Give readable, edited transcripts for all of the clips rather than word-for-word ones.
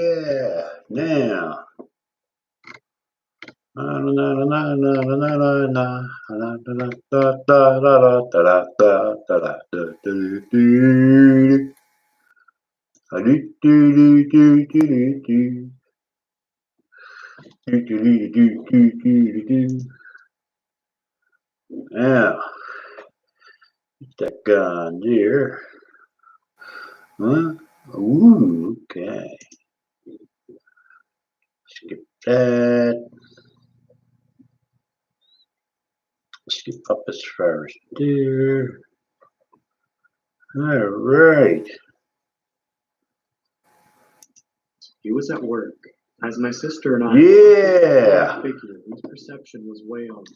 Yeah. Now. Now, get that gun there. Huh? Ooh, okay. Skip that. Skip up as far as there. All right. He was at work, as my sister and I. Yeah. Figure whose perception was way off.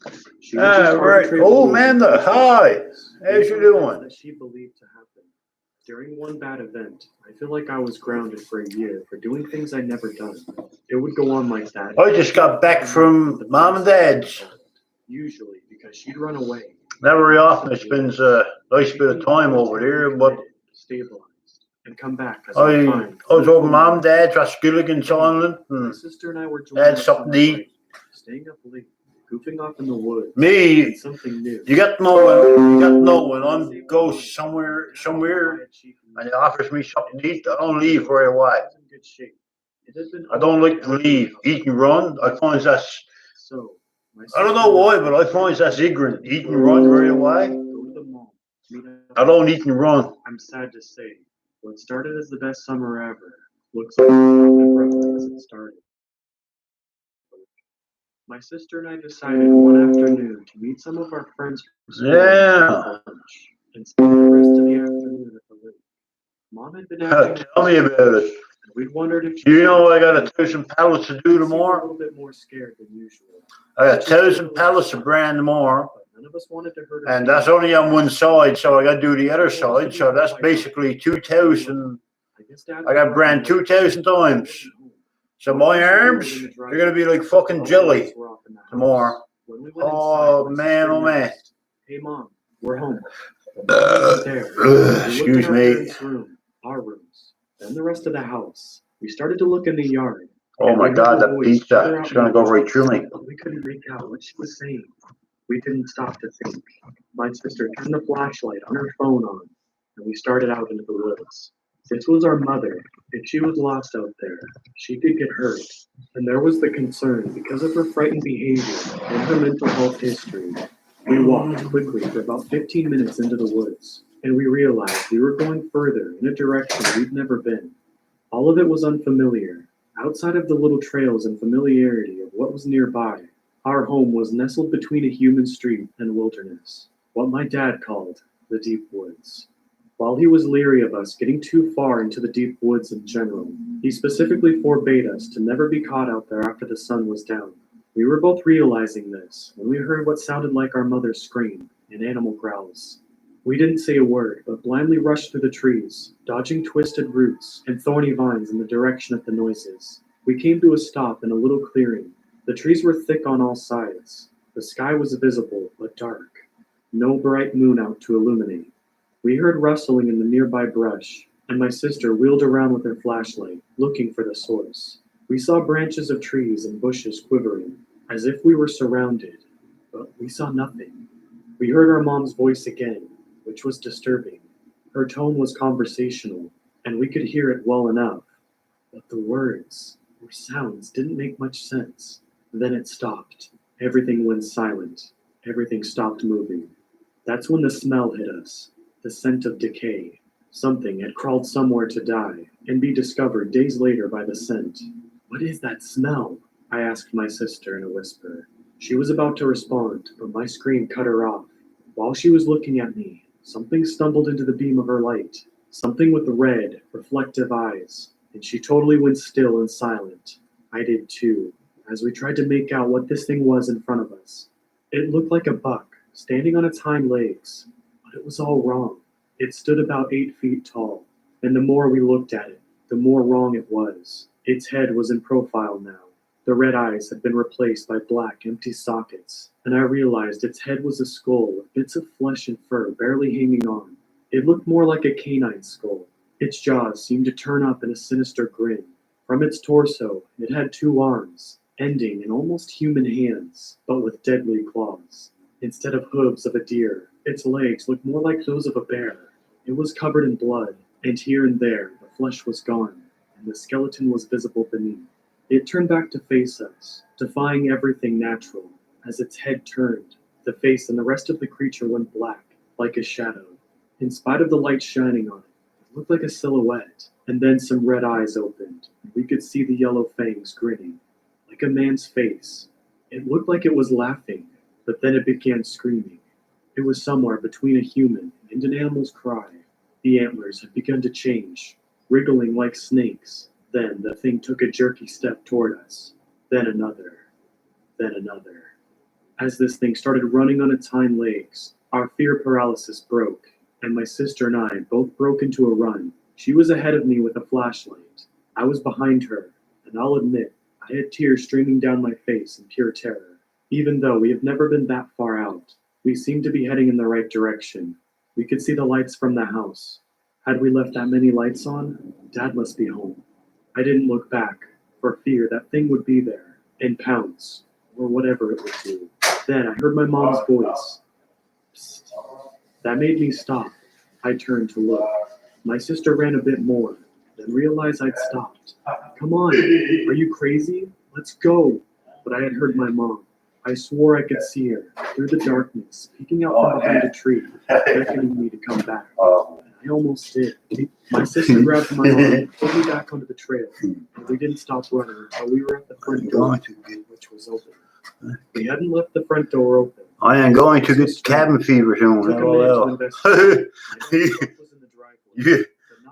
All right. Oh, Amanda, hi. How's you doing? That she believed to happen. During one bad event, I feel like I was grounded for a year for doing things I'd never done. It would go on like that. I just got back from Mom and Dad's. Usually because she'd run away. Not very often. It spends a nice bit of time over here, but stabilized and come back. I was over Mom and Dad's at Skilligan's Island, and my sister and I were had something to eat. Staying up late, goofing off in the woods. Me, something new. You got to know when I go somewhere, and it offers me something to eat, I don't leave for a while. I don't like to leave. Eat and run. I find that's. I don't know why, but I find that's ignorant. Eat and run right away. I don't eat and run. I'm sad to say, what started as the best summer ever looks like it started. My sister and I decided one afternoon to meet some of our friends from school for lunch and spend the rest of the afternoon at the lake. Mom had been acting. Tell me about it. We wondered if you know I got 1,000 pallets to do tomorrow. A little bit more scared than usual. I got 1,000 pallets of bran tomorrow. None of us wanted to hurt her. And that's only on one side, so I got to do the other side. So that's basically 2,000. I got bran 2,000 times. So my arms, they're going to be like fucking jelly tomorrow. Oh, man, oh, man. Hey, Mom, we're home. Excuse me. Our rooms, then the rest of the house. We started to look in the yard. Oh, my God, that pizza is going to go right through me. We couldn't make out what she was saying. We didn't stop to think. My sister turned the flashlight on her phone on, and we started out into the woods. This was our mother. If she was lost out there, she could get hurt. And there was the concern because of her frightened behavior and her mental health history. We walked quickly for about 15 minutes into the woods, and we realized we were going further in a direction we'd never been. All of it was unfamiliar. Outside of the little trails and familiarity of what was nearby, our home was nestled between a human street and wilderness, what my dad called the deep woods. While he was leery of us getting too far into the deep woods in general, he specifically forbade us to never be caught out there after the sun was down. We were both realizing this when we heard what sounded like our mother's scream and animal growls. We didn't say a word, but blindly rushed through the trees, dodging twisted roots and thorny vines in the direction of the noises. We came to a stop in a little clearing. The trees were thick on all sides. The sky was visible, but dark. No bright moon out to illuminate. We heard rustling in the nearby brush, and my sister wheeled around with her flashlight, looking for the source. We saw branches of trees and bushes quivering, as if we were surrounded, but we saw nothing. We heard our mom's voice again, which was disturbing. Her tone was conversational, and we could hear it well enough, but the words or sounds didn't make much sense. Then it stopped. Everything went silent. Everything stopped moving. That's when the smell hit us, the scent of decay, Something had crawled somewhere to die and be discovered days later by the scent. What is that smell? I asked my sister in a whisper. She was about to respond, but my scream cut her off. While she was looking at me, something stumbled into the beam of her light. Something with red, reflective eyes, and she totally went still and silent. I did too, as we tried to make out what this thing was in front of us. It looked like a buck, standing on its hind legs, but it was all wrong. It stood about 8 feet tall, and the more we looked at it, the more wrong it was. Its head was in profile now. The red eyes had been replaced by black, empty sockets, and I realized its head was a skull with bits of flesh and fur barely hanging on. It looked more like a canine skull. Its jaws seemed to turn up in a sinister grin. From its torso, it had 2 arms, ending in almost human hands, but with deadly claws. Instead of hooves of a deer, its legs looked more like those of a bear. It was covered in blood, and here and there the flesh was gone, and the skeleton was visible beneath. It turned back to face us, defying everything natural. As its head turned, the face and the rest of the creature went black, like a shadow. In spite of the light shining on it, it looked like a silhouette. And then some red eyes opened, and we could see the yellow fangs grinning, like a man's face. It looked like it was laughing, but then it began screaming. It was somewhere between a human and an animal's cry. The antlers had begun to change, wriggling like snakes. Then the thing took a jerky step toward us. Then another. Then another. As this thing started running on its hind legs, our fear paralysis broke, and my sister and I both broke into a run. She was ahead of me with a flashlight. I was behind her, and I'll admit, I had tears streaming down my face in pure terror. Even though we have never been that far out, we seemed to be heading in the right direction. We could see the lights from the house. Had we left that many lights on, Dad must be home. I didn't look back, for fear that thing would be there, and pounce, or whatever it would do. Then I heard my mom's voice. Psst. That made me stop. I turned to look. My sister ran a bit more, then realized I'd stopped. Come on, are you crazy? Let's go. But I had heard my mom. I swore I could see her, through the darkness, peeking out from behind a tree, beckoning me to come back. I almost did. My sister grabbed my arm and pulled me back onto the trail, and we didn't stop running until we were at the front door, which was open. We hadn't left the front door open. I am going to get cabin fever soon. Took a minute to investigate.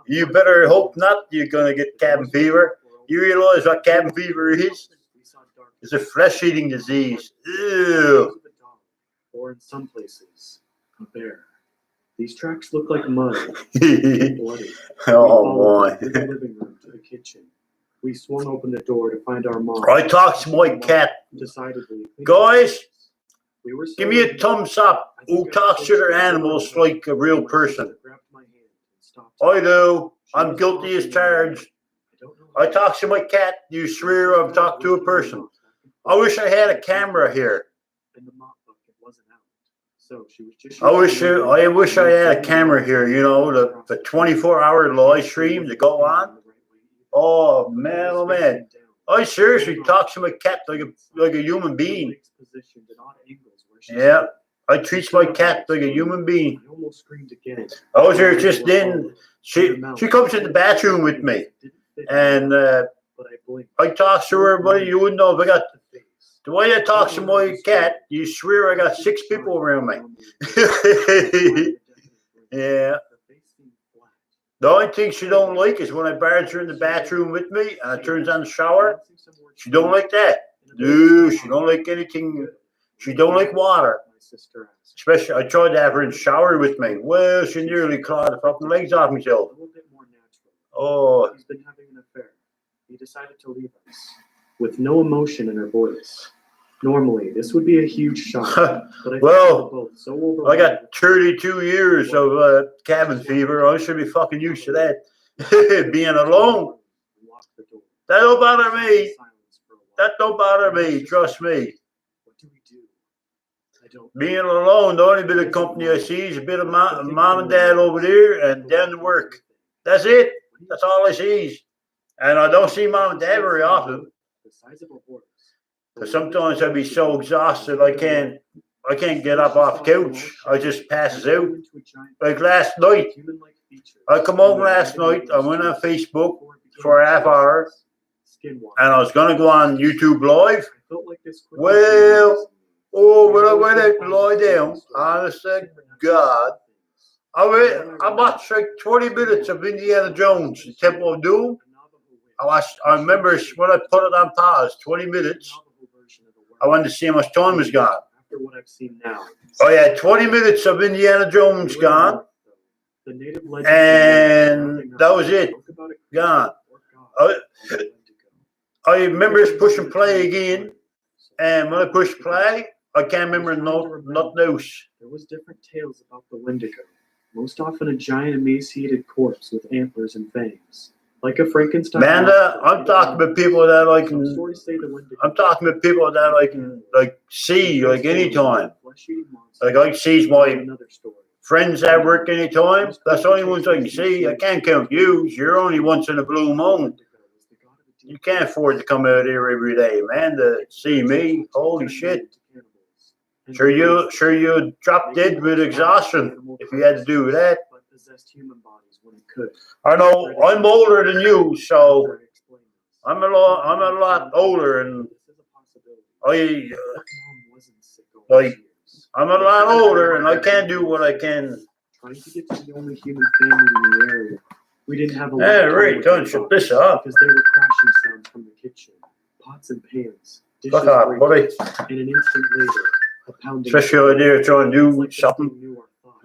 You better hope not you're going to get cabin fever. You realize what cabin fever is? It's a flesh-eating disease. Ew. Or in some places, a bear. These tracks look like mud. Bloody. Oh boy. From the living room to the kitchen. We swung open the door to find our mom. I talked to my cat. Decidedly. Guys, We were so give me a thumbs up. Who talks to their animals like a real person? I do. I'm guilty as charged. I talk to my cat. You swear I've talked to a person. I wish I had a camera here. I wish I had a camera here, you know, the 24-hour live stream to go on. Oh man. I seriously talk to my cat like a human being. Yeah, I treat my cat like a human being. I was here just then. She comes in the bathroom with me, and I talk to her, buddy. You wouldn't know if I got the way I talk to my cat. You swear I got 6 people around me. Yeah. The only thing she don't like is when I barge her in the bathroom with me and I turns on the shower. She don't like that. No, she don't like anything. She don't like water. Especially, I tried to have her in the shower with me. Well, she nearly clawed the fucking legs off myself. Oh. He's been having an affair. He decided to leave us with no emotion in her voice. Normally, this would be a huge shock. But I got 32 years of cabin fever. I should be fucking used to that. Being alone. That don't bother me. That don't bother me. Trust me. Being alone, the only bit of company I see is a bit of mom and dad over there and down to work. That's it. That's all I see. And I don't see mom and dad very often. Because sometimes I'd be so exhausted I can't get up off the couch. I just passes out. Like last night, I come home last night. I went on Facebook for a half hour, and I was gonna go on YouTube Live. Well, when I went out to lie down, honest to God, I watched like 20 minutes of Indiana Jones, the Temple of Doom. I remember when I put it on pause, 20 minutes. I wanted to see how much time was gone. After what I've seen now. Oh yeah, 20 minutes of Indiana Jones gone. And that was it. Gone. I remember pushing play again. And when I pushed play, I can't remember nothing else. There was different tales about the Wendigo. Most often a giant emaciated corpse with antlers and fangs. Like a Frankenstein. Amanda, I'm talking about people that I can. I'm talking about people that I can see anytime. Like I see my friends at work anytime. That's the only ones I can see. I can't count you. You're only once in a blue moon. You can't afford to come out here every day, man, to see me. Holy shit. Sure you drop dead with exhaustion if you had to do that. I know I'm older than you, so I'm a lot older, and I'm a lot older, and I can't do what I can. Trying to get to the only human family in the area. We didn't have a lot of time. Don't shut this up. Because there were crashing sounds from the kitchen, pots and pans, dishes up, buddy. And an instant later, a pounding. Especially idea trying to do something.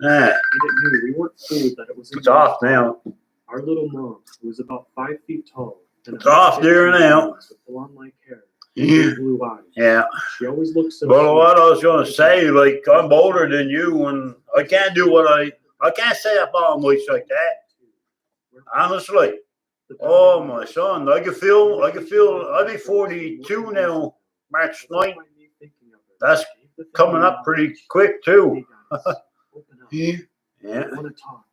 Yeah. And it knew we weren't fooled that it was. It's off now. Our little mom, who was about 5 feet tall, and it's off there now. With blonde-like hair, yeah. Blue eyes. Yeah. She always looks so. Well, what I was gonna say, I'm older than you, and I can't do what I can't say up all much like that. Honestly. Oh my son, I can feel I'll be 42 now, March 9th. That's coming up pretty quick too. Yeah. I want to talk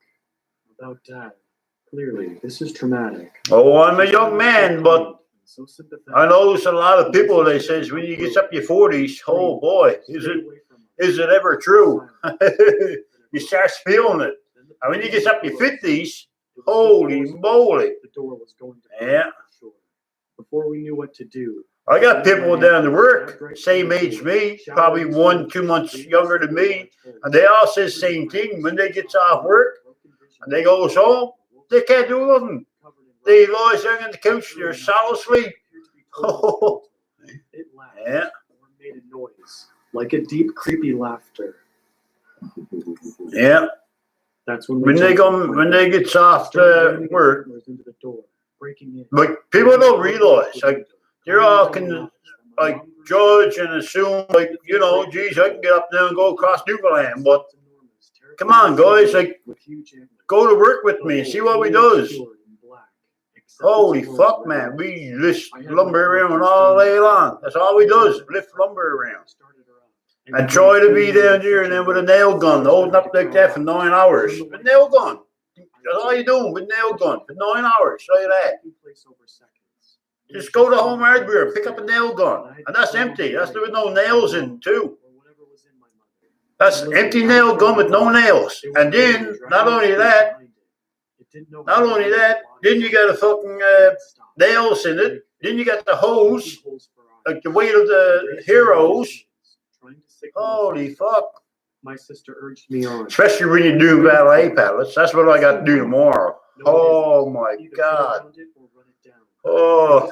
about Dad. Clearly, this is traumatic. Oh, I'm a young man, but I know there's a lot of people that says when you get up your 40s, oh boy, is it ever true? You start feeling it. And when you get up your 50s, holy moly. The door was going to yeah. Before we knew what to do. I got people down to work, same age me, probably 1-2 months younger than me, and they all say the same thing. When they get off work and they goes home, they can't do nothing. They lie down on the couch, they're sound asleep. Oh. It laughed yeah. Or made a noise, like a deep, creepy laughter. Yeah. That's when they get off to work. But people don't realize, they're all can judge and assume, geez, I can get up there and go across Newfoundland. But come on, guys, go to work with me and see what we does. Holy fuck, man, we lift lumber around all day long. That's all we does, lift lumber around. And try to be down here and then with a nail gun, holding up like that for 9 hours. With a nail gun. That's all you doing with a nail gun for 9 hours. Say that. Just go to Home Hardware, pick up a nail gun. And that's empty. That's with no nails in too. That's empty nail gun with no nails. And then, not only that, then you got a fucking nails in it. Then you got the hose, like the weight of the heroes. Holy fuck. My sister urged me on. Especially when you do valet pallets. That's what I got to do tomorrow. Oh my God. Oh.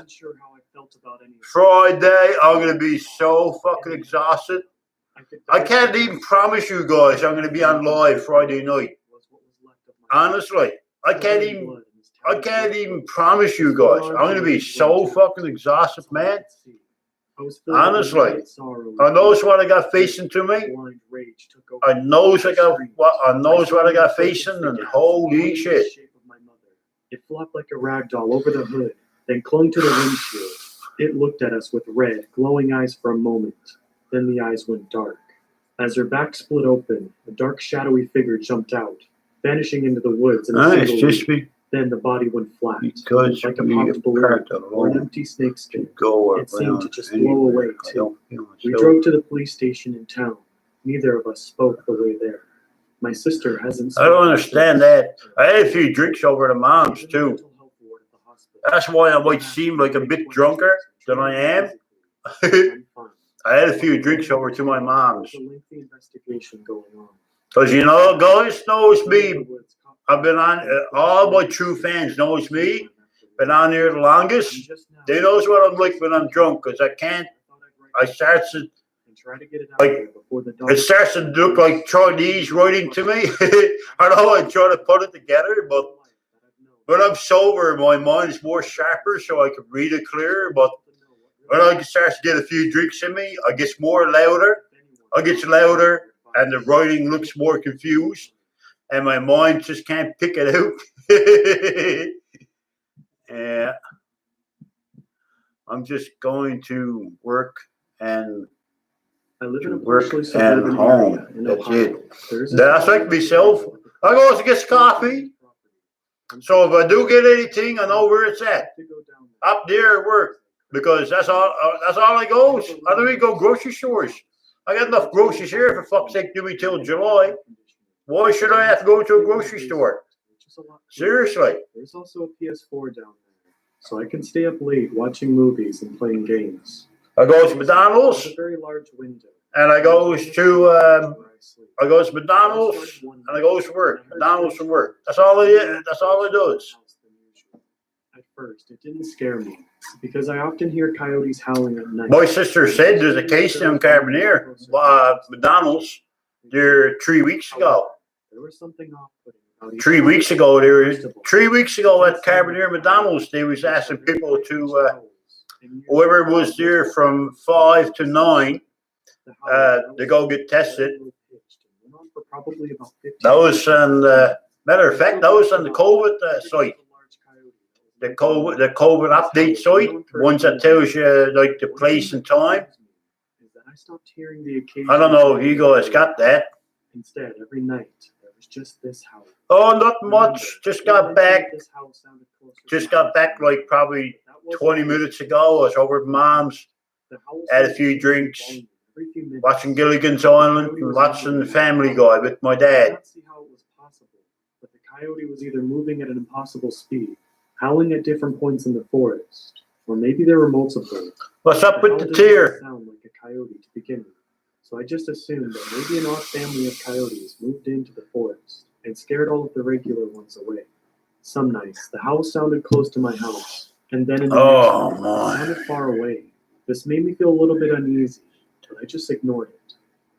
Friday, I'm going to be so fucking exhausted. I can't even promise you guys I'm going to be on live Friday night. Honestly, I can't even promise you guys. I'm going to be so fucking exhausted, man. Honestly, I knows what I got facing to me. I knows what I got facing, and holy shit. It flopped like a rag doll over the hood, then clung to the windshield. It looked at us with red, glowing eyes for a moment. Then the eyes went dark. As her back split open, a dark, shadowy figure jumped out, vanishing into the woods. Then the body went flat, like a popped balloon or an empty snakeskin. It seemed to just blow away, too. We drove to the police station in town. Neither of us spoke the way there. My sister hasn't. I don't understand that. I had a few drinks over to Mom's too. That's why I might seem like a bit drunker than I am. I had a few drinks over to my Mom's. Because, you know, guys knows me. I've been on, all my true fans knows me. Been on here the longest. They knows what I'm like when I'm drunk. Because I start to, like, it starts to look like Chinese writing to me. I know I try to put it together, but when I'm sober, my mind is more sharper so I can read it clearer. But when I start to get a few drinks in me, I get more louder. I get louder, and the writing looks more confused, and my mind just can't pick it out. Yeah, I'm just going to work and home. That's it. That's like myself. I go to get coffee. So if I do get anything, I know where it's at. Up there at work. Because that's all I goes. I don't even go grocery stores. I got enough groceries here, for fuck's sake, do me till July. Why should I have to go to a grocery store? Seriously. There's also a PS4 down there, so I can stay up late watching movies and playing games. I go to McDonald's. There's a very large window. And I goes to McDonald's and I goes to work. McDonald's from work. That's all it does. At first, it didn't scare me because I often hear coyotes howling at night. My sister said there's a case in Carbonear, McDonald's, there 3 weeks ago. There was something off-putting. 3 weeks ago, at Carbonear McDonald's, they was asking people to, whoever was there from 5 to 9, to go get tested. That was on, matter of fact, that was on the COVID site. The COVID update site, ones that tells you like the place and time. I don't know if you guys got that. Instead, every night there was just this house. Oh, not much. Just got back like probably 20 minutes ago. I was over at Mom's, had a few drinks, watching Gilligan's Island and watching Family Guy with my dad. I don't see how it was possible, but the coyote was either moving at an impossible speed, howling at different points in the forest, or maybe there were multiple. What's up with the tear? Sound like a coyote to begin with, so I just assumed that maybe an odd family of coyotes moved into the forest and scared all of the regular ones away. Some nights, the howl sounded close to my house, and then in the next one, it sounded far away. This made me feel a little bit uneasy, but I just ignored it.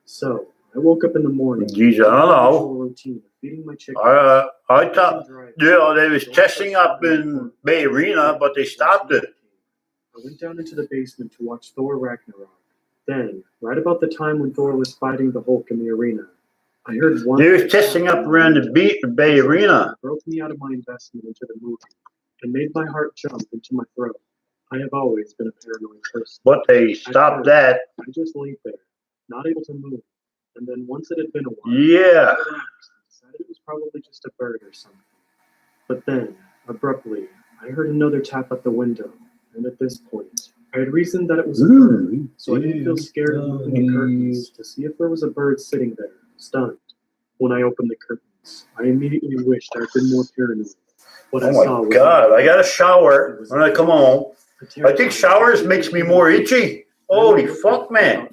So I woke up in the morning. Geez, I don't know. Routine of feeding my chickens. I thought, they was testing up in Bay Arena, but they stopped it. I went down into the basement to watch Thor Ragnarok. Then, right about the time when Thor was fighting the Hulk in the arena, I heard one. They was testing up around the Bay Arena. It broke me out of my investment into the movie and made my heart jump into my throat. I have always been a paranoid person. But they stopped that. I just laid there, not able to move. And then once it had been a while, Yeah. I relaxed and decided it was probably just a bird or something. But then, abruptly, I heard another tap at the window, and at this point, I had reasoned that it was a bird, so I didn't feel scared of moving the curtains to see if there was a bird sitting there, stunned. When I opened the curtains, I immediately wished I had been more paranoid. What I saw was I got a shower when I come home. I think showers makes me more itchy. Holy fuck, man.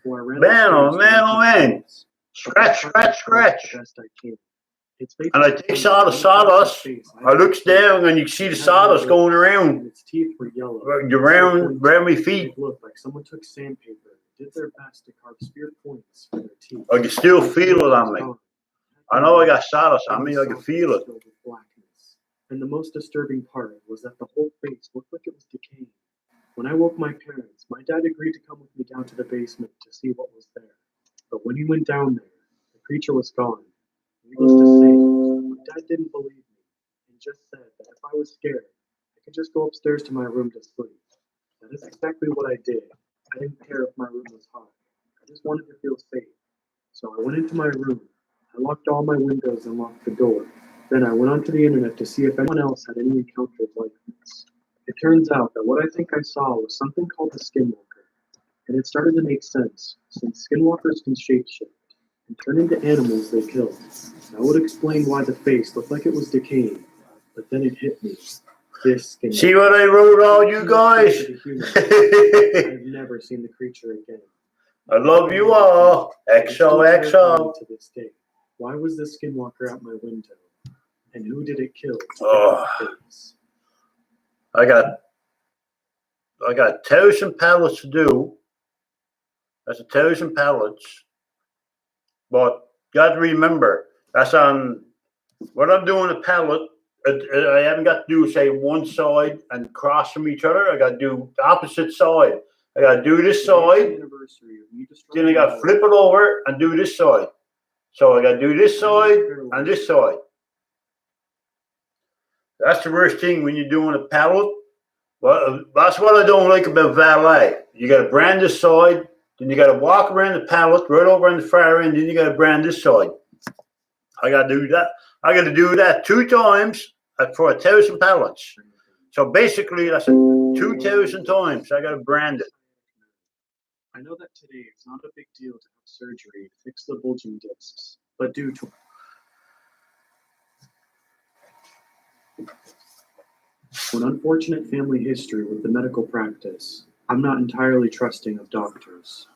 Man, oh man, oh man. Scratch. And I take out the sawdust. I looks down and you see the sawdust going around. Its teeth were yellow. Around my feet. It looked like someone took sandpaper and did their best to carve spear points for their teeth. I can still feel it on me. I know I got sawdust on me. I can feel it. And the most disturbing part was that the whole face looked like it was decaying. When I woke my parents, my dad agreed to come with me down to the basement to see what was there. But when he went down there, the creature was gone. Needless to say, my dad didn't believe me and just said that if I was scared, I could just go upstairs to my room to sleep. That is exactly what I did. I didn't care if my room was hot. I just wanted to feel safe. So I went into my room. I locked all my windows and locked the door. Then I went onto the internet to see if anyone else had any encounters like this. It turns out that what I think I saw was something called the skinwalker. And it started to make sense, since skinwalkers can shapeshift. and turn into animals they killed. That would explain why the face looked like it was decaying, but then it hit me. This skin. See what I wrote, all you guys? I've never seen the creature again. I love you all. XOXO. To this day. Why was the skinwalker out my window? And who did it kill? I got 1,000 pallets to do. That's 1,000 pallets. But you got to remember, that's on what I'm doing a pallet. I haven't got to do, say, one side and cross from each other. I got to do the opposite side. I got to do this side. Then I got to flip it over and do this side. So I got to do this side and this side. That's the worst thing when you're doing a pallet. Well, that's what I don't like about valet. You got to brand this side, then you got to walk around the pallet right over on the far end, then you got to brand this side. I got to do that. I got to do that 2 times for 1,000 pallets. So basically, that's 2,000 times. I got to brand it. I know that today it's not a big deal to have surgery to fix the bulging discs, but due to an unfortunate family history with the medical practice, I'm not entirely trusting of doctors.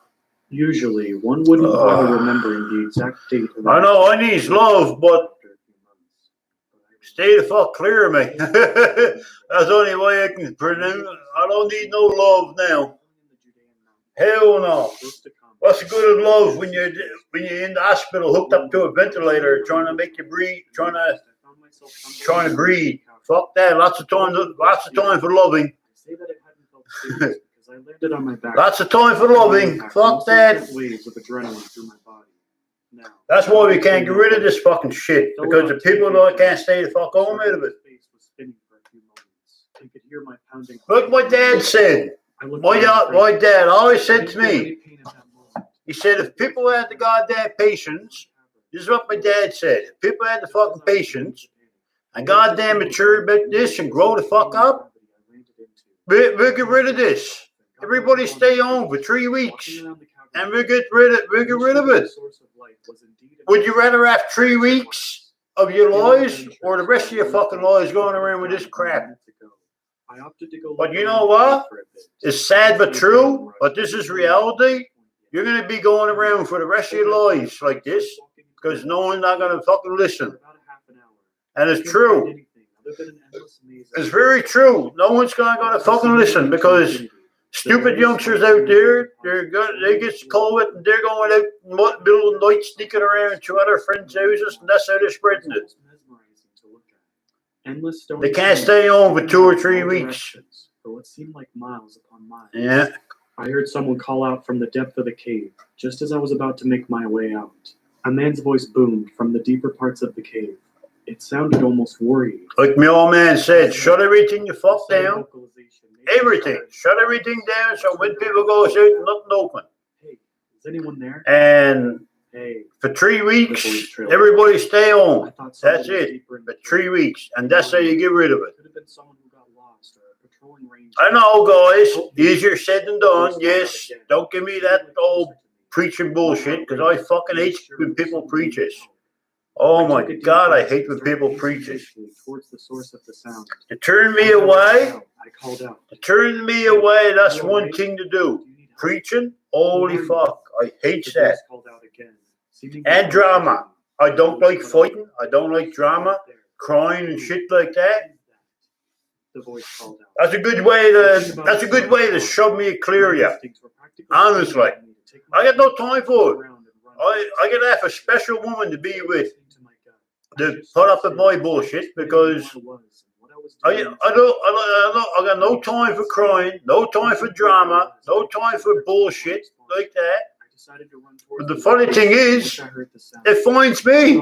Usually, one wouldn't bother remembering the exact date of I know I need love, but stay the fuck clear of me. That's the only way I can pronounce. I don't need no love now. Hell no. What's the good of love when you're in the hospital hooked up to a ventilator trying to make you breathe, trying to breathe? Fuck that. Lots of time for loving. Lots of time for loving. Fuck that. That's why we can't get rid of this fucking shit, because the people that can't stay the fuck home out of it. Like my dad said. My dad always said to me, he said, if people had the goddamn patience, this is what my dad said, if people had the fucking patience and goddamn mature about this and grow the fuck up, we'll get rid of this. Everybody stay home for 3 weeks and we'll get rid of it. Would you rather have 3 weeks of your lives or the rest of your fucking lives going around with this crap? But you know what? It's sad but true, but this is reality. You're going to be going around for the rest of your lives like this because no one's not going to fucking listen. And it's true. It's very true. No one's going to fucking listen because stupid youngsters out there, they get COVID and they're going out middle of the night sneaking around to other friends' houses, and that's how they're spreading it. They can't stay home for 2 or 3 weeks. For what seemed like miles upon miles. Yeah. I heard someone call out from the depth of the cave, just as I was about to make my way out. A man's voice boomed from the deeper parts of the cave. It sounded almost worried. Like my old man said, shut everything the fuck down. Everything. Shut everything down so when people go out, nothing open. Hey, is anyone there? And for 3 weeks, everybody stay home. That's it. For 3 weeks. And that's how you get rid of it. I know, guys. Easier said than done. Yes. Don't give me that old preaching bullshit, because I fucking hate when people preach this. Oh my God, I hate when people preach this. To turn me away, that's one thing to do. Preaching, holy fuck, I hate that. And drama. I don't like fighting. I don't like drama, crying and shit like that. That's a good way to shove me clear, yeah. Honestly, I got no time for it. I gotta have a special woman to be with to put up with my bullshit, because I got no time for crying, no time for drama, no time for bullshit like that. But the funny thing is, it finds me.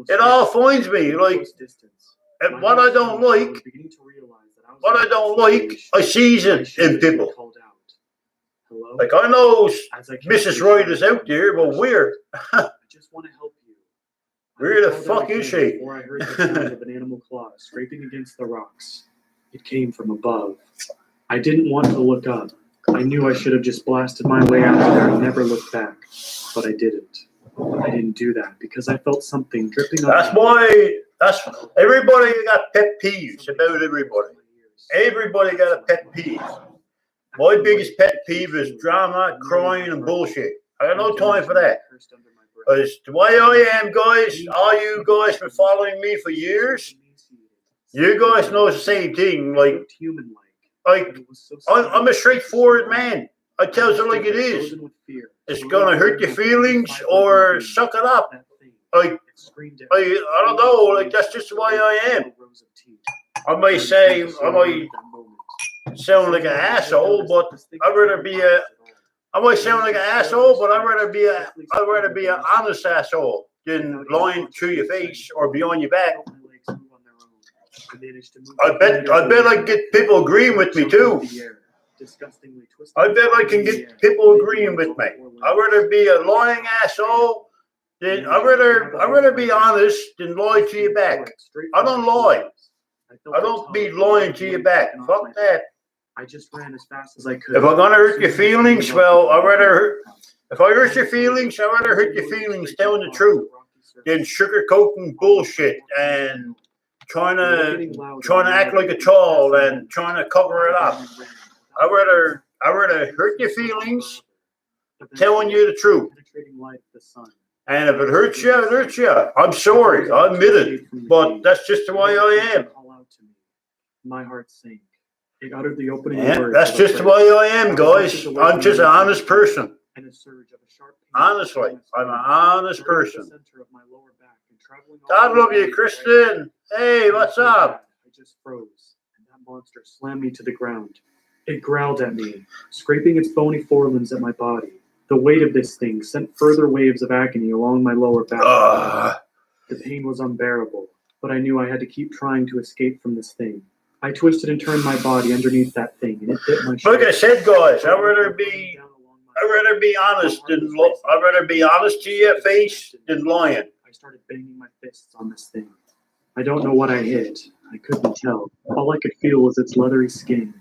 It all finds me. Like, and what I don't like, I season in people. Like, I know Mrs. Wright is out there, but where? Where the fuck is she? Before I heard the sound of an animal claw scraping against the rocks. It came from above. I didn't want to look up. I knew I should have just blasted my way out of there and never looked back, but I didn't. I didn't do that because I felt something dripping up. That's everybody got pet peeves about everybody. Everybody got a pet peeve. My biggest pet peeve is drama, crying, and bullshit. I got no time for that. Because the way I am, guys, all you guys been following me for years, you guys know the same thing. Like I'm a straightforward man. I tell you like it is. It's gonna hurt your feelings or suck it up. Like I don't know. Like that's just the way I am. I might sound like an asshole, but I'd rather be a. I might sound like an asshole, but I'd rather be an honest asshole than lying to your face or behind your back. I bet I get people agreeing with me too. I bet I can get people agreeing with me. I'd rather be a lying asshole than I'd rather be honest than lie to your back. I don't lie. I don't be lying to your back. Fuck that. I just ran as fast as I could. If I'm gonna hurt your feelings, well, if I hurt your feelings, I'd rather hurt your feelings telling the truth than sugarcoating bullshit and trying to act like a child and trying to cover it up. I'd rather hurt your feelings telling you the truth. And if it hurts you, it hurts you. I'm sorry, I admit it, but that's just the way I am. My heart sank. It uttered the opening words. That's just the way I am, guys. I'm just an honest person. Honestly, I'm an honest person. God love you, Kristen. Hey, what's up? I just froze, and that monster slammed me to the ground. It growled at me, scraping its bony forelimbs at my body. The weight of this thing sent further waves of agony along my lower back. The pain was unbearable, but I knew I had to keep trying to escape from this thing. I twisted and turned my body underneath that thing, and it bit my shoulder. Like I said, guys, I'd rather be honest to your face than lying. I started banging my fists on this thing. I don't know what I hit. I couldn't tell. All I could feel was its leathery skin.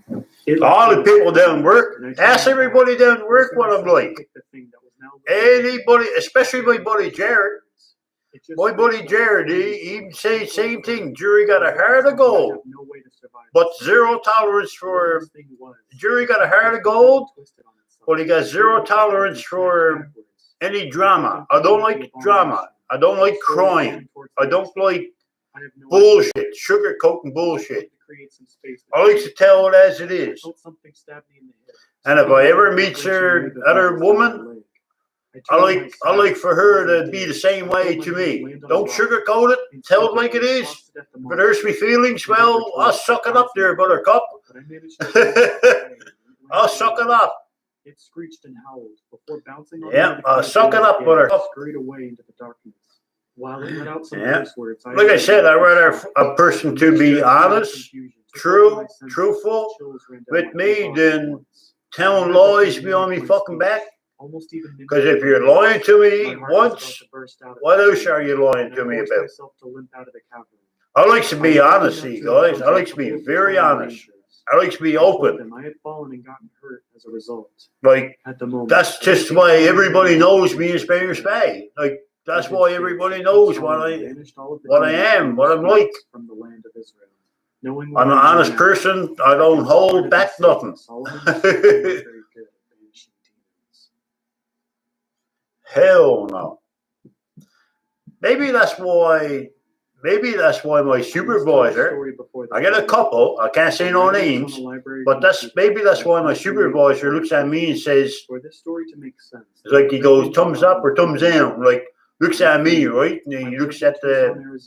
All the people down work, ask everybody down work what I'm like. Anybody, especially my buddy Jared. My buddy Jared, he even say the same thing. Jury got a heart of gold, but zero tolerance for. Jury got a heart of gold, but he got zero tolerance for any drama. I don't like drama. I don't like crying. I don't like bullshit, sugarcoating bullshit. I like to tell it as it is. And if I ever meet her other woman, I like for her to be the same way to me. Don't sugarcoat it. Tell it like it is. If it hurts me feelings, well, I'll suck it up there, buttercup. I'll suck it up. It screeched and howled before bouncing on. Yeah, suck it up, buttercup. Scurried away into the darkness. While it let out some curse words, like I said, I'd rather a person to be honest, true, truthful with me than telling lies behind me fucking back. Because if you're lying to me once, what else are you lying to me about? I like to be honest, see, guys. I like to be very honest. I like to be open. I had fallen and gotten hurt as a result. Like, that's just why everybody knows me as Mayor Spade. Like, that's why everybody knows what I am, what I'm like. I'm an honest person. I don't hold back nothing. Hell no. Maybe that's why my supervisor, I got a couple, I can't say no names, but that's why my supervisor looks at me and says, it's like he goes thumbs up or thumbs down, like looks at me, right? And he looks at the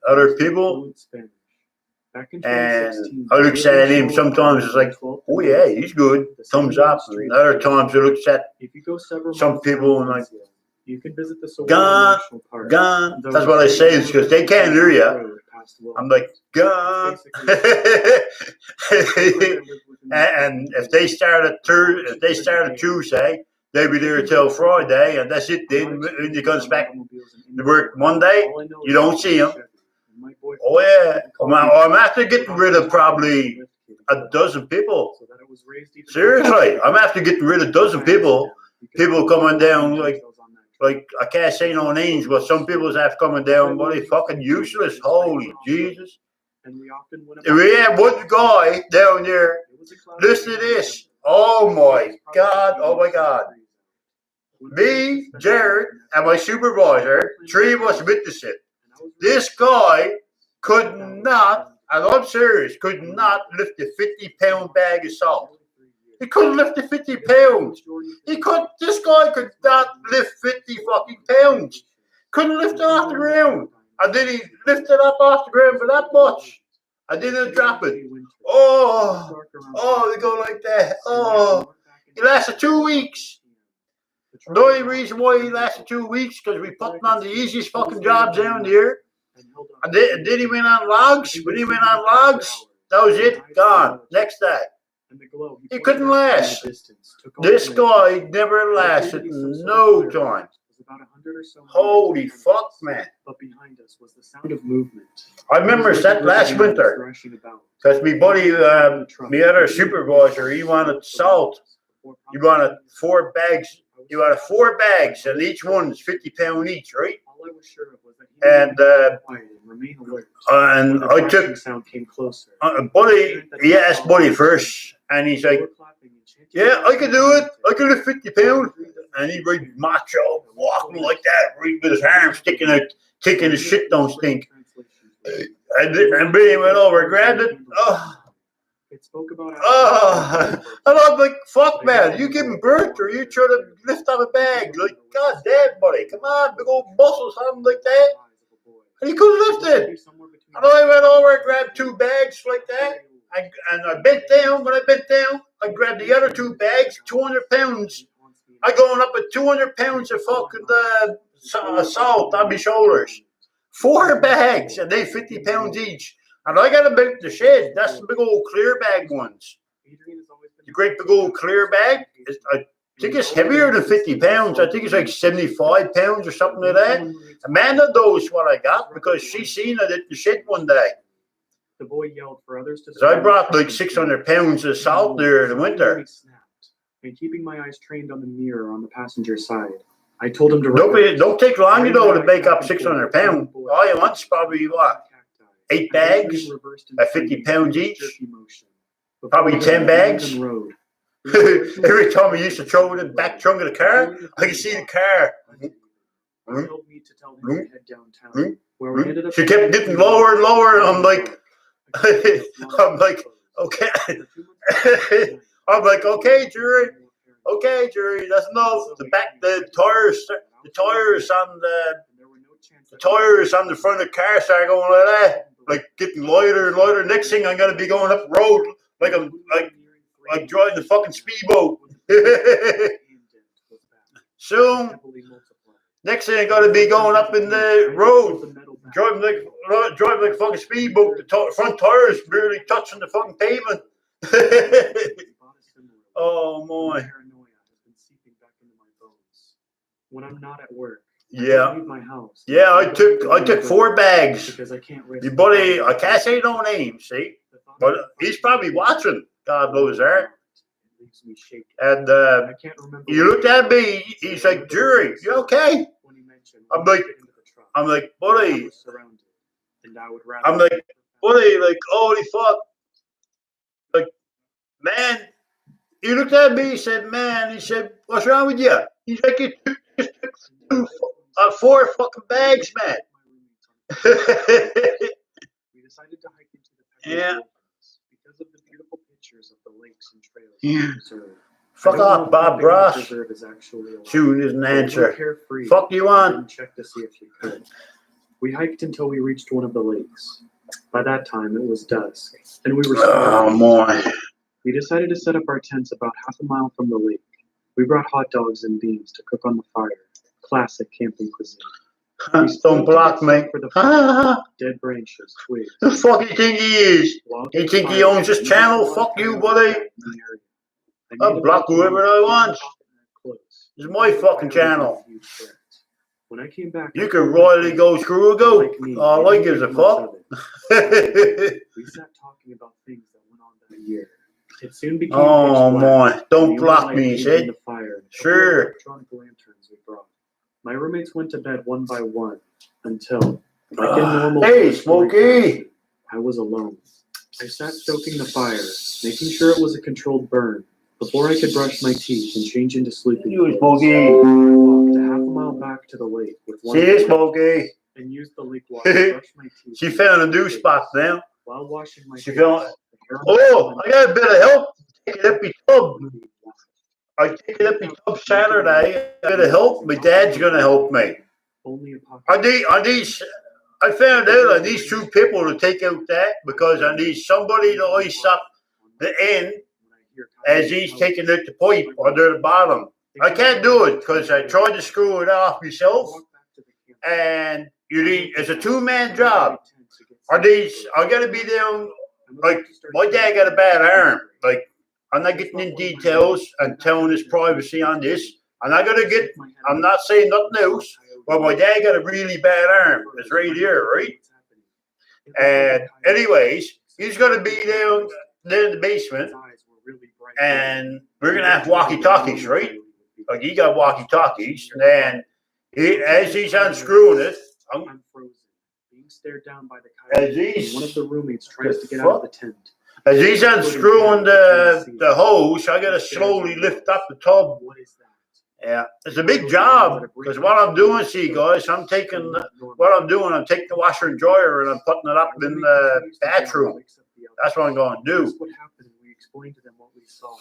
other people, and I look at him sometimes, it's like, oh yeah, he's good, thumbs up. And other times I look at some people and like, gone. That's what I say, is because they can't hear you. I'm like, gone. And if they start at Tuesday, they'll be there till Friday, and that's it. Then when he comes back to work Monday, you don't see him. Oh yeah, I'm after getting rid of probably a dozen people. So that it was raised even Seriously, I'm after getting rid of a dozen people. People coming down like I can't say no names, but some people's after coming down, buddy, fucking useless. Holy Jesus. And we often went We had one guy down there. Listen to this. Oh my God. Oh my God. Me, Jared, and my supervisor, 3 of us witnessed it. This guy could not, and I'm serious, could not lift a 50-pound bag of salt. He couldn't lift the 50 pounds. This guy could not lift 50 fucking pounds. Couldn't lift it off the ground. And then he lifted up off the ground for that much. I didn't drop it. Oh, they go like that. Oh, he lasted 2 weeks. The only reason why he lasted 2 weeks because we put him on the easiest fucking jobs down here. And then he went on logs. When he went on logs, that was it. Gone. Next day. He couldn't last. This guy never lasted no time. Holy fuck, man. But behind us was the sound of movement. I remember that last winter. Because my buddy, my other supervisor, he wanted salt. He wanted 4 bags. He wanted 4 bags, and each one is 50 pounds each, right? And I took Buddy. He asked Buddy first, and he's like, "Yeah, I can do it. I can lift 50 pounds." And he right macho, walking like that, right with his arms sticking out, thinking his shit don't stink. And Billy went over and grabbed it. And I'm like, "Fuck, man, you giving birth or you trying to lift up a bag?" Like, God damn, buddy, come on, big old muscles, something like that. And he couldn't lift it. And I went over and grabbed 2 bags like that. And I bent down. When I bent down, I grabbed the other 2 bags, 200 pounds. I going up with 200 pounds of fucking salt on my shoulders. 4 bags, and they 50 pounds each. And I got them out the shed. That's the big old clear bag ones. The great big old clear bag. I think it's heavier than 50 pounds. I think it's like 75 pounds or something like that. Amanda knows what I got because she seen it at the shed one day. The boy yelled for others to. So I brought like 600 pounds of salt there in the winter. And keeping my eyes trained on the mirror on the passenger side, I told him to. Don't take long, to make up 600 pounds. All you want's probably what? 8 bags at 50 pounds each. Probably 10 bags. Every time I used to throw it in the back trunk of the car, I could see the car. She kept getting lower and lower, and I'm like, okay. I'm like, okay, Gerry, that's enough. The tires on the front of the car started going like that, like getting lighter and lighter. Next thing I'm gonna be going up the road like I'm driving the fucking speedboat. Soon, next thing I'm gonna be going up in the road, driving like a fucking speedboat. The front tires barely touching the fucking pavement. Oh my! When I'm not at work. Yeah. My house. Yeah, I took 4 bags. Because I can't risk. Your buddy, I can't say no names, see, but he's probably watching. God blow his heart. And he looked at me. He's like, "Gerry, you okay?" I'm like, buddy. I'm like, buddy, like, holy fuck. Like, man. He looked at me. He said, "Man," he said, "what's wrong with you?" He's like, "You just took 4 fucking bags, man." We decided to hike into the because of the beautiful pictures of the lakes and trails. Yeah. Fuck off, Bob Ross. Soon is an answer. Fuck you on. Check to see if you could. We hiked until we reached one of the lakes. By that time, it was dusk, and we were starving. Oh, my. We decided to set up our tents about half a mile from the lake. We brought hot dogs and beans to cook on the fire. Classic camping cuisine. Don't block me. For the fire, dead branches, twigs. The fuck you think he is? You think he owns this channel? Fuck you, buddy. I'll block whoever I want. It's my fucking channel. When I came back, you can royally go screw a goat. All I give a fuck. We sat talking about things that went on that a year. It soon became Oh, pitch black, boy. Don't and the only block light me, he came said. from the fire and a couple of Sure. electronic lanterns we brought. My roommates went to bed one by one until, like in normal Hey, story Smokey. fashion, I was alone. I sat stoking the fire, making sure it was a controlled burn, before I could brush my teeth and change into sleeping You, clothes. Smokey. I walked a half a mile back to the lake with one See you, hand Smokey. and used the lake water to brush my teeth. She found a new spot now. While washing my She face, found. the hair on my Oh, head I got a bit of help. Take it up your tub. I take it up your tub Saturday. A bit of help. My dad's gonna help me. only a pocket. I found out I need two people to take out that because I need somebody to ice up the end as he's taking out the pipe under the bottom. I can't do it because I tried to screw it off myself, and it's a two-man job. I gotta be there. Like my dad got a bad arm. Like I'm not getting in details and telling his privacy on this. I'm not saying nothing else. But my dad got a really bad arm. It's right here, right? And anyways, he's gonna be down there in the basement, and we're gonna have walkie-talkies, right? Like he got walkie-talkies, and as he's unscrewing it, I'm frozen, being stared down by the coyote. One of the roommates tries to get out of the tent. As he's unscrewing the hose, I gotta slowly lift up the tub. What is that? Yeah, it's a big job because what I'm doing, see guys, I'm taking the washer and dryer and I'm putting it up in the bathroom. That's what I'm going to do. What happened? We explained to them what we saw.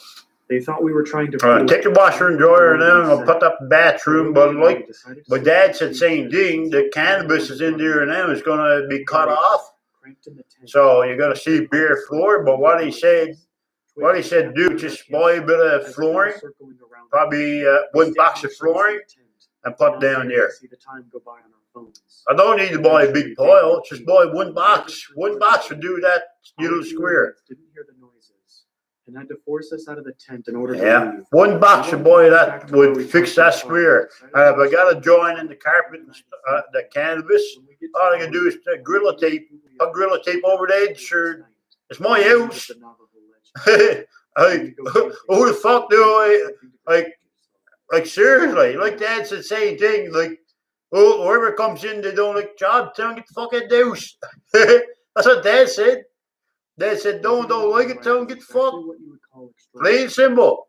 They thought we were trying to. Take the washer and dryer now and I'll put up the bathroom. But like my dad said, same thing. The cannabis is in there now. It's going to be cut off. So you're going to see bare floor. But what he said, dude, just buy a bit of flooring, probably one box of flooring, and put down there. I don't need to buy a big pile, just buy one box. One box would do that little square. Didn't hear the noises and had to force us out of the tent in order to leave. One box of boy that would fix that square. And if I got to join in the carpet and the canvas, all I can do is Gorilla Tape. I'll Gorilla Tape over the edge, sure. It's my house. Who the fuck do I like seriously? Like Dad said, same thing. Like, whoever comes in, they don't like job. Tell them get the fuck out of the house. That's what Dad said. Dad said, don't like it. Tell them get the fuck. Plain and simple.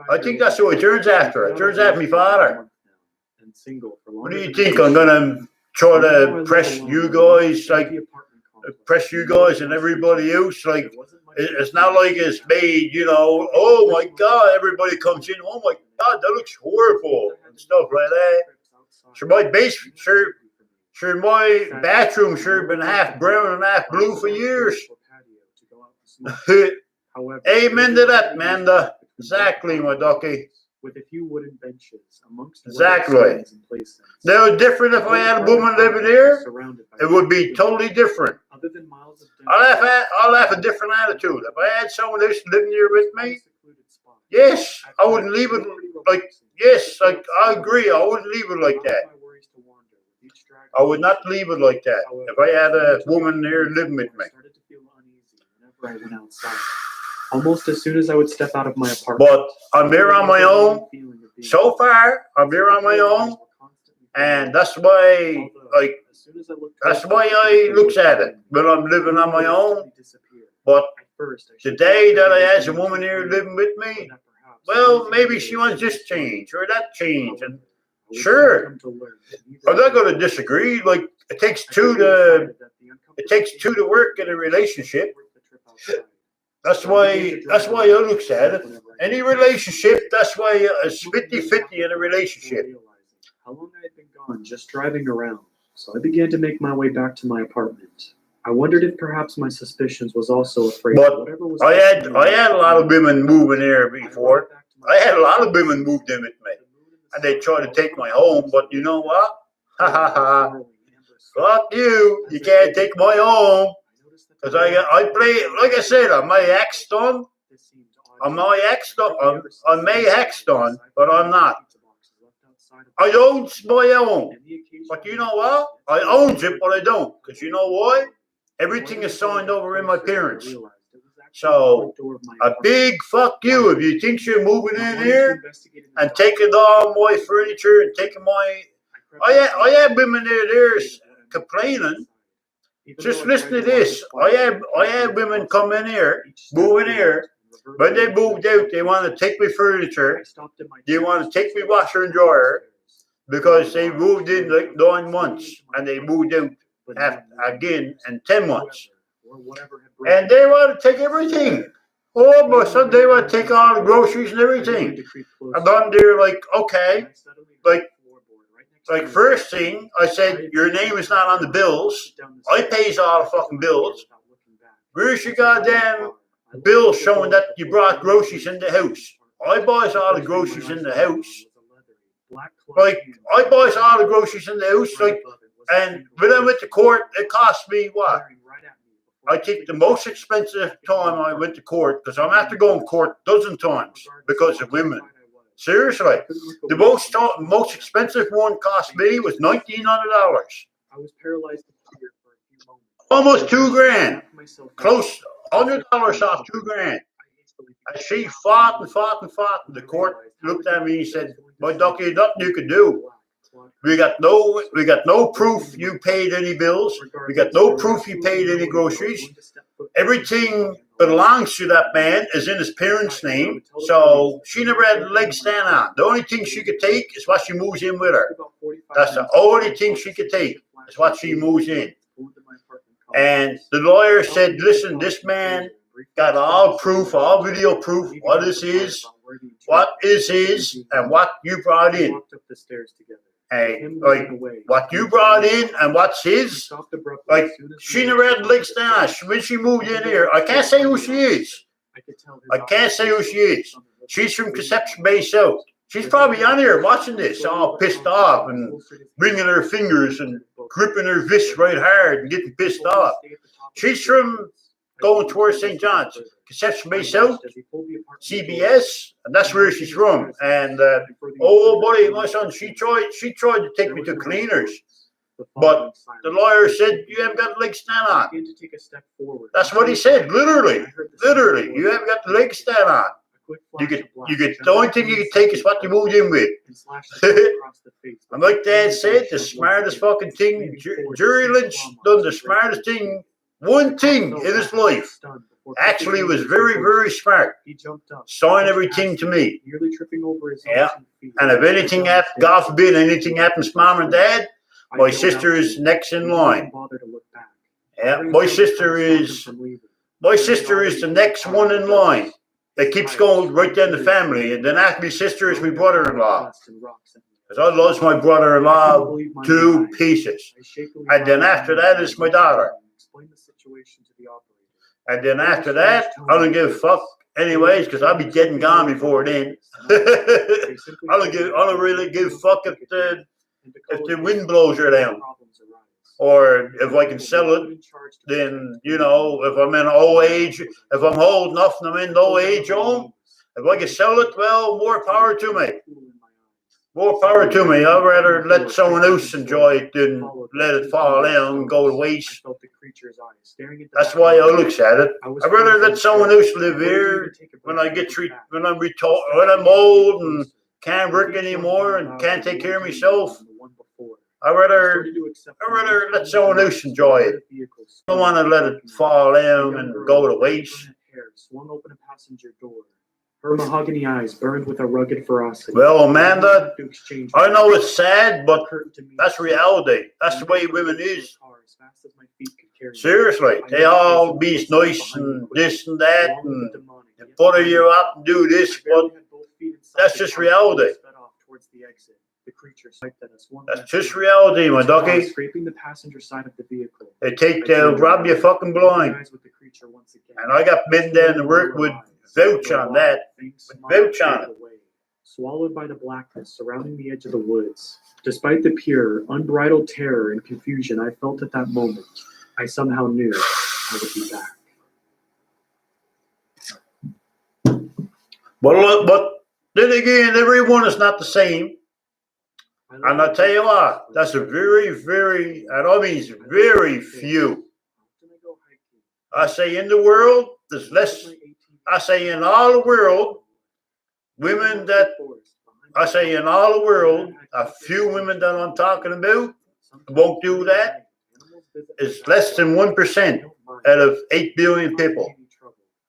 I think that's who it turns after. It turns after me father. What do you think? I'm gonna try to press you guys, like press you guys and everybody else, like. It's not like it's made, oh my God, everybody comes in, oh my God, that looks horrible and stuff like that. Sure, my basement, sure, my bathroom sure been half brown and half blue for years. Amen to that, Manda. Exactly, my ducky. With a few wooden benches amongst exactly. Now, different if I had a woman living here, it would be totally different. I'll have a different attitude. If I had someone else living here with me, yes, I wouldn't leave it like I agree. I wouldn't leave it like that. I would not leave it like that. If I had a woman here living with me. Almost as soon as I would step out of my apartment. But I'm here on my own. So far, I'm here on my own. And that's why, I looks at it. But I'm living on my own. But the day that I had a woman here living with me, well, maybe she wants this change or that change. And sure, I'm not going to disagree. Like, it takes two to work in a relationship. That's why I looks at it. Any relationship, that's why it's 50-50 in a relationship. How long I had been gone, just driving around. So I began to make my way back to my apartment. I wondered if perhaps my suspicions was also afraid. But I had a lot of women moving here before. I had a lot of women moved in with me, and they tried to take my home. But you know what? Ha ha ha! Fuck you! You can't take my home. Because I play, like I said, I may act stunned. I may act stunned, but I'm not. I own my own. But you know what? I own it, but I don't. Because you know why? Everything is signed over in my parents. So a big fuck you if you think you're moving in here and taking all my furniture and taking my. I have women there complaining. Just listen to this. I have women come in here, move in here. When they moved out, they want to take my furniture. They want to take my washer and dryer because they moved in like 9 months and they moved out again in 10 months. And they want to take everything. Oh, my son, they want to take all the groceries and everything. And I'm there like, okay. Like first thing, I said, your name is not on the bills. I pays all the fucking bills. Where's your goddamn bill showing that you brought groceries in the house? I buys all the groceries in the house. Like, I buys all the groceries in the house. Like, and when I went to court, it cost me what? I think the most expensive time I went to court, because I'm after going to court a dozen times because of women. Seriously, the most expensive one cost me was $1,900. I was paralyzed for a few moments. Almost $2,000. Close $100 off $2,000. And she fought. And the court looked at me and said, "My ducky, nothing you can do. We got no proof you paid any bills. We got no proof you paid any groceries. Everything belongs to that man is in his parents' name. So she never had a leg stand on. The only thing she could take is what she moves in with her. That's the only thing she could take is what she moves in." And the lawyer said, "Listen, this man got all proof, all video proof, what is his, and what you brought in. Hey, like, what you brought in and what's his, like, she never had leg stand. When she moved in here, I can't say who she is. She's from Conception Bay South. She's probably on here watching this, all pissed off and wringing her fingers and gripping her fists right hard and getting pissed off. She's from going towards St. John's, Conception Bay South, CBS, and that's where she's from. And oh buddy, my son, she tried to take me to cleaners, but the lawyer said you haven't got the leg stand on. That's what he said, literally. You haven't got the leg stand on. You get the only thing you can take is what you moved in with. And like Dad said, the smartest fucking thing, Gerry Lynch done the smartest thing. One thing in his life actually was very, very smart. Signed everything to me. Yeah. And if anything happens, God forbid anything happens to Mom and Dad, my sister is next in line. Yeah. My sister is the next one in line. It keeps going right down the family. And then after my sister is my brother-in-law. Because I lost my brother-in-law to pieces. And then after that is my daughter. And then after that, I don't give a fuck anyways, because I'll be dead and gone before then. I don't really give a fuck if the wind blows her down. Or if I can sell it, then, you know, if I'm in old age, if I'm old enough and I'm in old age home, if I can sell it, well, more power to me. More power to me. I'd rather let someone else enjoy it than let it fall down and go to waste. That's why I look at it. I'd rather let someone else live here when I'm old and can't work anymore and can't take care of myself. I'd rather let someone else enjoy it. I don't want to let it fall down and go to waste. Her mahogany eyes burned with a rugged ferocity. Well, Amanda, I know it's sad, but that's reality. That's the way women is. Seriously, they all be nice and this and that and butter you up and do this, but that's just reality. That's just reality, my ducky. They take to rob you fucking blind. And I got men down to work with vouch on that. Vouch on it. Swallowed by the blackness surrounding the edge of the woods. Despite the pure, unbridled terror and confusion I felt at that moment, I somehow knew I would be back. But then again, everyone is not the same. And I tell you what, that's a very, very, and I mean very few. I say in the world, there's less, I say in all the world, women that, I say in all the world, a few women that I'm talking about won't do that. It's less than 1% out of 8 billion people.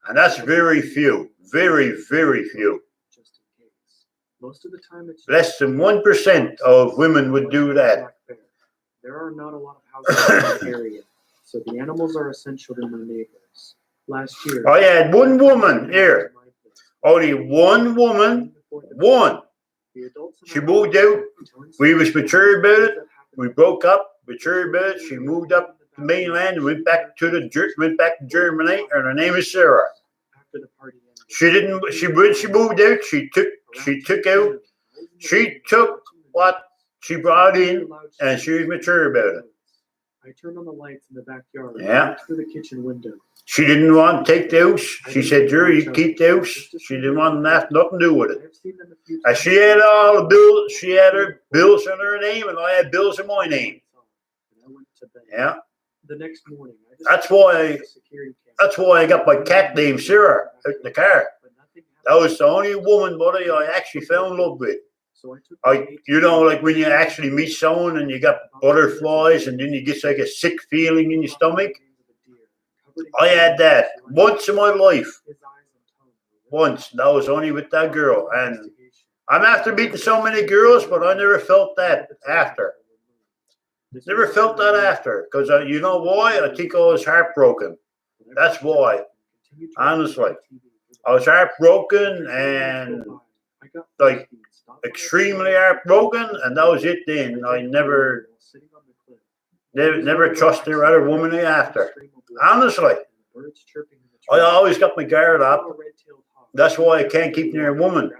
And that's very few. Very, very few. Less than 1% of women would do that. There are not a lot of houses in the area, so the animals are essential to my neighbors. Last year, I had one woman here. Only one woman. One. She moved out. We was mature about it. We broke up. Mature about it. She moved up the mainland and went back to Germany, and her name is Sarah. She didn't. When she moved out, she took what she brought in, and she was mature about it. I turned on the lights in the backyard. Yeah. Looked through the kitchen window. She didn't want to take the house. She said, "Gerry, you keep the house." She didn't want nothing to do with it. And she had all the bills. She had her bills in her name, and I had bills in my name. Yeah. The next morning, That's why I got my cat named Sarah out in the car. That was the only woman, buddy, I actually fell in love with. Like when you actually meet someone and you got butterflies and then you get like a sick feeling in your stomach. I had that once in my life. Once. That was only with that girl. And I'm after meeting so many girls, but I never felt that after. Never felt that after. Because you know why? I think I was heartbroken. That's why. Honestly. I was heartbroken and like extremely heartbroken, and that was it then. I never trusted other woman after. Honestly. I always got my guard up. That's why I can't keep near a woman.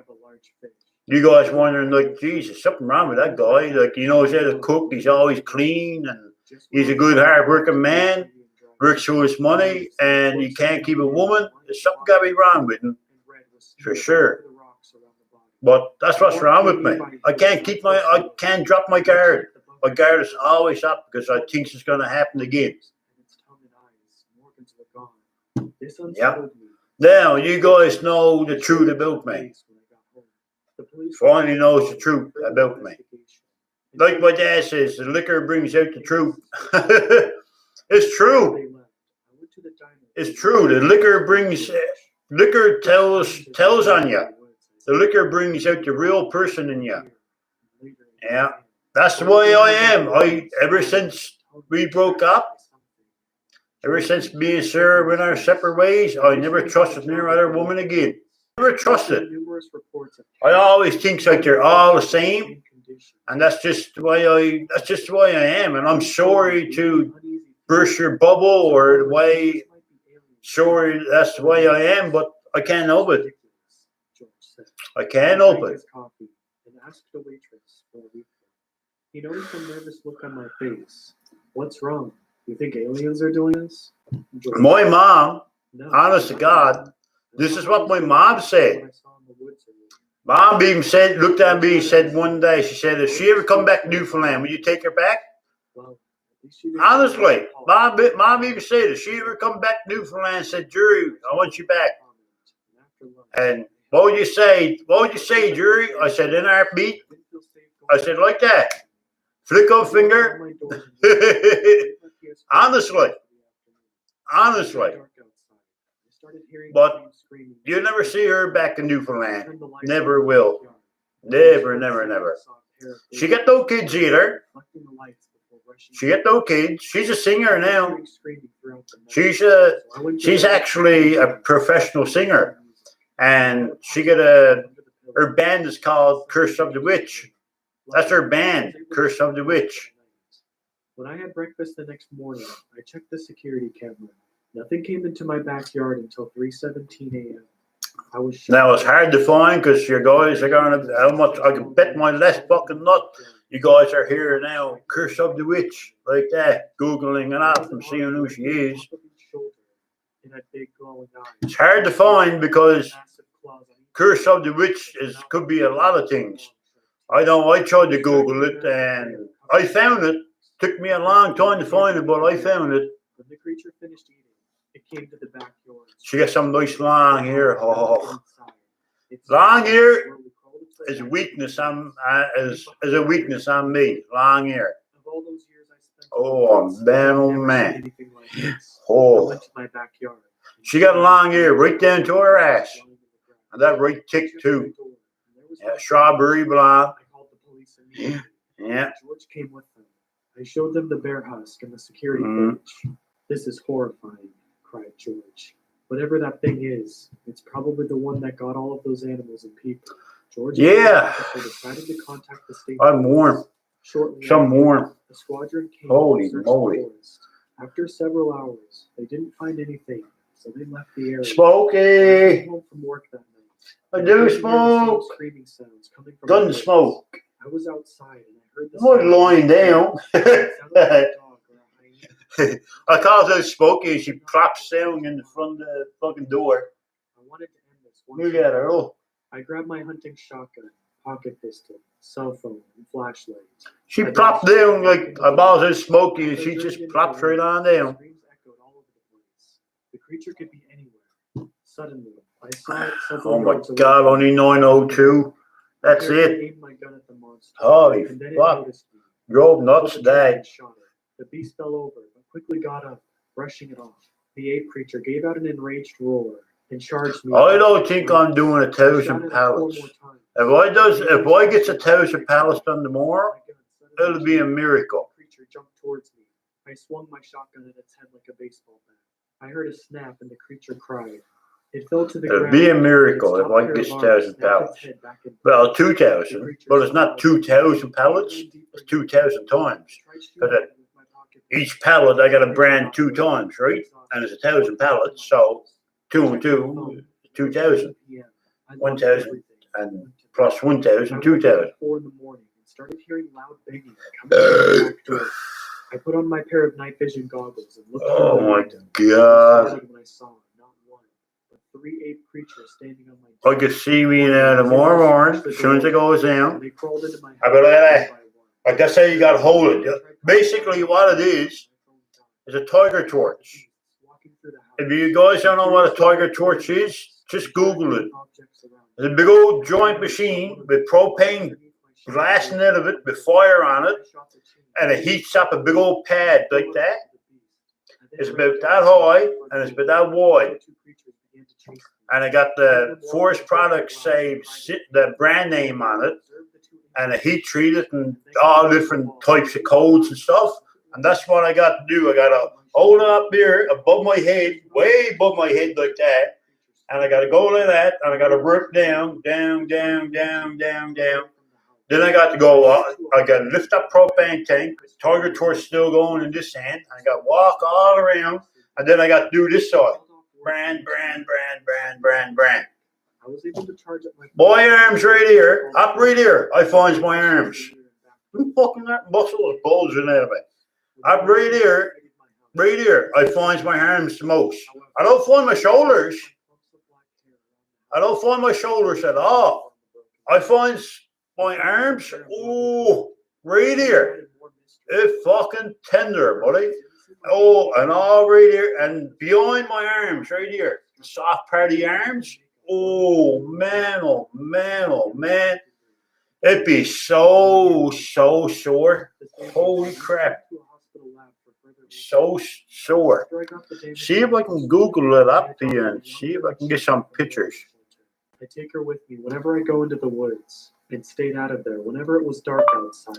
You guys wondering, like, Jesus, something wrong with that guy. Like, you know, he's a cook, he's always clean, and he's a good, hard-working man, works for his money, and he can't keep a woman. There's something got to be wrong with him, for sure. But that's what's wrong with me. I can't drop my guard. My guard is always up because I think it's going to happen again. Yep. Now, you guys know the truth about me. Finally knows the truth about me. Like my dad says, the liquor brings out the truth. It's true. It's true. The liquor tells on you. The liquor brings out the real person in you. Yeah. That's the way I am. Ever since we broke up, ever since me and Sarah went our separate ways, I never trusted near other woman again. Never trusted. I always think like they're all the same, and that's just the way I am. And I'm sorry to burst your bubble or the way. Sorry, that's the way I am, but I can't help it. I can't help it. He noticed a nervous look on my face. What's wrong? You think aliens are doing this? My mom, honest to God, this is what my mom said. Mom even said, looked at me, said one day, she said, if she ever come back to Newfoundland, will you take her back? Honestly, mom even said, if she ever come back to Newfoundland, said, Gerry, I want you back. And what would you say? What would you say, Gerry? I said, in our beat. I said, like that. Flick of finger. Honestly. But you'll never see her back in Newfoundland. Never will. Never, never, never. She got no kids either. She got no kids. She's a singer now. She's actually a professional singer. And she got her band is called Curse of the Witch. That's her band, Curse of the Witch. When I had breakfast the next morning, I checked the security camera. Nothing came into my backyard until 3:17 a.m. I was shocked. Now it's hard to find because you guys are going to, how much, I can bet my last fucking nut, you guys are here now, Curse of the Witch, like that, Googling it up and seeing who she is. It's hard to find because Curse of the Witch could be a lot of things. I know I tried to Google it and I found it. Took me a long time to find it, but I found it. When the creature finished eating, It came to the backyard. She got some nice long hair. Oh, long hair is a weakness on is a weakness on me. Long hair. Oh man, oh man. Oh, she got long hair right down to her ass, and that right tick too. Yeah, strawberry blonde. Yeah. George came with them. I showed them the bear husk and the security footage. This is horrifying, cried George. Whatever that thing is, it's probably the one that got all of those animals and people. George decided to contact the state. I'm warm. Shortly Some warm. the squadron came. Holy moly. After several hours, they didn't find anything, so they left the area. Smoky. I came home from work that night. I do smoke. Screaming sounds coming from Gun smoke. I was outside and I heard the I'm not lying down. I called her Smokey and she plops down in the front of the fucking door. I wanted to end this one. Look at her. Oh. I grabbed my hunting shotgun, pocket pistol, cell phone, and flashlight. She plopped down like I bought her Smokey and she just plopped right on down. Screams echoed all over the place. The creature could be anywhere. Suddenly, I saw it several Oh my yards away. God, only 902. That's I it. aimed my gun at the monster. Holy And then it fuck. noticed me. Drove nuts today. The beast fell over, but quickly got up, brushing it off. The ape creature gave out an enraged roar and charged me. I don't think I'm doing 1,000 pallets. If I gets 1,000 pallets done tomorrow, it'll be a miracle. The creature jumped towards me. I swung my shotgun at its head like a baseball bat. I heard a snap and the creature cried. It fell to the ground. It'll be a miracle if I get 1,000 pallets. Well, 2,000, but it's not 2,000 pallets. It's 2,000 times. Because each pallet I got to brand 2 times, right? And it's 1,000 pallets, so 2 and 2, 2,000. 1,000 and plus 1,000, 2,000. 4 in the morning and started hearing loud banging coming from the back door. I put on my pair of night vision goggles and looked. Oh my God! When I saw not one, but 3 ape creatures standing on my. I could see me now tomorrow morning as soon as it goes down. They crawled into my. I go like that. Like that's how you got to hold it. Basically, what it is a tiger torch. If you guys don't know what a tiger torch is, just Google it. It's a big old joint machine with propane blasting out of it with fire on it, and it heats up a big old pad like that. It's about that high and it's about that wide. And I got the Forest Products say the brand name on it, and a heat treated and all different types of codes and stuff. And that's what I got to do. I got to hold it up here above my head, way above my head like that. And I got to go like that, and I got to work down. Then I got to go, I got to lift up propane tank, tiger torch still going in this hand. And I got to walk all around, and then I got to do this side. Brand. I was able to charge up my arms right here, up right here. I finds my arms. Who fucking that muscle is bulging out of it? Up right here, I finds my arms the most. I don't find my shoulders. I don't find my shoulders at all. I find my arms, right here. It's fucking tender, buddy. Oh, and all right here, and behind my arms, right here, the soft part of the arms. Oh man. It'd be so sore. Holy crap. So sore. See if I can Google it up to you and see if I can get some pictures. I take her with me whenever I go into the woods and stayed out of there whenever it was dark outside.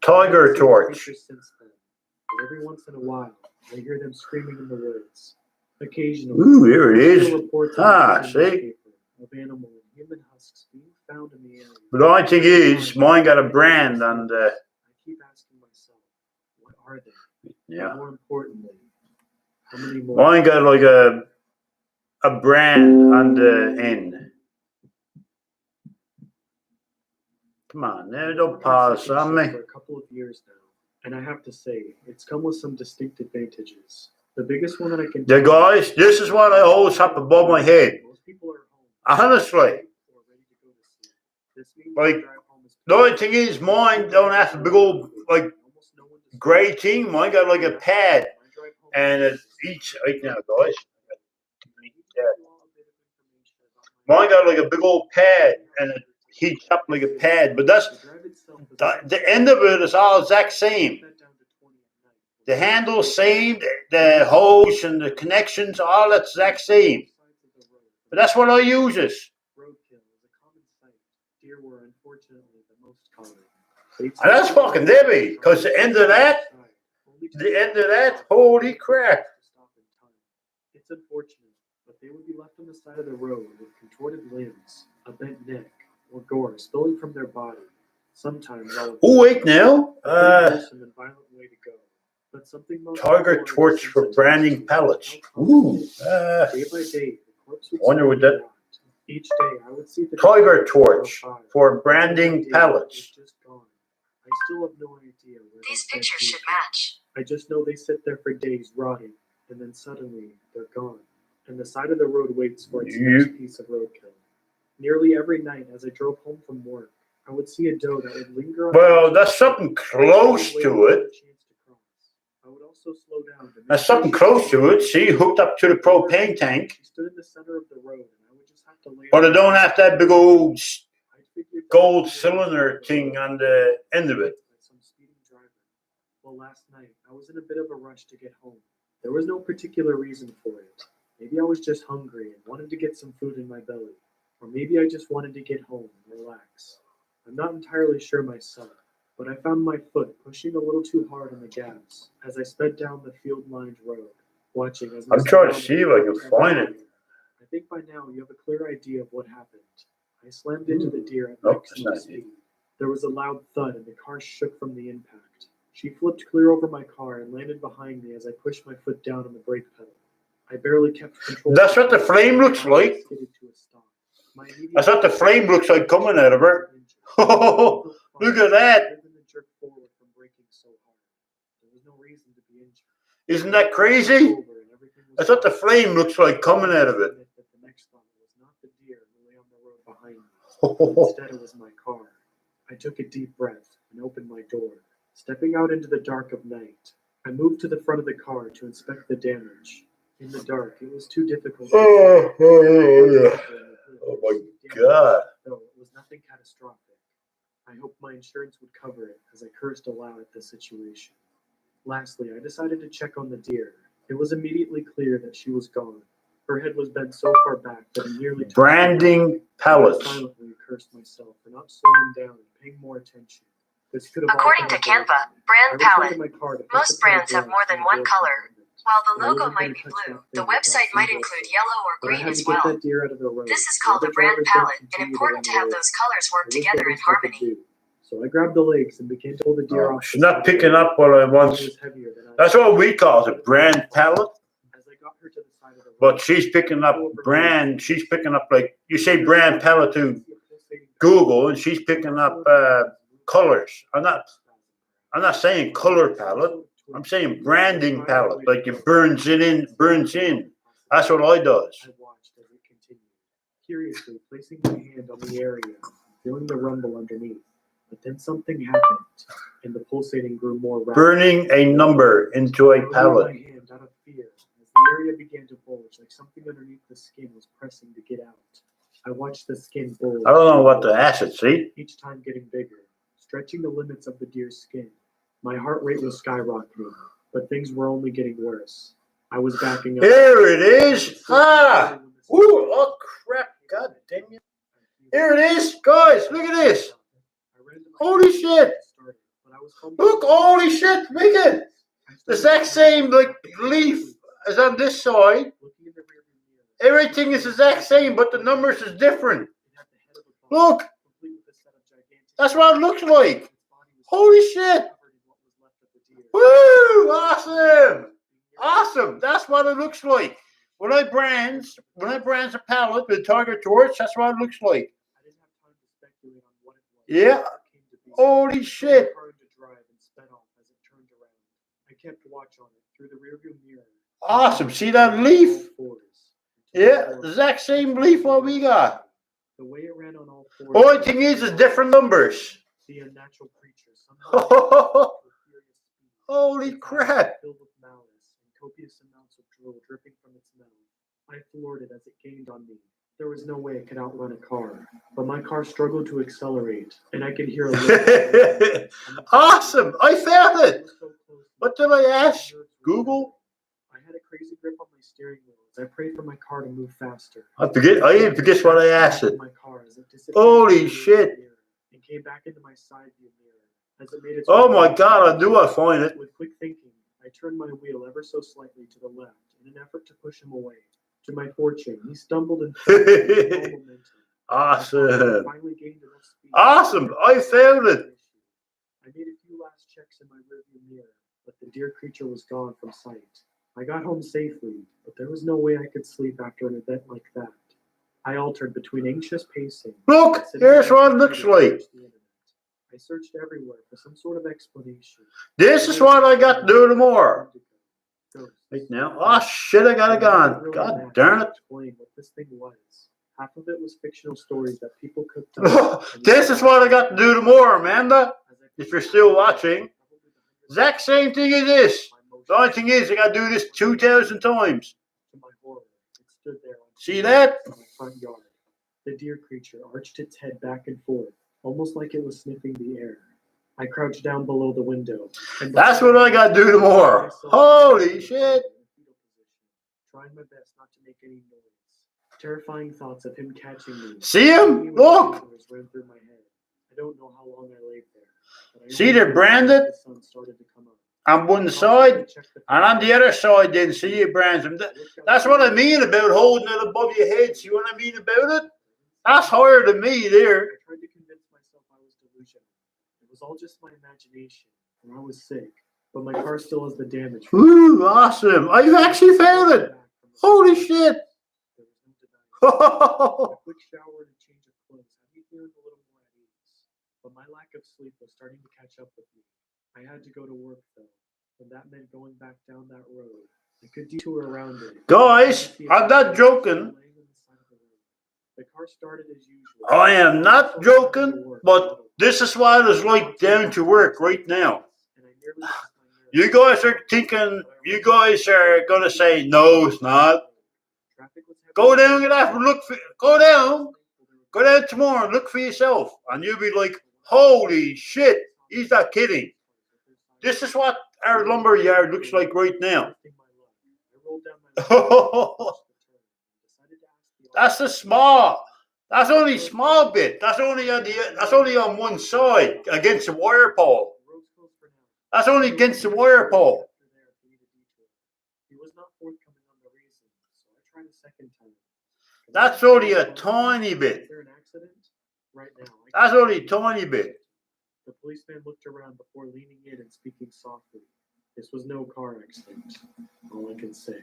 Tiger torch. Since then, but every once in a while, I hear them screaming in the woods. Occasionally, ooh, here it is. See? Of animal and human husks being found in the area. But the only thing is, mine got a brand on the. I keep asking myself, what are they? Yeah. More importantly, how many more? Mine got like a brand on the end. Come on, now don't pause on me. For a couple of years now, and I have to say, it's come with some distinct advantages. The biggest one that I can. Yeah, guys, this is what I always have above my head. Most people are home. Honestly. Like, the only thing is, mine don't have a big old, like, gray thing. Mine got like a pad, and eats right now, guys. Mine got like a big old pad and it heats up like a pad, but the end of it is all exact same. The handle same, the hose and the connections, all that's exact same. But that's what I use this. And that's fucking heavy, because the end of that, holy crap. It's unfortunate, but they would be left on the side of the road with contorted limbs, a bent neck, or gore spilling from their body. Sometimes all of Oh, wait now. and violent way to go. But something Tiger torch for branding pallets. Ooh. Day by day, the corpse would Wonder what that. Each day, I would see the Tiger torch for branding pallets. I still have no idea where these pictures should match. I just know they sit there for days rotting, and then suddenly they're gone. And the side of the road waits for its next piece of roadkill. Nearly every night as I drove home from work, I would see a doe that would linger on. Well, that's something close to it. I would also slow down. That's something close to it. See, hooked up to the propane tank. She stood in the center of the road, and I would just have to lay. But it don't have that big old gold cylinder thing on the end of it. Well, last night I was in a bit of a rush to get home. There was no particular reason for it. Maybe I was just hungry and wanted to get some food in my belly. Or maybe I just wanted to get home and relax. I'm not entirely sure myself, but I found my foot pushing a little too hard on the gas as I sped down the field-lined road, watching as I'm trying to see if I can find it. I think by now you have a clear idea of what happened. I slammed into the deer at maximum speed. There was a loud thud and the car shook from the impact. She flipped clear over my car and landed behind me as I pushed my foot down on the brake pedal. I barely kept control. That's what the flame looks like. That's what the flame looks like coming out of her. Oh, look at that. Isn't that crazy? That's what the flame looks like coming out of it. Instead, it was my car. I took a deep breath and opened my door. Stepping out into the dark of night, I moved to the front of the car to inspect the damage. In the dark, it was too difficult. Oh my God. Though it was nothing catastrophic. I hoped my insurance would cover it as I cursed aloud at the situation. Lastly, I decided to check on the deer. It was immediately clear that she was gone. Her head was bent so far back that it nearly touched branding pallets. I silently cursed myself for not slowing down and paying more attention. This could have According to Canva, brand palette. Most brands have more than one color. While the logo might be blue, the website might include yellow or green as well. This is called a brand palette, and important to have those colors work together in harmony. So I grabbed the legs and began to pull the deer off. She's not picking up what I want. That's what we call it, brand palette. But she's picking up brand. She's picking up, like you say, brand palette to Google, and she's picking up colors. I'm not saying color palette. I'm saying branding palette, like it burns in. That's what I does. I watched as it continued, curiously placing my hand on the area, feeling the rumble underneath. But then something happened, and the pulsating grew more rapid. Burning a number into a pallet. I moved my hand out of fear as the area began to bulge, like something underneath the skin was pressing to get out. I watched the skin bulge. I don't know what the acid, see? Each time getting bigger, stretching the limits of the deer's skin. My heart rate was skyrocketing, but things were only getting worse. I was backing up. Here it is. Ah! Ooh, oh crap. God damn it. Here it is. Guys, look at this. Holy shit. Look, holy shit. Look at it. The exact same like leaf as on this side. Everything is the exact same, but the numbers is different. Look. That's what it looks like. Holy shit. Woo! Awesome! Awesome! That's what it looks like. When I brands a pallet with Tiger torch, that's what it looks like. Yeah. Holy shit! Awesome! See that leaf? Yeah, the exact same leaf what we got. The way it ran on all fours. Only thing is different numbers. The unnatural creature. Holy crap! Filled with malice and copious amounts of drool dripping from its mouth. I floored it as it gained on me. There was no way it could outrun a car, but my car struggled to accelerate, and I could hear a little. Awesome! I found it! What did I ask? Google? I had a crazy grip on my steering wheel as I prayed for my car to move faster. I even forget what I asked it. My car as it Holy shit! And came back into my side view mirror as it made its Oh my god, I knew I'd find it. With quick thinking, I turned my wheel ever so slightly to the left in an effort to push him away. To my fortune, he stumbled and fell with no momentum. Awesome. Finally gained enough speed. Awesome, I found it. I made a few last checks in my rearview mirror, but the dear creature was gone from sight. I got home safely, but there was no way I could sleep after an event like that. I altered between anxious pacing. Look, here's what it looks like. I searched everywhere for some sort of explanation. This is what I got to do tomorrow. Right now. Oh shit, I got it gone. God darn it. Explain what this thing was. Half of it was fictional stories that people cooked up. This is what I got to do tomorrow, Amanda. If you're still watching. Exact same thing as this. The only thing is, I got to do this 2,000 times. To my horror, it stood there. See that? In my front yard. The dear creature arched its head back and forth, almost like it was sniffing the air. I crouched down below the window. That's what I got to do tomorrow. Holy shit. Trying my best not to make any noise. Terrifying thoughts of him catching me. See him? Look. Ran through my head. I don't know how long I laid there. See, they're branded. The sun started to come up. On one side, and on the other side, then see it brands them. That's what I mean about holding it above your head. See what I mean about it? That's higher than me there. I tried to convince myself I was delusional. It was all just my imagination, and I was sick. But my car still has the damage. Ooh, awesome! I've actually found it. Holy shit! A quick shower and a change of clothes had me feeling a little more at ease. But my lack of sleep was starting to catch up with me. I had to go to work though, and that meant going back down that road. I could detour around it. Guys, I'm not joking. The car started as usual. I am not joking, but this is what it's like down to work right now. You guys are thinking, you guys are going to say, no, it's not. Go down and have a look. Go down tomorrow and look for yourself. And you'll be like, holy shit, he's not kidding. This is what our lumber yard looks like right now. That's a small. That's only a small bit. That's only on one side against the wire pole. That's only against the wire pole. He was not forthcoming on the reason, so I tried a second time. That's only a tiny bit. Is there an accident? Right now. That's only a tiny bit. The policeman looked around before leaning in and speaking softly. This was no car accident, all I can say.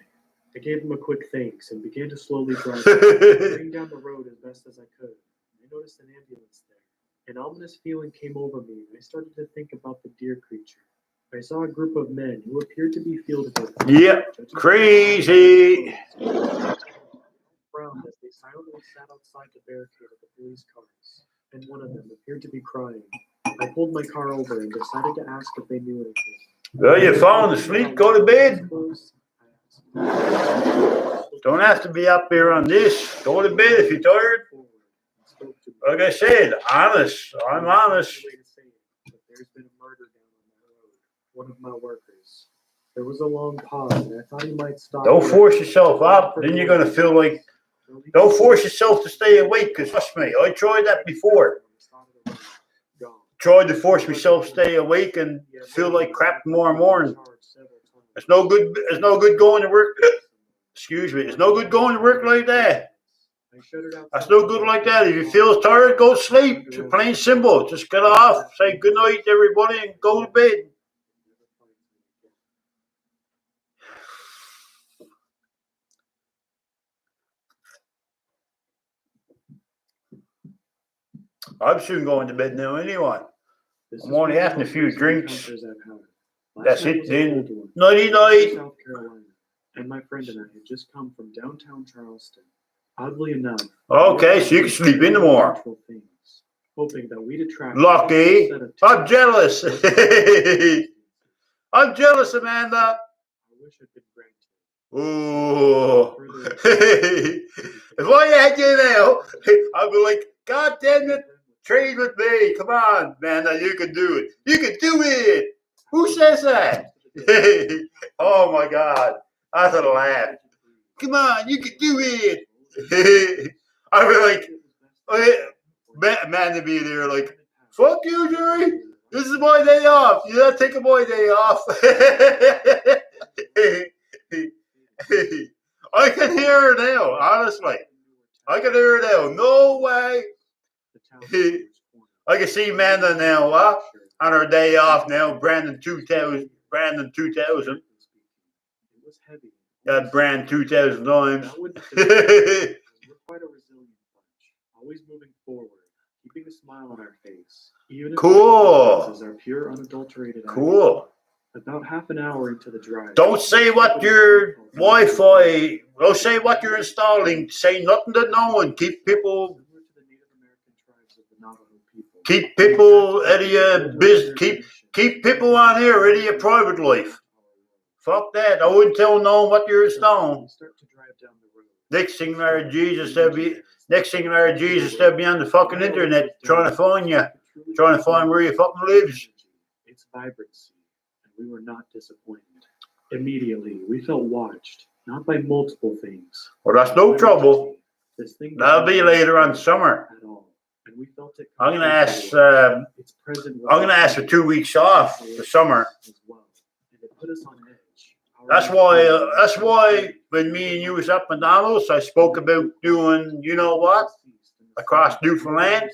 I gave him a quick thanks and began to slowly drive down the road as best as I could. I noticed an ambulance there. An ominous feeling came over me, and I started to think about the dear creature. I saw a group of men who appeared to be field workers. Yep, crazy. Frowned as they silently sat outside the barricade of the police cars, and one of them appeared to be crying. I pulled my car over and decided to ask if they knew anything. Well, you're falling asleep. Go to bed. Don't have to be up here on this. Go to bed if you're tired. Like I said, honest. I'm honest. There's been a murder down on that road. One of my workers. There was a long pause, and I thought he might stop. Don't force yourself up. Then you're going to feel like. Don't force yourself to stay awake, because trust me, I tried that before. Tried to force myself to stay awake and feel like crap tomorrow morning. It's no good. It's no good going to work. Excuse me. It's no good going to work like that. That's no good like that. If you feel tired, go to sleep. It's plain simple. Just get off, say good night to everybody, and go to bed. I'm soon going to bed now anyway. I'm only having a few drinks. That's it then. Nighty night. South Carolina, and my friend and I had just come from downtown Charleston. Oddly enough. Okay, so you can sleep in tomorrow. Hoping that we'd attract. Lucky. I'm jealous. I'm jealous, Amanda. I wish I'd been granted. Oh, if I had you now, I'd be like, God damn it, trade with me. Come on, man, now you can do it. You can do it. Who says that? Oh my God, that's a laugh. Come on, you can do it. I'd be like, oh, yeah. Man to be there like, fuck you, Gerry. This is my day off. You're not taking my day off. I can hear her now, honestly. I can hear her now. No way. I can see Amanda now, on her day off now. Brandon 2000. That brand 2,000 times. We're quite a resilient bunch, always moving forward, keeping a smile on our face. Even if cool. Our pure, unadulterated cool. About half an hour into the drive. Don't say what your Wi-Fi. Don't say what you're installing. Say nothing to no one. Keep people. Keep people out of your business. Keep people on here out of your private life. Fuck that. I wouldn't tell no one what you're installing. Next thing there, Jesus, they'll be on the fucking internet trying to find you, trying to find where you fucking lives. Its vibrancy, and we were not disappointed. Immediately, we felt watched, not by multiple things. Well, that's no trouble. That'll be later on summer. At all. And we felt it. I'm gonna ask. I'm gonna ask for 2 weeks off the summer. And it put us on edge. That's why when me and you was at McDonald's, I spoke about doing, you know what, across Newfoundland,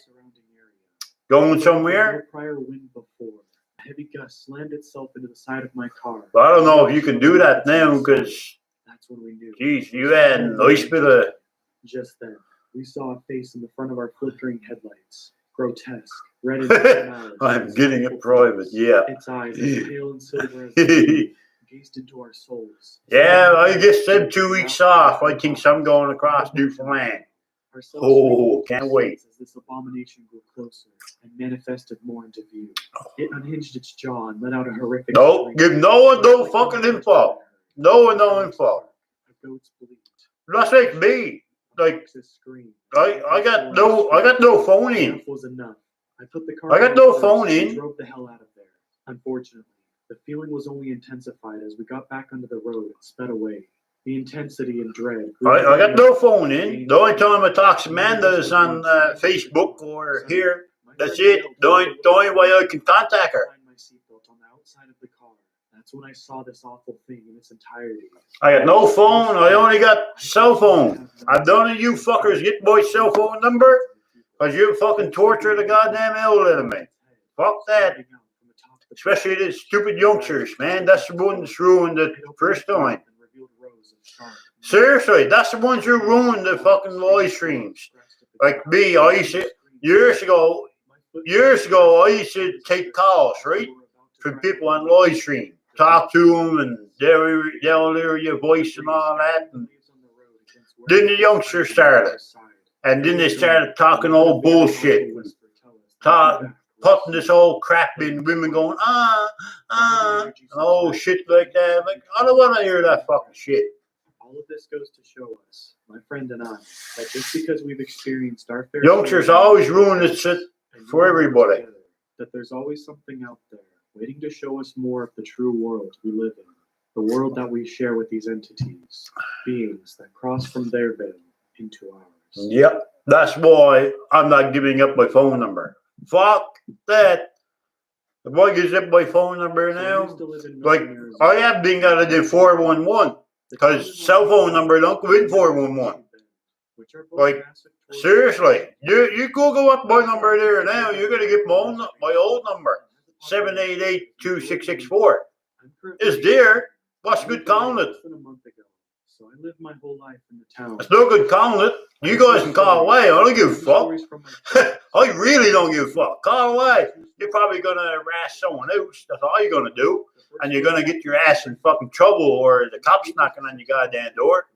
going somewhere. Prior wind before. A heavy gust slammed itself into the side of my car. But I don't know if you can do that now, because, that's when we knew. Geez, you had a nice bit of. Just then, we saw a face in the front of our flickering headlights. Grotesque, red and I'm getting it private, yeah. Its eyes as pale and silver as the gazed into our souls. Yeah, I just said 2 weeks off. I think I'm going across Newfoundland. Oh, can't wait. As this abomination grew closer and manifested more into view, it unhinged its jaw and let out a horrific. No, give no one no fucking info. No one no info. A goat's bleat. That's like me. Like I got no phone in. Enough was enough. I put the car. I got no phone in. Drove the hell out of there. Unfortunately, the feeling was only intensified as we got back onto the road and sped away. The intensity and dread. I got no phone in. The only time I talk to Amanda is on Facebook or here. That's it. The only way I can contact her. My seatbelt on the outside of the car. That's when I saw this awful thing in its entirety. I got no phone. I only got cell phone. I don't know you fuckers get my cell phone number because you fucking torture the goddamn hell out of me. Fuck that. Especially the stupid youngsters, man. That's the one that's ruined it first time. Seriously, that's the ones who ruined the fucking live streams. Like me, I used to, years ago, I used to take calls, right? From people on live stream. Talk to them and they'll hear your voice and all that. And then the youngsters started. And then they started talking all bullshit. Putting this old crap in, women going, and all shit like that. Like, I don't want to hear that fucking shit. All of this goes to show us, my friend and I, that just because we've experienced our fair youngsters always ruin this shit for everybody. That there's always something out there waiting to show us more of the true world we live in, the world that we share with these entities, beings that cross from their veil into ours. Yep, that's why I'm not giving up my phone number. Fuck that. If I gives up my phone number now, like I have been got to do 411 because cell phone number don't go in 411. Like seriously, you Google up my number there now, you're gonna get my old number 788-2664. It's there. What's good calling it? So I lived my whole life in the town. It's no good calling it. You guys can call away. I don't give a fuck. I really don't give a fuck. Call away. You're probably going to harass someone else. That's all you're going to do. And you're going to get your ass in fucking trouble or the cops knocking on your goddamn door.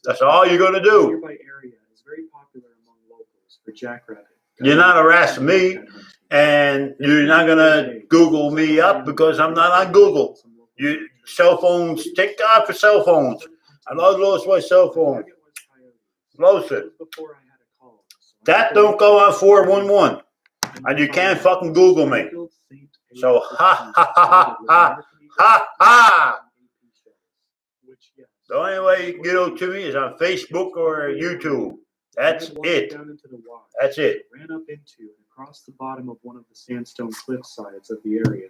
That's all you're going to do. Nearby area is very popular among locals for jackrabbit. You're not harassing me. And you're not going to Google me up because I'm not on Google. Cell phones, thank God for cell phones. I lost my cell phone. Lost it. That don't go on 411. And you can't fucking Google me. So, ha, ha, ha, ha, ha, ha, ha. The only way you can get out to me is on Facebook or YouTube. That's it. That's it. Ran up into and across the bottom of one of the sandstone cliff sides of the area.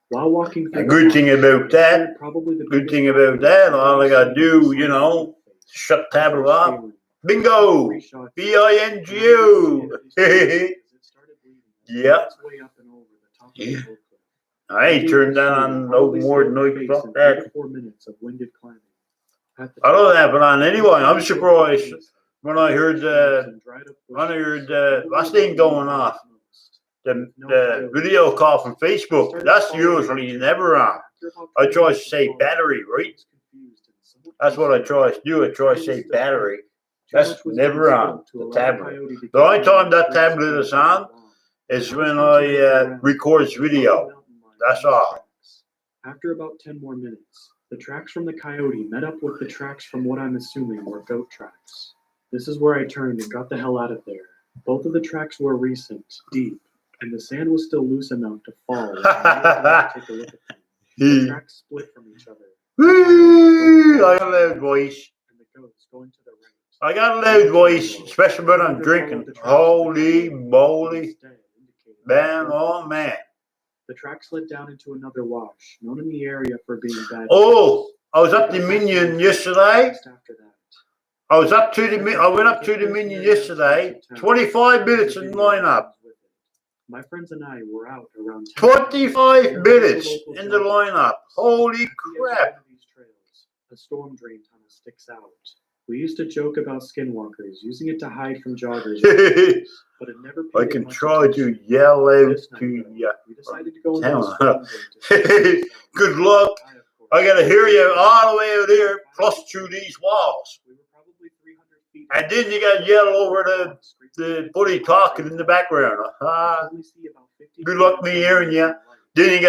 While walking through A good thing about that, all I gotta do, you know, shut the tablet off. Bingo! B-I-N-G-O! Yep. Yeah. I ain't turned that on no more than I fuck that. I don't have it on anyway. I'm surprised when I heard what's thing going off. The video call from Facebook. That's usually never on. I try to save battery, right? That's what I try to do. I try to save battery. That's never on the tablet. The only time that tablet is on is when I record video. That's all. After about 10 more minutes, the tracks from the coyote met up with the tracks from what I'm assuming were goat tracks. This is where I turned and got the hell out of there. Both of the tracks were recent, deep, and the sand was still loose enough to fall. Take a look at them. The tracks split from each other. Woo! I got a loud voice. And the goats going to the right. I got a loud voice, especially when I'm drinking. Holy moly. Man, oh man. The tracks led down into another wash, known in the area for being bad. Oh, I was up the Minion yesterday. I went up to the Minion yesterday. 25 minutes in lineup. My friends and I were out around 25 minutes in the lineup. Holy crap. A storm drain tunnel sticks out. We used to joke about skinwalkers, using it to hide from joggers. But it never I can try to yell out to you. We decided to go into Good luck. I gotta hear you all the way out here, plus through these walls. We were probably 300 feet. And then you gotta yell over the buddy talking in the background. Good luck me hearing you. Then you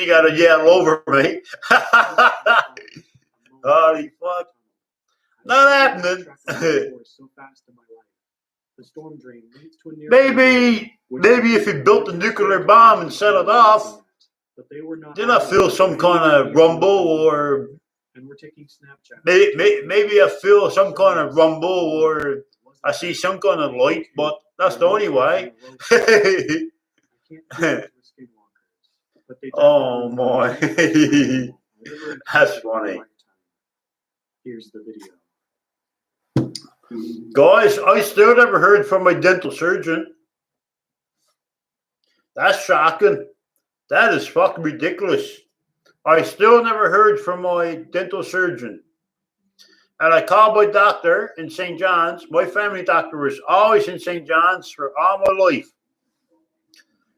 gotta yell over me. Holy fuck. Not happening. Maybe if you built a nuclear bomb and set it off, then I feel some kind of rumble, or maybe I feel some kind of rumble, or I see some kind of light, but that's the only way. Oh my. That's funny. Here's the video. Guys, I still never heard from my dental surgeon. That's shocking. That is fucking ridiculous. I still never heard from my dental surgeon. And I called my doctor in St. John's. My family doctor was always in St. John's for all my life.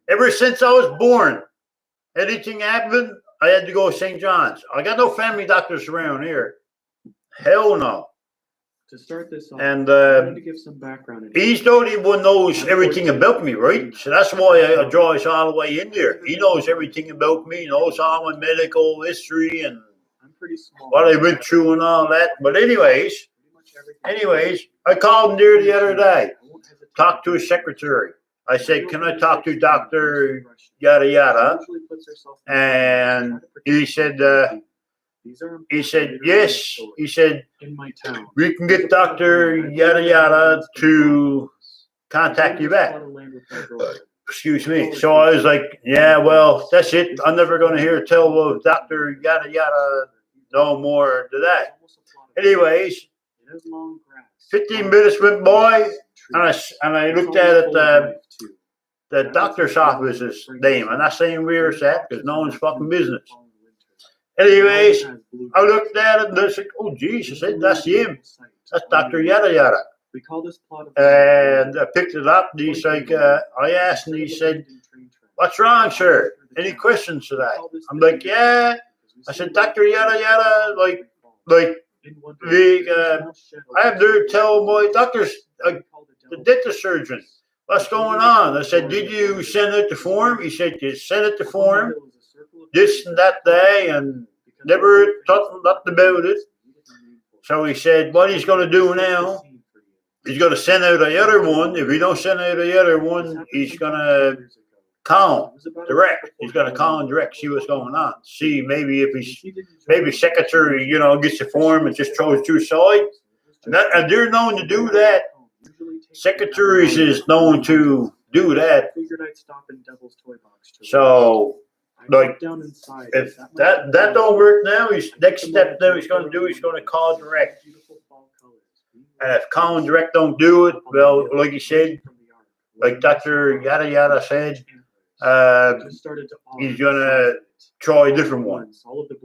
Ever since I was born, anything happened, I had to go to St. John's. I got no family doctors around here. Hell no. To start this off, and I wanted to give some background. He's the only one knows everything about me, right? So that's why I draw us all the way in there. He knows everything about me, knows all my medical history and what I went through and all that. But anyways, I called him there the other day, talked to his secretary. I said, can I talk to Dr. Yada Yada? And he said, yes. He said, we can get Dr. Yada Yada to contact you back. Excuse me. So I was like, yeah, well, that's it. I'm never going to hear tell of Dr. Yada Yada no more to that. Anyways, 15 minutes went by, and I looked at it, the doctor's office's name. I'm not saying where it's at because no one's fucking business. Anyways, I looked at it and I said, oh, Jesus, that's him. That's Dr. Yada Yada. And I picked it up and he's like, I asked and he said, what's wrong, sir? Any questions to that? I'm like, yeah. I said, Dr. Yada Yada, like, I have to tell my doctors, the dentist surgeon, what's going on? I said, did you send it to form? He said, you sent it to form this and that day and never talked nothing about it. So he said, what he's going to do now, he's going to send out the other one. If he don't send out the other one, he's going to call direct. He's going to call and direct, see what's going on. See, maybe if maybe secretary, gets the form and just throws it to the side. And they're known to do that. Secretaries is known to do that. So, like, if that don't work now, next step now he's going to do, he's going to call direct. And if call and direct don't do it, well, like he said, like Dr. Yada Yada said, he's going to try a different one.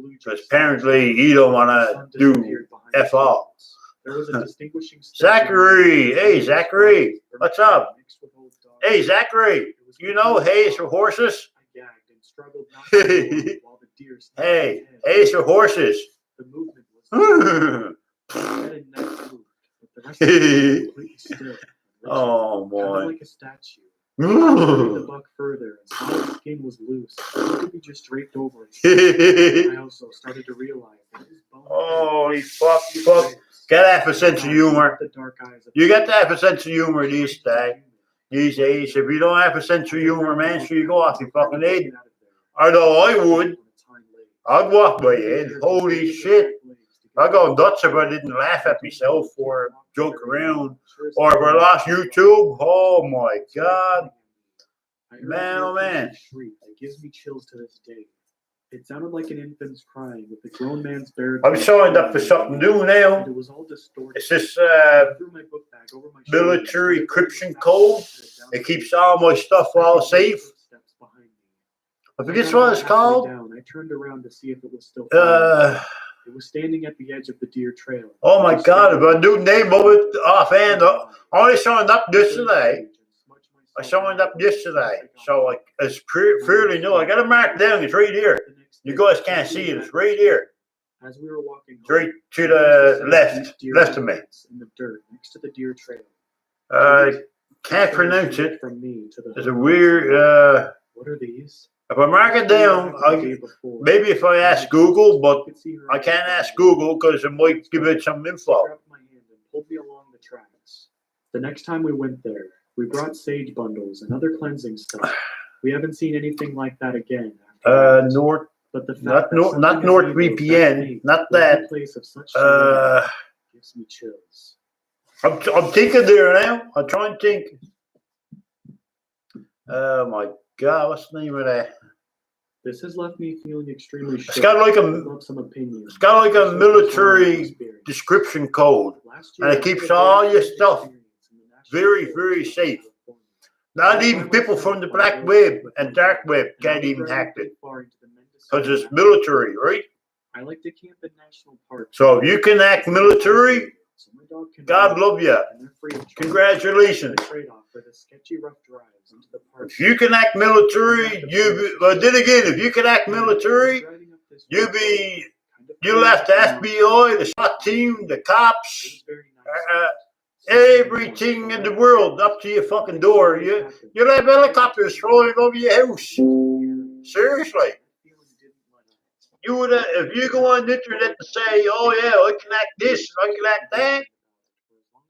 Because apparently he don't want to do F all. Zachary, hey Zachary, what's up? Hey Zachary, you know Hayes for horses? Hey, Hayes for horses. Oh boy. Like a statue. The buck further, and his skin was loose. It could be just draped over it. I also started to realize that his bones. Holy fuck. Gotta have a sense of humor. You got to have a sense of humor these days. If you don't have a sense of humor, man, so you go off your fucking head. Although I would. I'd walk my head. Holy shit. I'd go nuts if I didn't laugh at myself or joke around. Or if I lost YouTube. Oh my God. Man, oh man. It gives me chills to this day. It sounded like an infant's crying with a grown man's bare. I'm signed up for something new now. It was all distorted. It's this military encryption code. It keeps all my stuff all safe. I forget what it's called. I turned around to see if it was still. It was standing at the edge of the deer trail. Oh my God! If I do name of it offhand, I only signed up yesterday. So like it's fairly new. I got it marked down. It's right here. You guys can't see it. It's right here. As we were walking, right to the left of me. In the dirt next to the deer trail. I can't pronounce it. It's a weird. What are these? If I mark it down, maybe if I ask Google, but I can't ask Google because it might give it some info. Pulled me along the tracks. The next time we went there, we brought sage bundles and other cleansing stuff. We haven't seen anything like that again. Not NordVPN, not that. Gives me chills. I'm thinking there now. I'm trying to think. Oh my God, what's the name of that? This has left me feeling extremely shook. It's got like a military description code, and it keeps all your stuff very, very safe. Not even people from the black web and dark web can't even hack it because it's military, right? I like to camp in national parks. So if you can hack military, God love you. Congratulations. If you can act military, then again, if you can act military, you'll have the FBI, the SWAT team, the cops, everything in the world up to your fucking door. You'll have helicopters flying over your house. Seriously. You would, if you go on the internet and say, "Oh yeah, I can act this, I can act that,"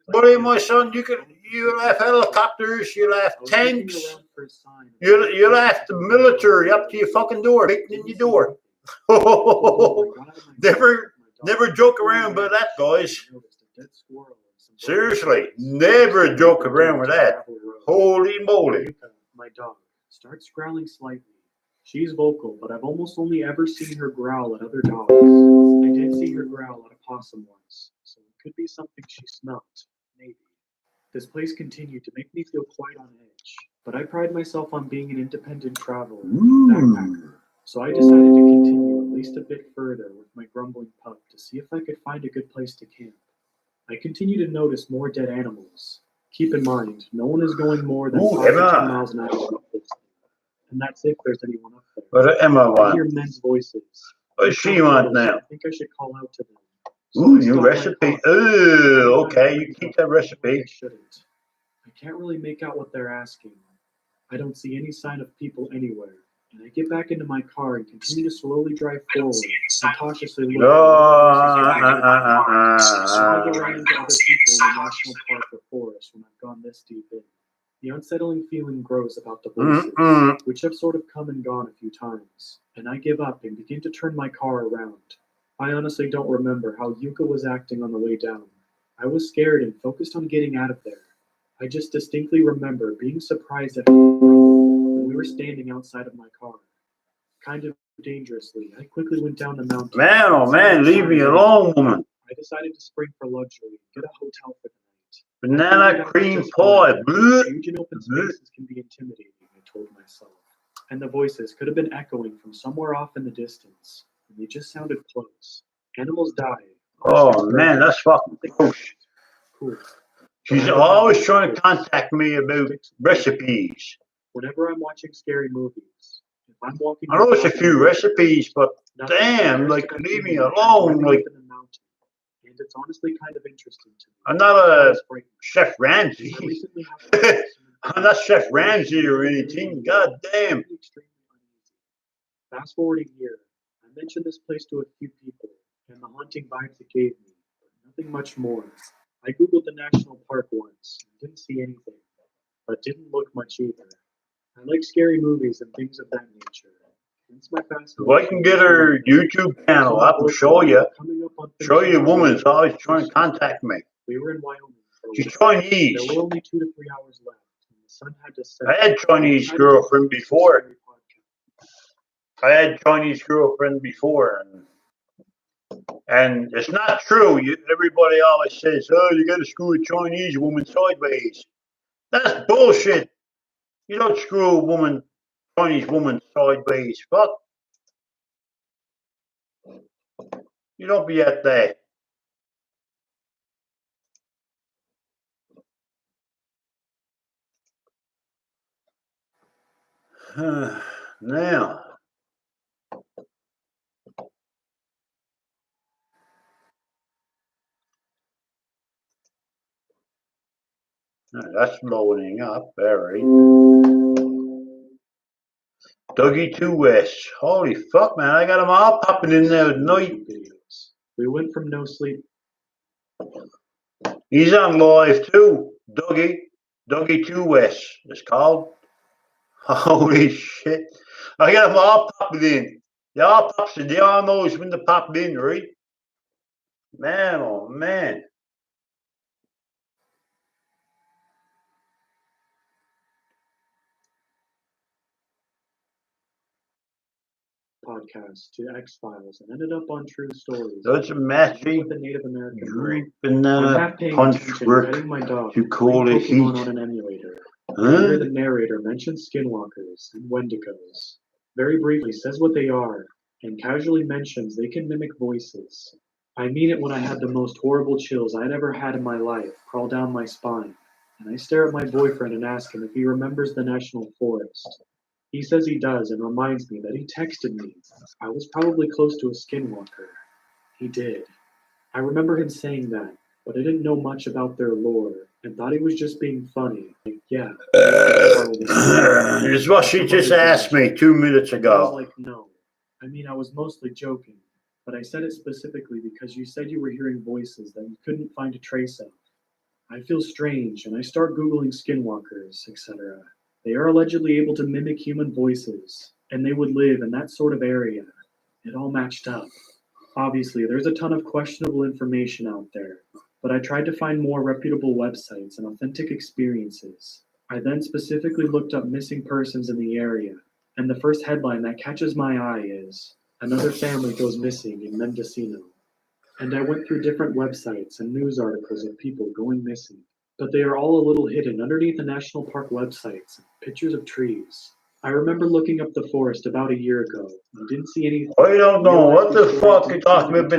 buddy, my son, you'll have helicopters, you'll have tanks, you'll have the military up to your fucking door, beating in your door. Never joke around with that, guys. Seriously, never joke around with that. Holy moly! My dog starts growling slightly. She's vocal, but I've almost only ever seen her growl at other dogs. I did see her growl at a possum once, so it could be something she smelt. Maybe. This place continued to make me feel quite on edge, but I pride myself on being an independent traveler, backpacker. So I decided to continue at least a bit further with my grumbling pup to see if I could find a good place to camp. I continue to notice more dead animals. Keep in mind, no one is going more than 5 to 10 miles an hour up this thing. And that's if there's anyone up there. What Emma I hear men's voices. What does she want now? I think I should call out to them. Ooh, new recipe. Oh, okay. You keep that recipe. I shouldn't. I can't really make out what they're asking. I don't see any sign of people anywhere. and I get back into my car and continue to slowly drive forward and cautiously look I've never ran into other people in a national park or forest when I've gone this deep in. The unsettling feeling grows about the voices, which have sort of come and gone a few times, and I give up and begin to turn my car around. I honestly don't remember how Yuka was acting on the way down. I was scared and focused on getting out of there. I just distinctly remember being surprised at her when we were standing outside of my car. Kind of dangerously, I quickly went down the mountain. Man, oh man, leave me alone, woman. I decided to spring for luxury and get a hotel for the night. Banana cream pie. Huge and open spaces can be intimidating, I told myself. And the voices could have been echoing from somewhere off in the distance, and they just sounded close. Animals die. Oh man, that's fucking gross. Cool. She's always trying to contact me about recipes. Whenever I'm watching scary movies, if I'm walking, I know it's a few recipes, but damn, like leave me alone. Like, and it's honestly kind of interesting to me. I'm not a Chef Ramsay. I'm not Chef Ramsay or anything. God damn. Fast forwarding here, I mentioned this place to a few people, and the haunting vibes it gave me, but nothing much more. I googled the national park once and didn't see anything, but didn't look much either. I like scary movies and things of that nature. Hence my If I can get her YouTube channel up and show you a woman's always trying to contact me. We were in Wyoming. She's Chinese. There were only 2 to 3 hours left, and the sun had to set. I had Chinese girlfriend before. And it's not true. Everybody always says, "Oh, you got to screw a Chinese woman sideways." That's bullshit. You don't screw a Chinese woman sideways. Fuck. You don't be at that. Now. That's loading up. All right. Dougie 2 West. Holy fuck, man. I got them all popping in there at night. We went from no sleep. He's on live too. Dougie 2 West. It's called. Holy shit. I got them all popping in. They all knows when to pop in, right? Man, oh man. Podcast to X-Files and ended up on True Stories. That's a matchy. The Native American drink banana punch work to cool the heat. On an emulator. The narrator mentions skinwalkers and wendigos. Very briefly says what they are and casually mentions they can mimic voices. I mean it when I had the most horrible chills I'd ever had in my life crawl down my spine, and I stare at my boyfriend and ask him if he remembers the national forest. He says he does and reminds me that he texted me. I was probably close to a skinwalker. He did. I remember him saying that, but I didn't know much about their lore and thought he was just being funny. Like, yeah. It's what she just asked me 2 minutes ago. I was like, no. I mean, I was mostly joking, but I said it specifically because you said you were hearing voices that you couldn't find a trace of. I feel strange, and I start Googling skinwalkers, etc. They are allegedly able to mimic human voices, and they would live in that sort of area. It all matched up. Obviously, there's a ton of questionable information out there, but I tried to find more reputable websites and authentic experiences. I then specifically looked up missing persons in the area, and the first headline that catches my eye is, "Another family goes missing in Mendocino." And I went through different websites and news articles of people going missing, but they are all a little hidden underneath the national park websites and pictures of trees. I remember looking up the forest about a year ago and didn't see anything. I don't know what the fuck you're talking about.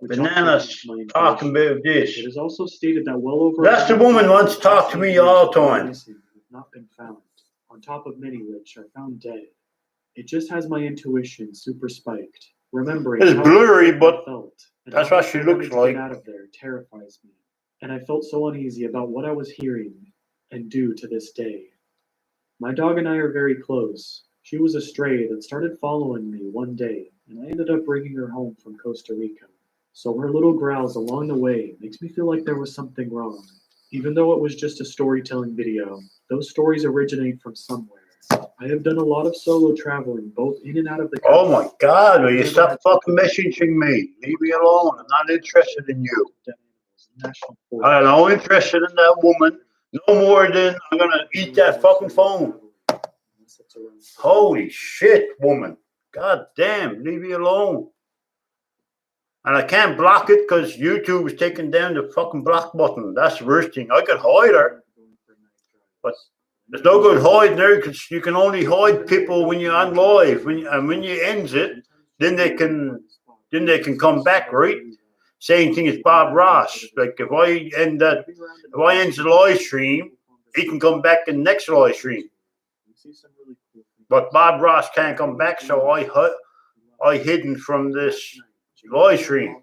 Bananas talking about this. It is also stated that well over. That's the woman wants to talk to me all the time. Have not been found, on top of many which are found dead. It just has my intuition super spiked. Remembering it's blurry, but felt, that's what she looks like. Get out of there terrifies me, and I felt so uneasy about what I was hearing and do to this day. My dog and I are very close. She was a stray that started following me one day, and I ended up bringing her home from Costa Rica. So her little growls along the way makes me feel like there was something wrong. Even though it was just a storytelling video, those stories originate from somewhere. I have done a lot of solo traveling, both in and out of the country. Oh my God, will you stop fucking messaging me? Leave me alone. I'm not interested in you. I'm not interested in that woman. No more than I'm gonna eat that fucking phone. Holy shit, woman. God damn, leave me alone. And I can't block it because YouTube is taking down the fucking block button. That's the worst thing. I could hide her, but there's no good hiding her because you can only hide people when you're on live. When you end it, then they can come back, right? Same thing as Bob Ross. Like if I end the live stream, he can come back in the next live stream. But Bob Ross can't come back, so I hidden from this live stream.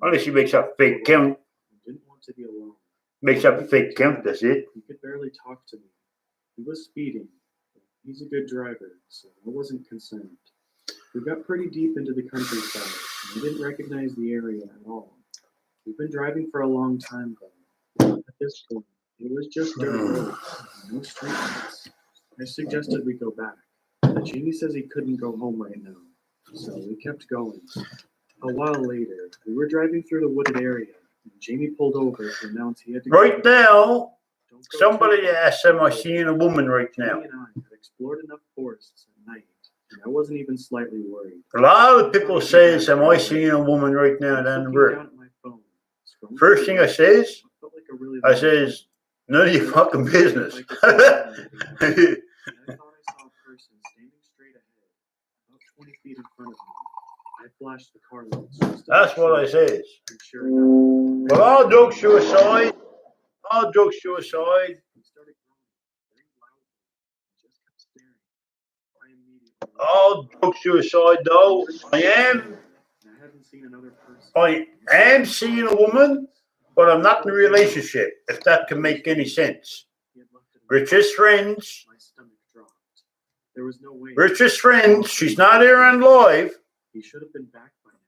Unless he makes up a fake account. Makes up a fake account, that's it. He could barely talk to me. He was speeding. He's a good driver, so I wasn't concerned. We got pretty deep into the countryside, and I didn't recognize the area at all. We've been driving for a long time, though. At this point, it was just dirt roads, no street lights. I suggested we go back, but Jamie says he couldn't go home right now, so we kept going. A while later, we were driving through the wooded area, and Jamie pulled over to announce he had to go. Right now, somebody asked, am I seeing a woman right now? Jamie and I had explored enough forests at night, and I wasn't even slightly worried. A lot of people says, am I seeing a woman right now down the road? First thing I says, none of your fucking business. I thought I saw a person standing straight ahead, about 20 feet in front of me. I flashed the car lights. That's what I says. And sure enough, But all jokes to a side, he started growling very loudly and just kept staring. I immediately all jokes to a side though, I hadn't seen another person. am seeing a woman, but I'm not in a relationship, if that can make any sense. He had left it in We're just friends. my stomach dropped. There was no way. We're just friends. She's not here on live. He should have been back by now.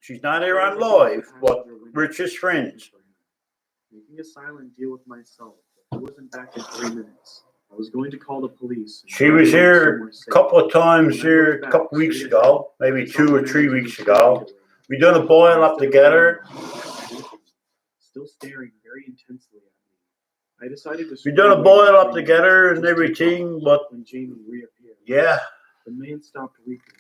She's not here on live, but we're just friends. Making a silent deal with myself that he wasn't back in 3 minutes. I was going to call the police. She was here a couple of times here a couple weeks ago, maybe 2 or 3 weeks ago. We done a boil up together. Still staring very intensely at me. I decided to. We done a boil up together and everything, but when Jamie reappeared, yeah, the man stopped weeping.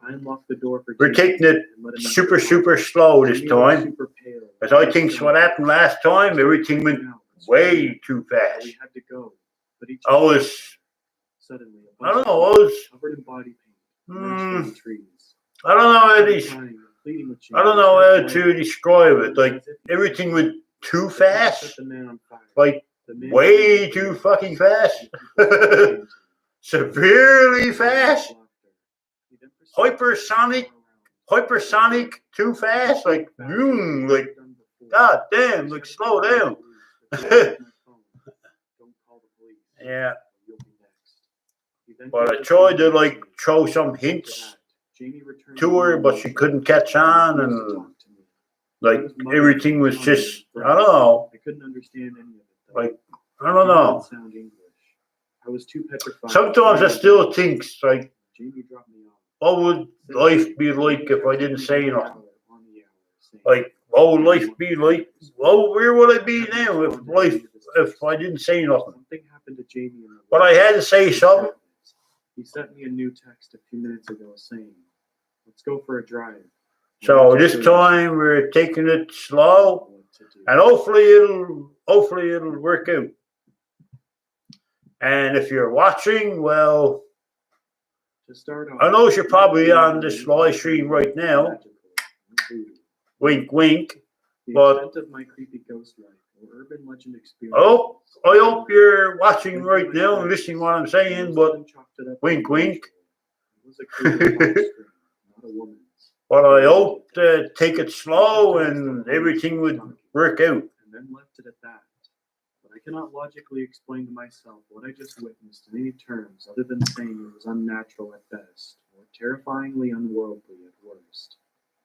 I unlocked the door for we're Jamie taking it and let him super slow this Jamie was time. super pale. Because I think what happened last time, everything went way too fast. We had to go, but he I was, suddenly. I don't know, I was, Covered in body paint. emerged from the trees. I don't know how to, Crying, pleading with I don't Jamie. know how to describe it. Like everything went too fast, Set the man on fire. like The man way too fucking fast, severely fast, hypersonic, too fast, like vroom, like god damn, like slow down. Yeah, but I tried to like throw some hints to her, but she couldn't catch on, and like everything was just, I don't know, I couldn't understand any of it. like I don't know. Sound English. I was too petrified. Sometimes I still think like, Jamie dropped me off. what would life be like if I didn't say nothing? Like, what would life be like? Well, where would I be now if I didn't say nothing? Something happened to Jamie. But I had to say something. He sent me a new text a few minutes ago saying, "Let's go for a drive." So this time we're taking it slow, and hopefully it'll work out. And if you're watching, well, to start off, I know you're probably on this live stream right now. Wink, wink. But extent of my creepy ghost life or urban legend experience. I hope you're watching right now and listening to what I'm saying, but wink, wink. It was a creepy monster, not a woman. But I hope to take it slow and everything would work out. And then left it at that. but I cannot logically explain to myself what I just witnessed in any terms other than saying it was unnatural at best, or terrifyingly unworldly at worst.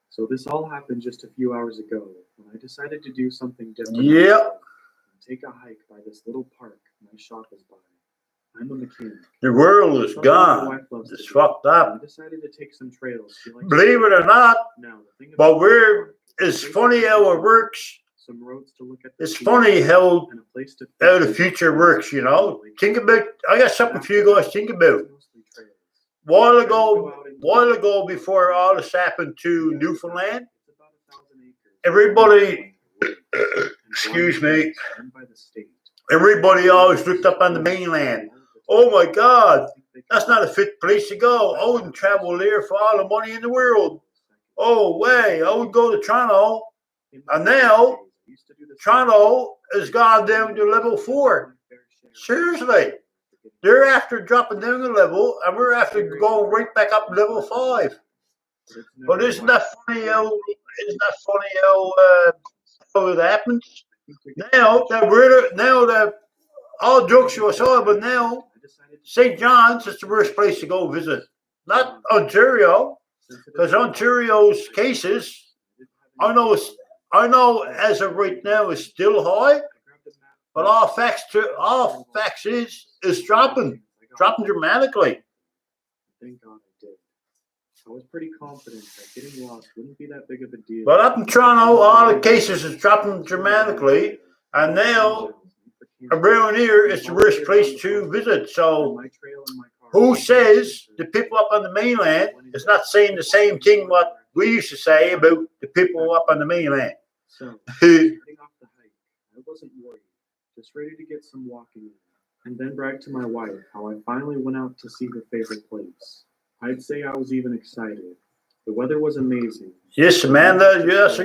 So this all happened just a few hours ago, when I decided to do something different. Yep. And take a hike by this little park my shop is by. I'm a mechanic. The world is gone. It's fucked up. I decided to take some trails. Believe it or not, but it's funny how it works. Some roads to look at. It's funny how the future works, you know. Think about, I got something for you guys to think about. While ago, before all this happened to Newfoundland, everybody, excuse me, everybody always looked up on the mainland. Oh my God, that's not a fit place to go. I wouldn't travel there for all the money in the world. Oh, way, I would go to Toronto. And now, Toronto has gone down to level 4. Seriously. They're after dropping down the level, and we're after going right back up to level 5. But isn't that funny how it happens? Now that all jokes to us all, but now St. John's is the worst place to go visit. Not Ontario, because Ontario's cases, I know as of right now is still high, but all facts is dropping dramatically. Thank God I did. I was pretty confident that getting lost wouldn't be that big of a deal. But up in Toronto, all the cases is dropping dramatically, and now around here it's the worst place to visit. So who says the people up on the mainland is not saying the same thing what we used to say about the people up on the mainland? So, starting off the hike, I wasn't worried, just ready to get some walking in, and then brag to my wife how I finally went out to see her favorite place. I'd say I was even excited. The weather was amazing. Yes, Amanda, yes,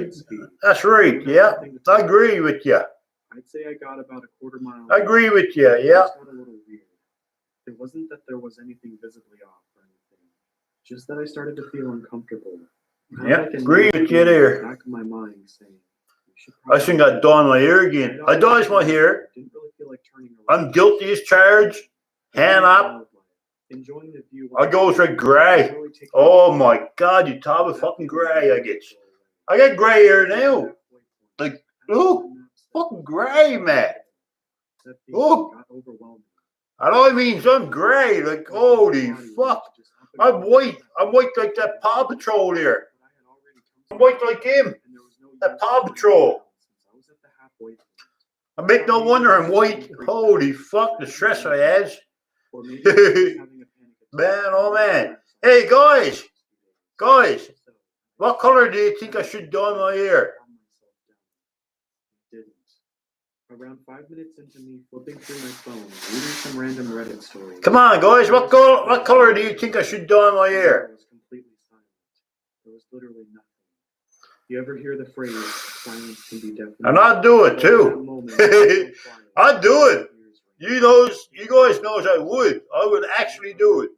that's right, yeah, I agree with you. I'd say I got about a quarter mile. I agree with you, yeah. It got a little weird. It wasn't that there was anything visibly off or anything, just that I started to feel uncomfortable. Yeah, agree with you there. Back of my mind saying, I shouldn't got dye my hair again. I dyed my hair. Didn't really feel like turning around. I'm guilty as charged. Hand up. Enjoying the view. I go straight grey. Oh my God, you talk about fucking grey I get. I got grey hair now. Like, look, fucking grey, man. Look. And I mean I'm grey, like holy fuck. I'm white like that Paw Patrol here. I'm white like him. That Paw Patrol. I make no wonder I'm white. Holy fuck, the stress I had. Man, oh man. Hey guys, what color do you think I should dye my hair? Around 5 minutes into me flipping through my phone, reading some random Reddit stories. Come on, guys, what color do you think I should dye my hair? I was completely silent. There was literally nothing. You ever hear the phrase, silence can be deafening? And I'd do it too. I'd do it. You guys knows I would. I would actually do it.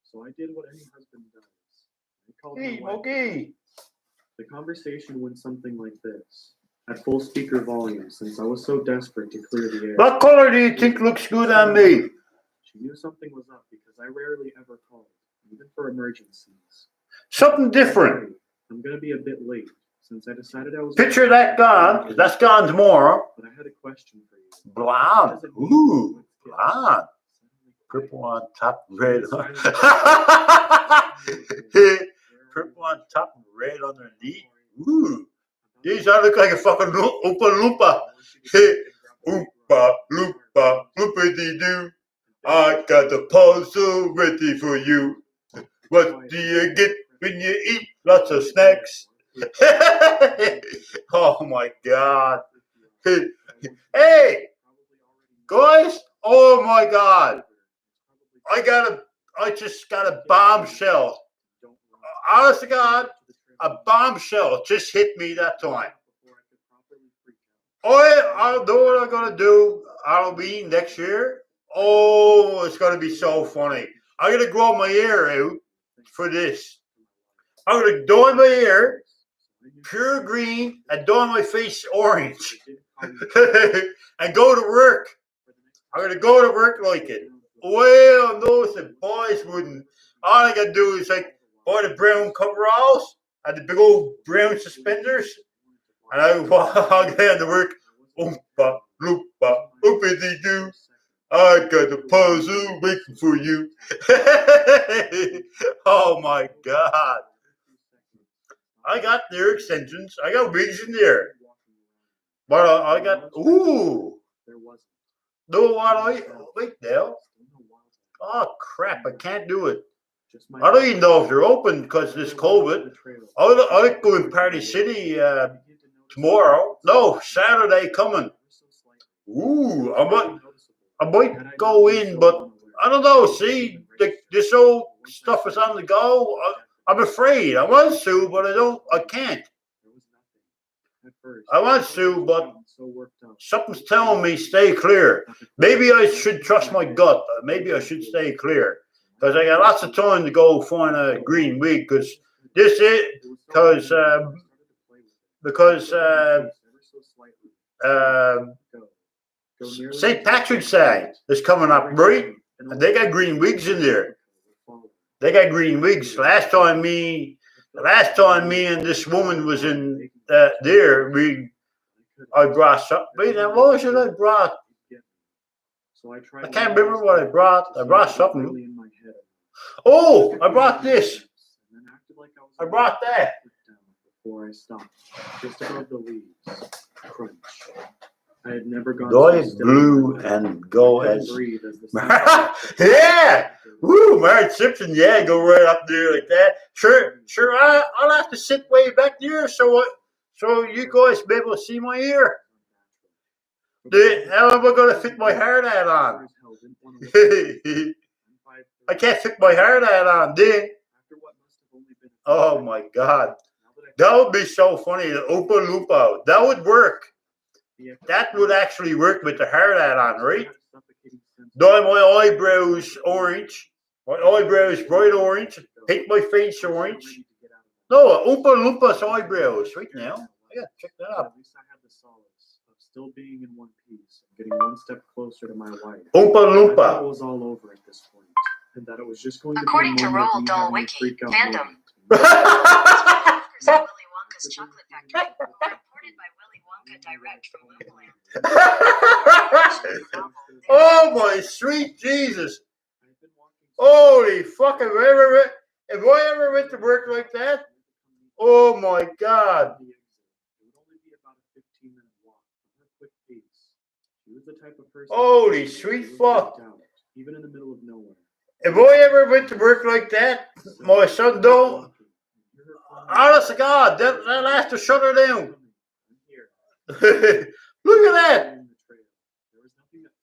So I did what any husband does. I called my wife. Okay. The conversation went something like this. At full speaker volume, since I was so desperate to clear the air. What color do you think looks good on me? She knew something was up because I rarely ever called, even for emergencies. Something different. I'm going to be a bit late, since I decided I was... Picture that gone, because that's gone tomorrow. But I had a question for you. Blonde. Ooh, blonde. Purple on top, red on... Purple on top, red underneath. Ooh. These I look like a fucking Oompa Loompa. Oompa Loompa, Loompa-dee-doo. I got the puzzle ready for you. What do you get when you eat lots of snacks? Oh my God. Hey, guys, oh my God. I just got a bombshell. Honest to God. A bombshell just hit me that time. I know what I'm going to do Halloween next year. Oh, it's going to be so funny. I'm going to grow my hair out for this. I'm going to dye my hair pure green and dye my face orange. and go to work. I'm gonna go to work like it. Well, no, the boys wouldn't. All I gotta do is like buy the brown coveralls and the big old brown suspenders, and I walk down to work. Oompa loompa, oopity doo. I got a puzzle waiting for you. Oh my God! I got their extensions. I got wigs in there, but I got no what I wait now. Oh crap! I can't do it. I don't even know if they're open because this COVID. I like going Party City tomorrow. No, Saturday coming. Ooh, I might go in, but I don't know. See, this old stuff is on the go. I'm afraid. I want to, but I can't. I want to, but something's telling me stay clear. Maybe I should trust my gut. Maybe I should stay clear because I got lots of time to go find a green wig. Because St. Patrick's Day is coming up, right? And they got green wigs in there. They got green wigs. Last time me and this woman was in there, I brought something. What was it I brought? I can't remember what I brought. I brought something. Oh, I brought this. I brought that. Before I stopped, just above the leaves, crunch. I had never gone Go blue and go as yeah. Woo, Marge Simpson, yeah, go right up there like that. Sure. I'll have to sit way back there so you guys be able to see my ear. How am I going to fit my hard hat on? I can't fit my hard hat on, dude. Oh my God, that would be so funny. The Oompa Loompa, that would work. That would actually work with the hard hat on, right? Dye my eyebrows orange. My eyebrows bright orange. Paint my face orange. No, Oompa Loompa's eyebrows right now. I gotta check that out. At least I had the solace of still being in one piece and getting one step closer to my wife. Oompa Loompa. It was all over at this point, and that it was just going to According be to a moment Roald of me Dahl having a Wiki, freak out fandom. moment. Willy Wonka's Chocolate Factory, imported by Willy Wonka direct from Loopland. Oh my sweet Jesus! Holy fuck! If I ever went to work like that, oh my God! It would only be about a 15-minute walk from her quick pace. She was the type of person. Holy sweet fuck! Even in the middle of nowhere. If I ever went to work like that, my son don't. Honest to God, they'll have to shut her down. Look at that.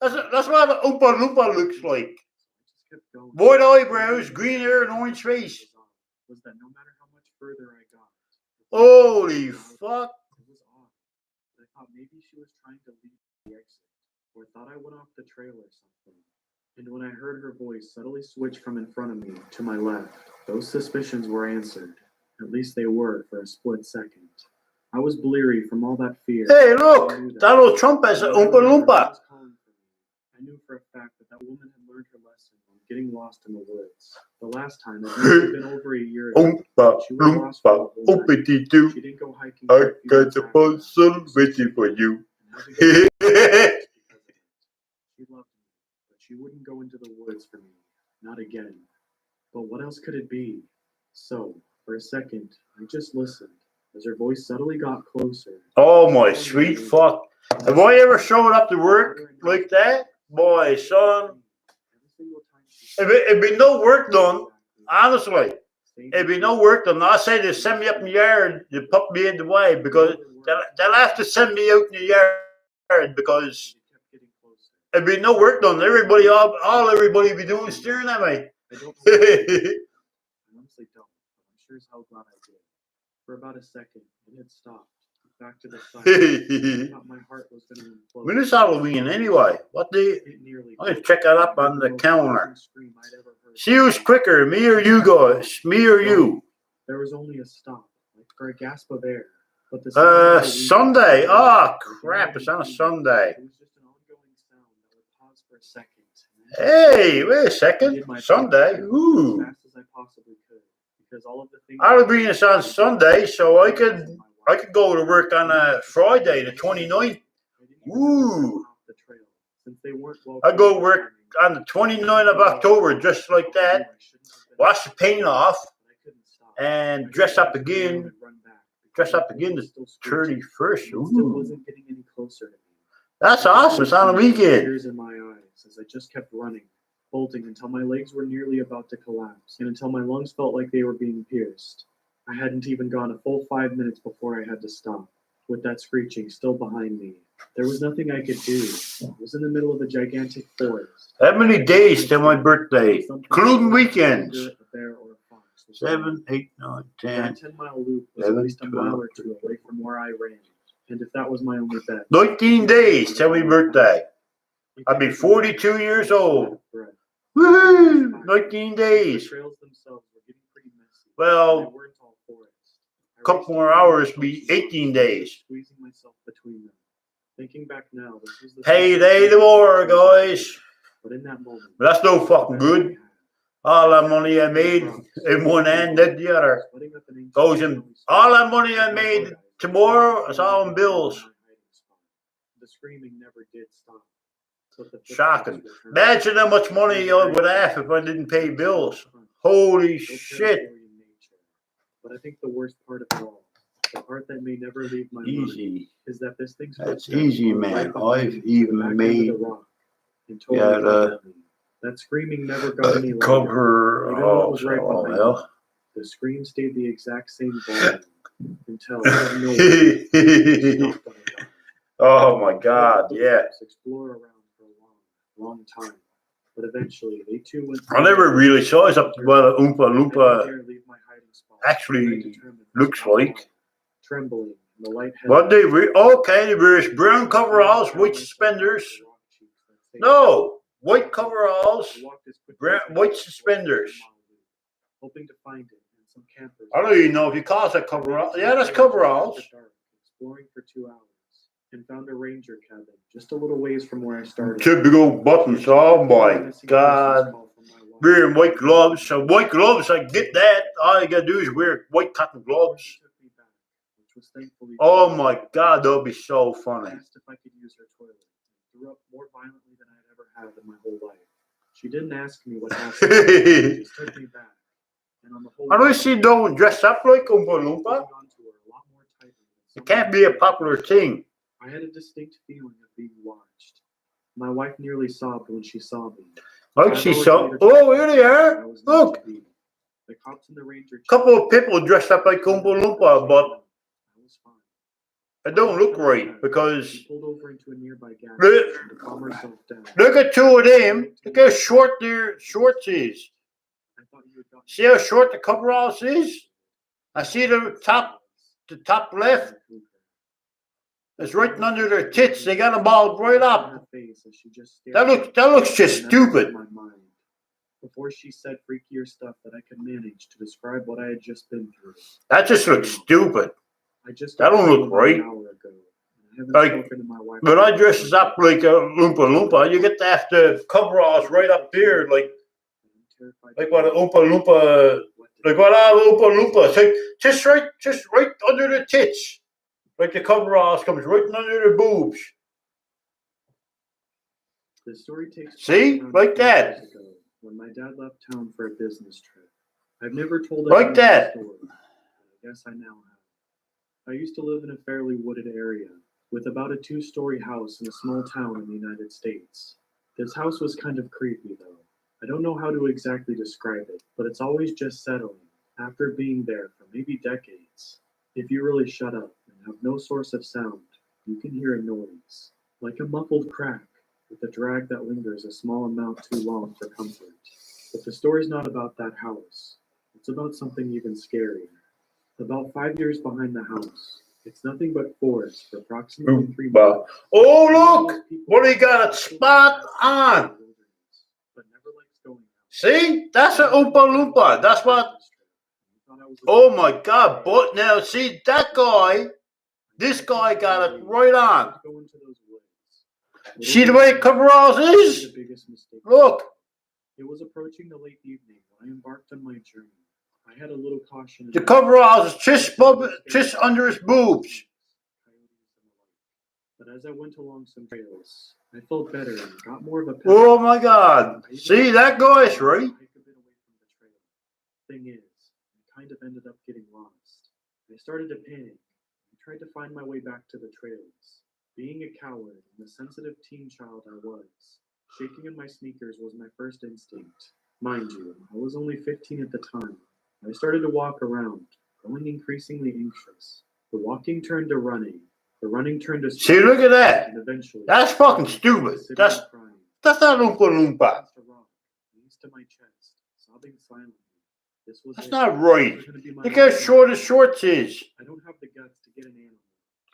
That's what the Oompa Loompa looks like. White eyebrows, green hair, and orange face. Was that no matter how much further I got? Holy fuck. It was odd. I thought maybe she was trying to leave the exit, or thought I went off the trail or something. And when I heard her voice subtly switch from in front of me to my left, those suspicions were answered. At least they were for a split second. I was bleary from all that fear. Hey, look! Donald Trump has an Oompa Loompa. I knew for a fact that woman had learned her lesson on getting lost in the woods. The last time, it had been over a year ago. Oompa Loompa, oopity doo. She didn't go hiking. I got a puzzle waiting for you. She loved me, but she wouldn't go into the woods for me. Not again. But what else could it be? So, for a second, I just listened as her voice subtly got closer. Oh my sweet fuck. Have I ever showed up to work like that? Boy, son. It'd be no work done. Honestly. It'd be no work done. I say they send me up in the yard to put me in the way because they'll have to send me out in the yard because it'd be no work done. Everybody be doing is staring at me. I honestly don't. I'm sure as hell glad I did. For about a second, it had stopped. Back to the side. I thought my heart was going to implode. When is Halloween anyway? What day? I'm going to check that up on the calendar. See who's quicker, me or you guys? Me or you? There was only a stop, like for a gasp of air. But the Sunday. Oh, crap. It's on a Sunday. It was just an ongoing sound that would pause for a second. Hey, wait a second. Sunday. Ooh. As fast as I possibly could, because all of the things I'll be it's on Sunday, so I could go to work on a Friday, the 29th. Ooh. I go work on the 29th of October, just like that. Wash the paint off and dress up again. Dress up again the 31st. Ooh. That's awesome. It's on a weekend. Tears in my eyes as I just kept running, bolting until my legs were nearly about to collapse and until my lungs felt like they were being pierced. I hadn't even gone a full 5 minutes before I had to stop, with that screeching still behind me. There was nothing I could do. I was in the middle of a gigantic forest. How many days till my birthday? Including weekends. 7, 8, 9, 10. That 10-mile loop was at least a mile or two away from where I ran. And if that was my only bet. 19 days till my birthday. I'll be 42 years old. Woohoo! 19 days. Well, a couple more hours be 18 days. Squeezing myself between them. Thinking back now, this was the payday tomorrow, guys. But in that moment, but that's no fucking good. All that money I made in one hand, then the other goes in. All that money I made tomorrow is all in bills. The screaming never did stop. Shocking. Imagine how much money I would have if I didn't pay bills. Holy shit. But I think the worst part of it all, the part that may never leave my mind, is that this thing's That's easy, man. I've even made that screaming never got any louder. Cover. Oh, right hell. The scream stayed the exact same volume until out of nowhere. Oh my God! Yeah. Explore around for a long time, but eventually they too went. I never really saw it up to what a Oompa Loompa actually looks like. Trembling, the light. What they they wear brown coveralls, white suspenders. No, white coveralls, white suspenders. Hoping to find it in some campers. I don't even know if you call that coveralls. Yeah, that's coveralls. Exploring for 2 hours. And found a ranger cabin just a little ways from where I started. Typical buttons. Oh my God. Wearing white gloves. So white gloves, I get that. All you gotta do is wear white cotton gloves. Oh my God, that would be so funny. I asked if I could use her toilet. Threw up more violently than I'd ever had in my whole life. She didn't ask me what happened. She just took me back. And on the whole, I don't see no one dressed up like Oompa Loompa. It can't be a popular thing. I had a distinct feeling of being watched. My wife nearly sobbed when she saw me. Like she saw. Oh, here they are. Look. The cops and the ranger. Couple of people dressed up like Oompa Loompa, but it don't look right because pulled over into a nearby gas to calm herself down. Look at two of them. Look how short their shorts is. See how short the coveralls is? I see the top left. It's right under their tits. They got them balled right up. That looks just stupid. Before she said freakier stuff that I could manage to describe what I had just been through. That just looks stupid. That don't look right. Like, when I dresses up like a Oompa Loompa, you get to have the coveralls right up there, like what an Oompa Loompa, like what a Oompa Loompa. It's like just right under the tits. Like the coveralls comes right under the boobs. The story takes See? Like that. When my dad left town for a business trip. I've never told like that. Story. I guess I now have. I used to live in a fairly wooded area with about a 2-story house in a small town in the United States. This house was kind of creepy though. I don't know how to exactly describe it, but it's always just settling after being there for maybe decades. If you really shut up and have no source of sound, you can hear a noise, like a muffled crack, with a drag that lingers a small amount too long for comfort. But the story's not about that house. It's about something even scarier. About 5 years behind the house, it's nothing but forest for approximately 3 miles. Oh, look! What do you got it spot on? See? That's an Oompa Loompa. That's what... Oh my God, but now see that guy This guy got it right on. Go into those woods. See the way coveralls is? The biggest mistake. Look. It was approaching the late evening when I embarked on my journey. I had a little caution. The coveralls is just under his boobs. But as I went along some trails, I felt better and got more of a. Oh my God! See, that guy's right. Thing is, I kind of ended up getting lost. I started to panic. I tried to find my way back to the trails. Being a coward and the sensitive teen child I was, shaking in my sneakers was my first instinct. Mind you, I was only 15 at the time. I started to walk around, growing increasingly anxious. The walking turned to running. The running turned to see, look at that. And eventually, that's fucking stupid. That's not Oompa Loompa. To my chest, sobbing silently. This was that's not right. Look how short his shorts is. I don't have the guts to get an animal.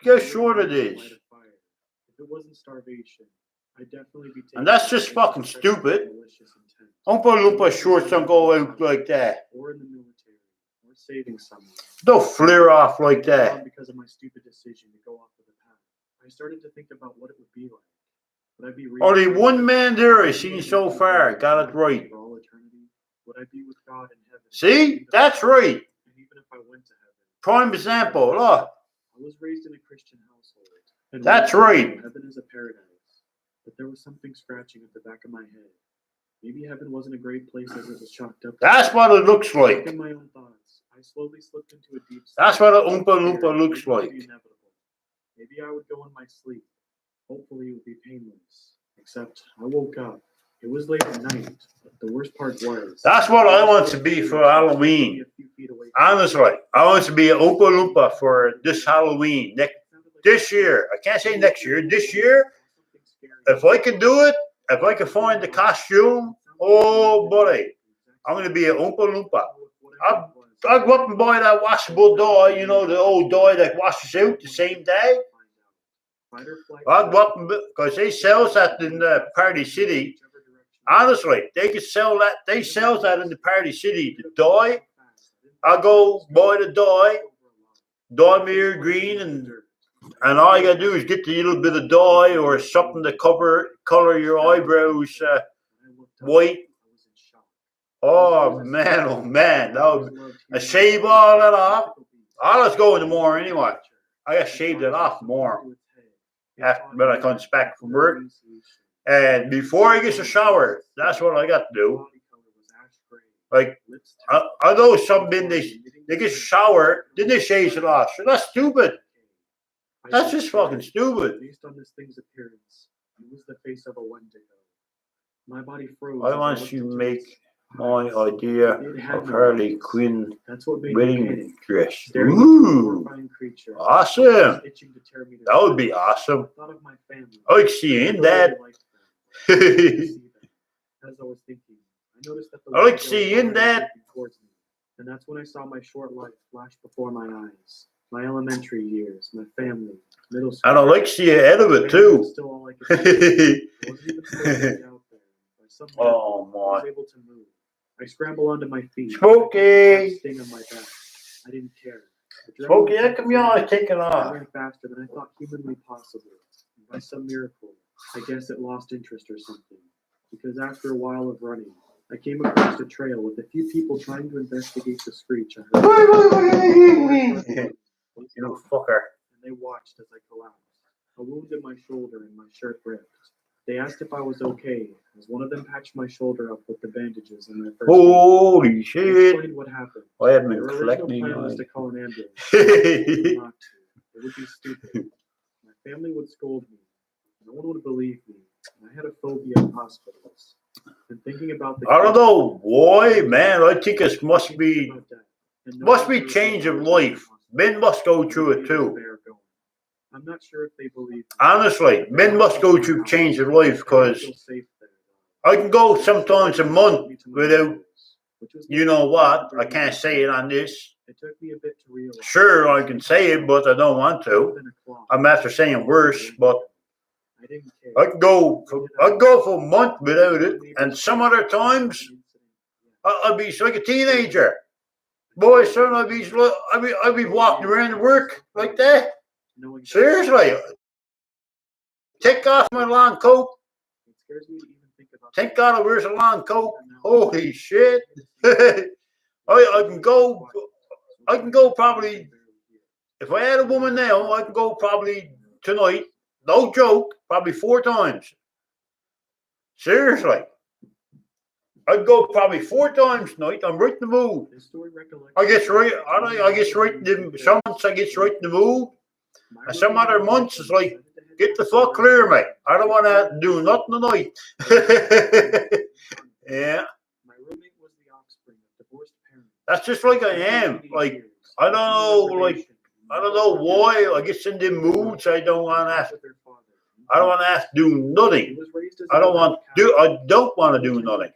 Look how short it is. If it wasn't starvation, I'd definitely be taking. And that's just fucking stupid. Oompa Loompa shorts don't go out like that. Or in the military, or saving someone. Don't flare off like that. Because of my stupid decision to go off of the path, I started to think about what it would be like. Would I be only one man there I've seen so far got it right. For all eternity? Would I be with God in heaven? See, that's right. And even if I went to heaven. Prime example, look. I was raised in a Christian household. And that's right. Heaven is a paradise. But there was something scratching at the back of my head. Maybe heaven wasn't a great place as it was chalked up. That's what it looks like. In my own thoughts, I slowly slipped into a deep sleep. That's what an Oompa Loompa looks like. Maybe I would go in my sleep. Hopefully it would be painless. Except I woke up. It was late at night. But the worst part was. That's what I want to be for Halloween. Honestly, I want to be an Oompa Loompa for this Halloween. This year. I can't say next year. This year. If I can do it, if I can find the costume, oh buddy, I'm going to be an Oompa Loompa. I'll go up and buy that washable dye, you know, the old dye that washes out the same day. I'll go up and, because they sell that in Party City. Honestly, they can sell that. They sell that in the Party City, the dye. I'll go buy the dye me your green, and all you got to do is get the little bit of dye or something to color your eyebrows white. Oh man, I shave all that off. I'll just go in the morning anyway. I got shaved it off more after when I comes back from work. And before I get a shower, that's what I got to do. Like, I know some men, they get a shower, then they shave it off. So that's stupid. That's just fucking stupid. Based on this thing's appearance, it was the face of a Wendigo. My body froze. I want to make my idea of Harley Quinn wedding dress. Ooh, awesome. That would be awesome. I like seeing that. I like seeing that. And that's when I saw my short life flash before my eyes. My elementary years, my family, middle school. And I like seeing ahead of it too. Oh my. I was able to move. I scrambled onto my feet. Smokey! Sting on my back. I didn't care. Smokey, how come you're always taking off? I ran faster than I thought humanly possible. And by some miracle, I guess it lost interest or something. Because after a while of running, I came across a trail with a few people trying to investigate the screech I heard. You fucker. And they watched as I collapsed. A wound in my shoulder and my shirt ripped. They asked if I was okay, as one of them patched my shoulder up with the bandages in their first. Holy shit! I explained what happened. I haven't been Their collecting original plan was mine. to call an ambulance. Not to. It would be stupid. My family would scold me. No one would believe me. And I had a phobia of hospitals. And thinking about the I don't know, boy, man. I think it must be change of life. Men must go through it too. I'm not sure if they believe me. Honestly, men must go through change of life because I can go sometimes a month without, you know what, I can't say it on this. It took me a bit to realize. Sure, I can say it, but I don't want to. I'm after saying worse, but I can go for a month without it, and some other times I'll be like a teenager. Boy, son, I'll be walking around to work like that. knowing Seriously, take off my long coat. it scares me to even think about. Thank God I wears a long coat. Holy shit. I can go probably, if I had a woman now, I can go probably tonight, no joke, probably 4 times. Seriously. I'd go probably 4 times tonight. I'm right in the mood. I get right in the, some months I get right in the mood. And some other months it's like, get the fuck clear, mate. I don't want to do nothing tonight. Yeah. My roommate was the offspring of divorced parents. That's just like I am. Like, I don't know why I get in the moods. I don't want to have to do nothing. I don't want to do nothing.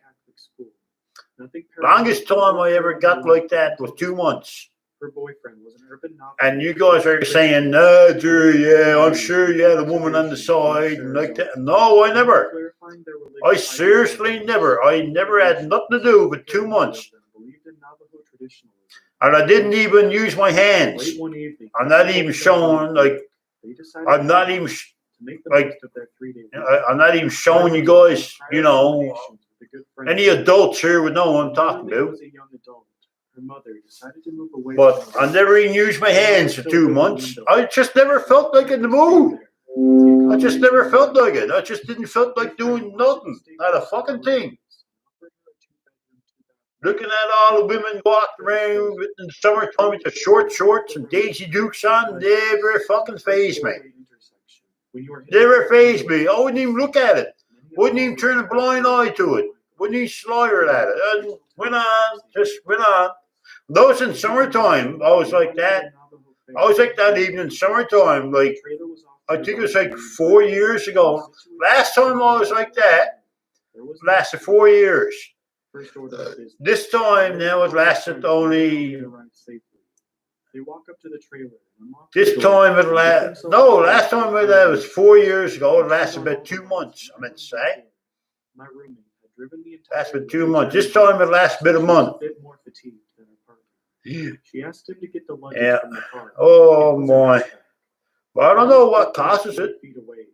Longest time I ever got like that was 2 months. Her boyfriend was an urban novelist. And you guys are saying, no, Gerry, yeah, I'm sure you had a woman on the side and like that. No, I never. I seriously never. I never had nothing to do with 2 months. And I didn't even use my hands. I'm not even showing, like, I'm not even showing you guys, you know, any adults here would know what I'm talking about. But I never even used my hands for 2 months. I just never felt like in the mood. I just never felt like it. I just didn't felt like doing nothing. Not a fucking thing. Looking at all the women walking around in the summertime with the short shorts and Daisy Dukes on, never fucking fazed me. Never fazed me. I wouldn't even look at it. Wouldn't even turn a blind eye to it. Wouldn't even slide at it. And went on, just went on. Those in summertime, I was like that. I was like that even in summertime. Like, I think it was like 4 years ago. Last time I was like that, lasted 4 years. This time now it lasted only. This time it lasted. No, last time it was 4 years ago. It lasted about 2 months. I meant to say. Lasted 2 months. This time it lasted about a month. She asked him to get the luggage from the car. Oh my. Well, I don't know what causes it.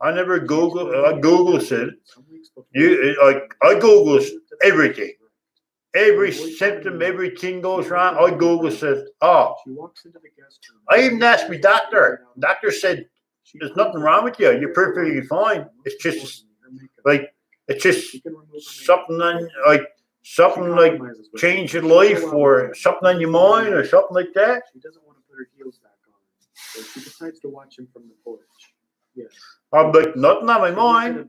I never Google. I Googles it. I Googles everything. Every symptom, everything goes wrong. I Googles it. Oh. I even asked my doctor. Doctor said, "There's nothing wrong with you. You're perfectly fine. It's just something like change your life or something on your mind or something like that." She doesn't want to put her heels back on, so she decides to watch him from the porch. Yes. I'm like, nothing on my mind.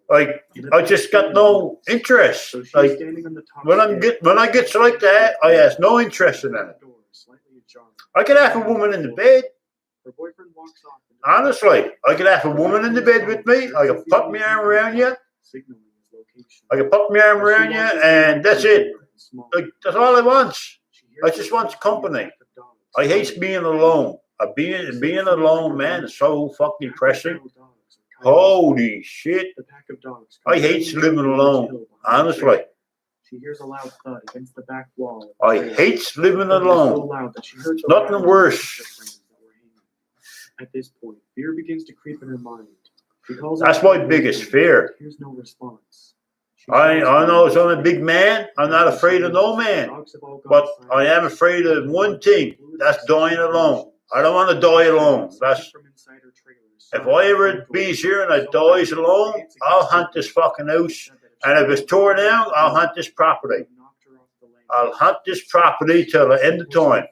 Like, I just got no interest. Like, when I get like that, I have no interest in that. I could have a woman in the bed. Honestly, I could have a woman in the bed with me. I could put my arm around you. And that's it. Like, that's all I want. I just want company. I hate being alone. Being alone, man, is so fucking depressing. Holy shit. I hate living alone. Honestly. She hears a loud thud against the back wall. I hate living alone. Nothing worse. At this point, fear begins to creep in her mind. That's my biggest fear. Here's no response. I know I'm a big man. I'm not afraid of no man. But I am afraid of one thing. That's dying alone. I don't want to die alone. If I ever be here and I dies alone, I'll hunt this fucking house. And if it's torn down, I'll hunt this property. I'll hunt this property till the end of time.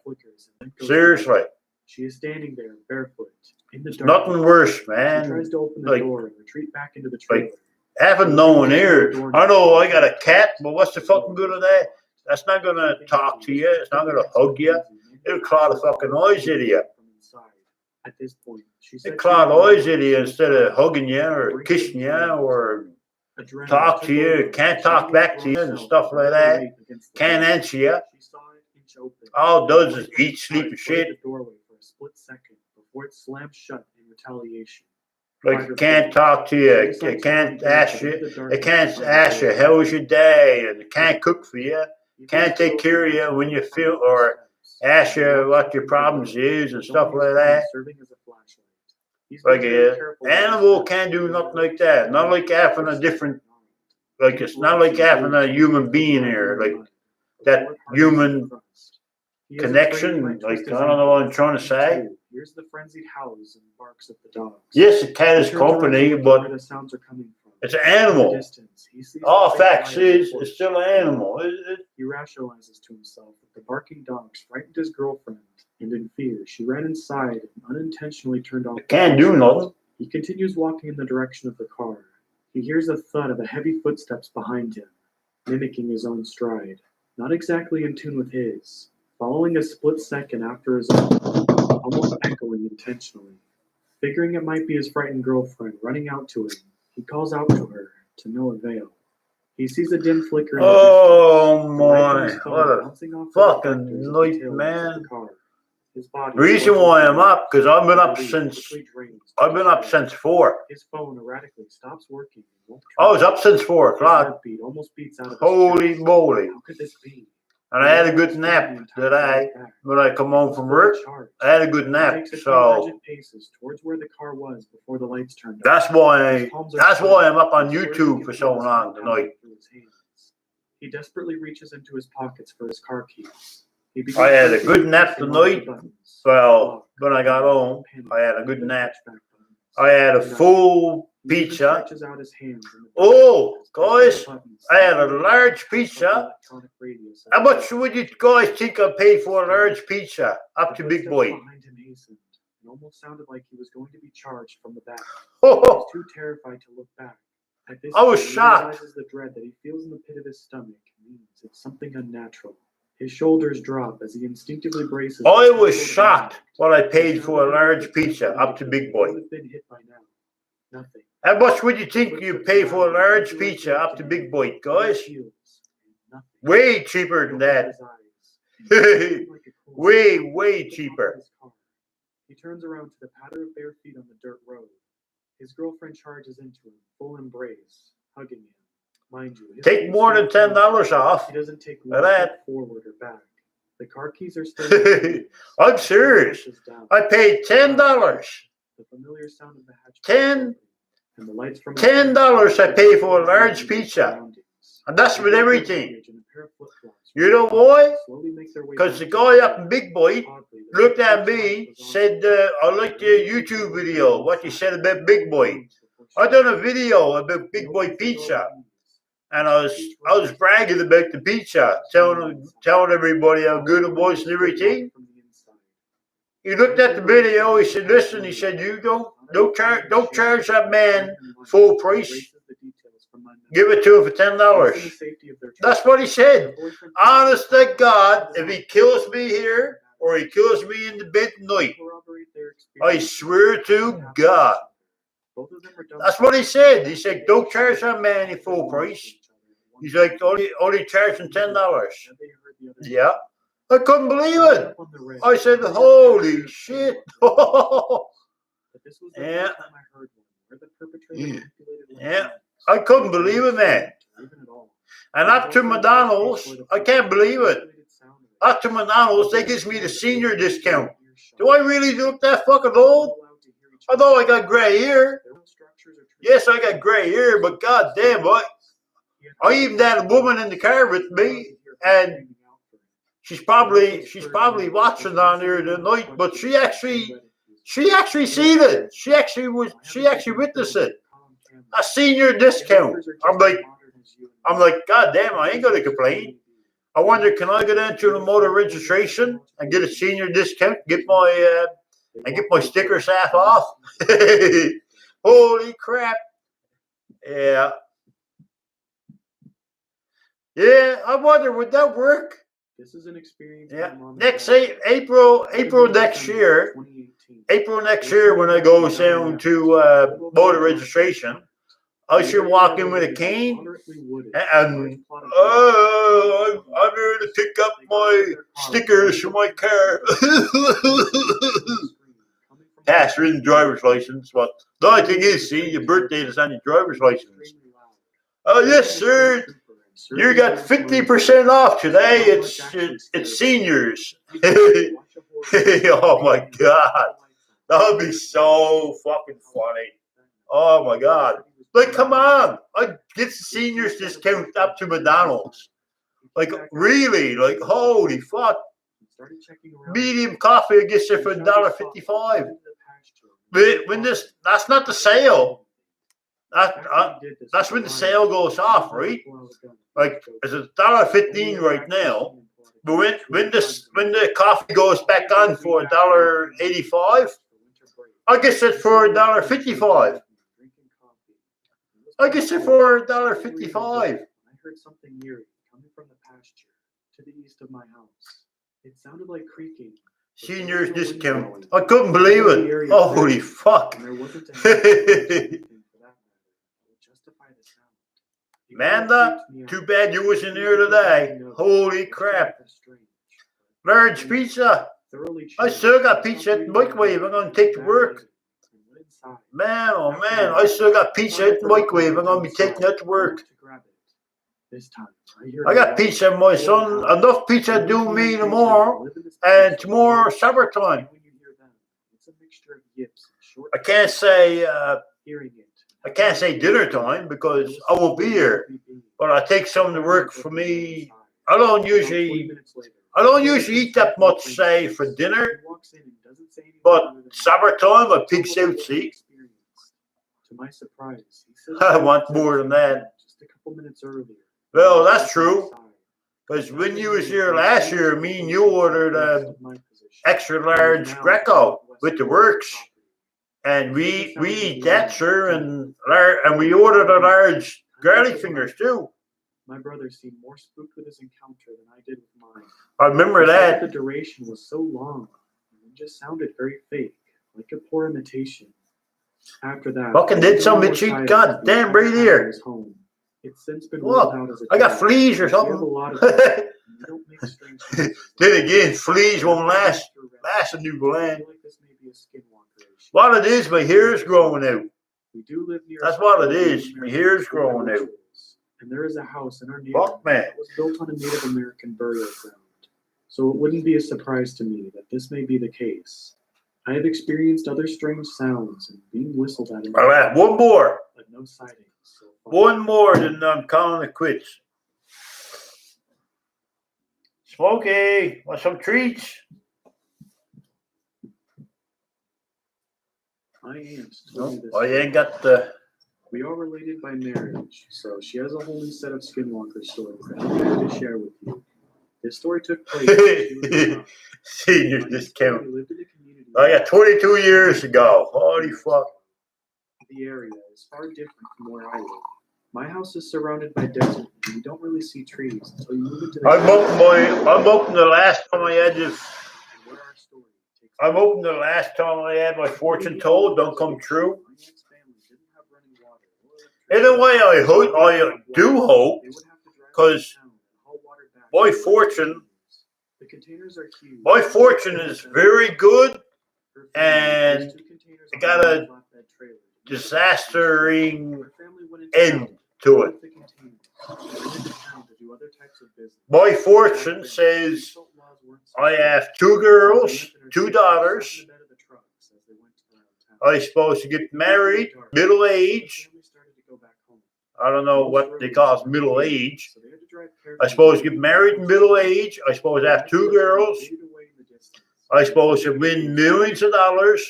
Seriously. She is standing there barefoot in the dark. Nothing worse, man. She tries to open the door and retreat back into the trailer. Having no one here. I know I got a cat, but what's the fucking good of that? That's not going to talk to you. It's not going to hug you. It'll claw the fucking eyes out of you. At this point, It'll claw the eyes out of you instead of hugging you or kissing you or talk to you. Can't talk back to you and stuff like that. Can't answer you. All it does is eat, sleep, and shit. Before it slams shut in retaliation. Like, it can't talk to you. It can't ask you. It can't ask you, how was your day? And it can't cook for you. Can't take care of you when you feel, or ask you what your problems is and stuff like that. Like an animal can't do nothing like that. Not like having a different, like it's not like having a human being here, like that human connection. Like I don't know what I'm trying to say. Here's the frenzied howls and barks of the dogs. Yes, a cat is company, but it's an animal. All facts is it's still an animal. He rationalizes to himself that the barking dogs frightened his girlfriend, and in fear, she ran inside and unintentionally turned off. It can't do nothing. He continues walking in the direction of the car. He hears the thud of the heavy footsteps behind him, mimicking his own stride, not exactly in tune with his, following a split second after his own, almost echoing intentionally. Figuring it might be his frightened girlfriend running out to him, he calls out to her, to no avail. He sees a dim flicker in the Oh distance. my, what a fucking night, man. Reason why I'm up, because I've been up since 4. His phone erratically stops working. I was up since 4 o'clock. Heartbeat almost beats out of his Holy chest. moly. How could this be? And I had a good nap today when I come home from work. I had a good nap, so paces towards where the car was before the lights turned that's why I'm up on YouTube for so long tonight. He desperately reaches into his pockets for his car keys. I had a good nap tonight. Well, when I got home, I had a good nap. I had a full pizza. Oh, guys, I had a large pizza. How much would you guys think I paid for a large pizza? Up to Big Boy. It almost sounded like he was going to be charged from the back. He was too terrified to look back. At this I was point, he shocked. realizes the dread that he feels in the pit of his stomach means it's something unnatural. His shoulders drop as he instinctively braces. I was shocked what I paid for a large pizza up to Big Boy. Been hit by now. Nothing. How much would you think you pay for a large pizza up to Big Boy, guys? Way cheaper than that. Way cheaper. He turns around to the patter of bare feet on the dirt road. His girlfriend charges into him, full embrace, hugging him. Mind you, take more than $10 off. He doesn't take one step forward or back. The car keys are still. I'm serious. I paid $10. The familiar sound of the hatch. $10 I pay for a large pizza. And that's with everything. You know why? Because the guy up in Big Boy looked at me, said, I liked your YouTube video, what you said about Big Boy. I done a video about Big Boy Pizza. And I was bragging about the pizza, telling everybody how good it was and everything. He looked at the video, he said, listen, he said, you don't charge that man full price. Give it to him for $10. That's what he said. Honest to God, if he kills me here or he kills me in the bed tonight, I swear to God. That's what he said. He said, don't charge that man in full price. He's like, only charging $10. Yeah. I couldn't believe it. I said, holy shit. Yeah. Yeah. I couldn't believe it, man. And up to McDonald's, I can't believe it. Up to McDonald's, they gives me the senior discount. Do I really look that fucking old? I thought I got gray hair. Yes, I got gray hair, but goddamn, I even had a woman in the car with me, and she's probably watching on here tonight, but she actually seen it. She actually witnessed it. A senior discount. I'm like, God damn, I ain't gonna complain. I wonder, can I go down to the motor registration and get a senior discount? Get my stickers half off. Holy crap! Yeah. Yeah, I wonder, would that work? This is an experience. Yeah. Next April next year. April next year, when I go down to motor registration, I should walk in with a cane and I'm here to pick up my stickers for my car. Pass written driver's license. But the only thing is, see, your birthday is on your driver's license. Oh yes, sir. You got 50% off today. It's seniors. Oh my God. That would be so fucking funny. Oh my God. Like, come on. I'd get the seniors discount up to McDonald's. Like, really? Like, holy fuck. Medium coffee, I guess, for $1.55. When that's not the sale. That's when the sale goes off, right? Like, it's $1.15 right now. But when the coffee goes back on for $1.85, I guess it's for $1.55. I guess it's for $1.55. I heard something eerie coming from the pasture to the east of my house. It sounded like creaking. Seniors discount. I couldn't believe it. Holy fuck. And there wasn't a for that would justify the sound. Amanda, too bad you wasn't here today. Holy crap. Large pizza. I still got pizza at the microwave. I'm going to take to work. Man, oh man, I still got pizza at the microwave. I'm going to be taking that to work. I got pizza in my son. Enough pizza to do me tomorrow. And tomorrow, summertime. I can't say dinner time because I won't be here. But I take some to work for me. I don't usually eat that much, say, for dinner. But summertime, I pigs out to eat. To my surprise, I want more than that. Just a couple minutes earlier. Well, that's true. Because when you was here last year, me and you ordered an extra large Greco with the works. And we eat that, sir, and we ordered a large garlic fingers, too. My brother seemed more spooked with his encounter than I did with mine. I remember that. The duration was so long, and it just sounded very fake, like a poor imitation. After that, fucking did something cheap. God damn, right here. It's since been look, I got fleas or something. Then again, fleas won't last a new gland. What it is, my hair's growing out. That's what it is. My hair's growing out. And there is a house in our neighborhood fuck, man. that was built on a Native American burial ground. So it wouldn't be a surprise to me that this may be the case. I have experienced other strange sounds and being whistled at. All right, one more. But no sightings. So one more, then I'm calling it quits. Smokey, want some treats? My aunt No, told me this. I ain't got the. We are related by marriage, so she has a whole new set of skinwalker stories that I'm going to share with you. This story took place when she was young. Senior discount. I got 22 years ago. Holy fuck. The area is far different from where I live. My house is surrounded by desert, and you don't really see trees until you move into the. I'm hoping the last time I had this. I'm hoping the last time I had my fortune told don't come true. In a way, I do hope, because my fortune is very good, and I got a disastering end to it. My fortune says I have 2 girls, 2 daughters. I'm supposed to get married, middle age. I don't know what they call middle age. I'm supposed to get married in middle age. I'm supposed to have 2 girls. I'm supposed to win millions of dollars.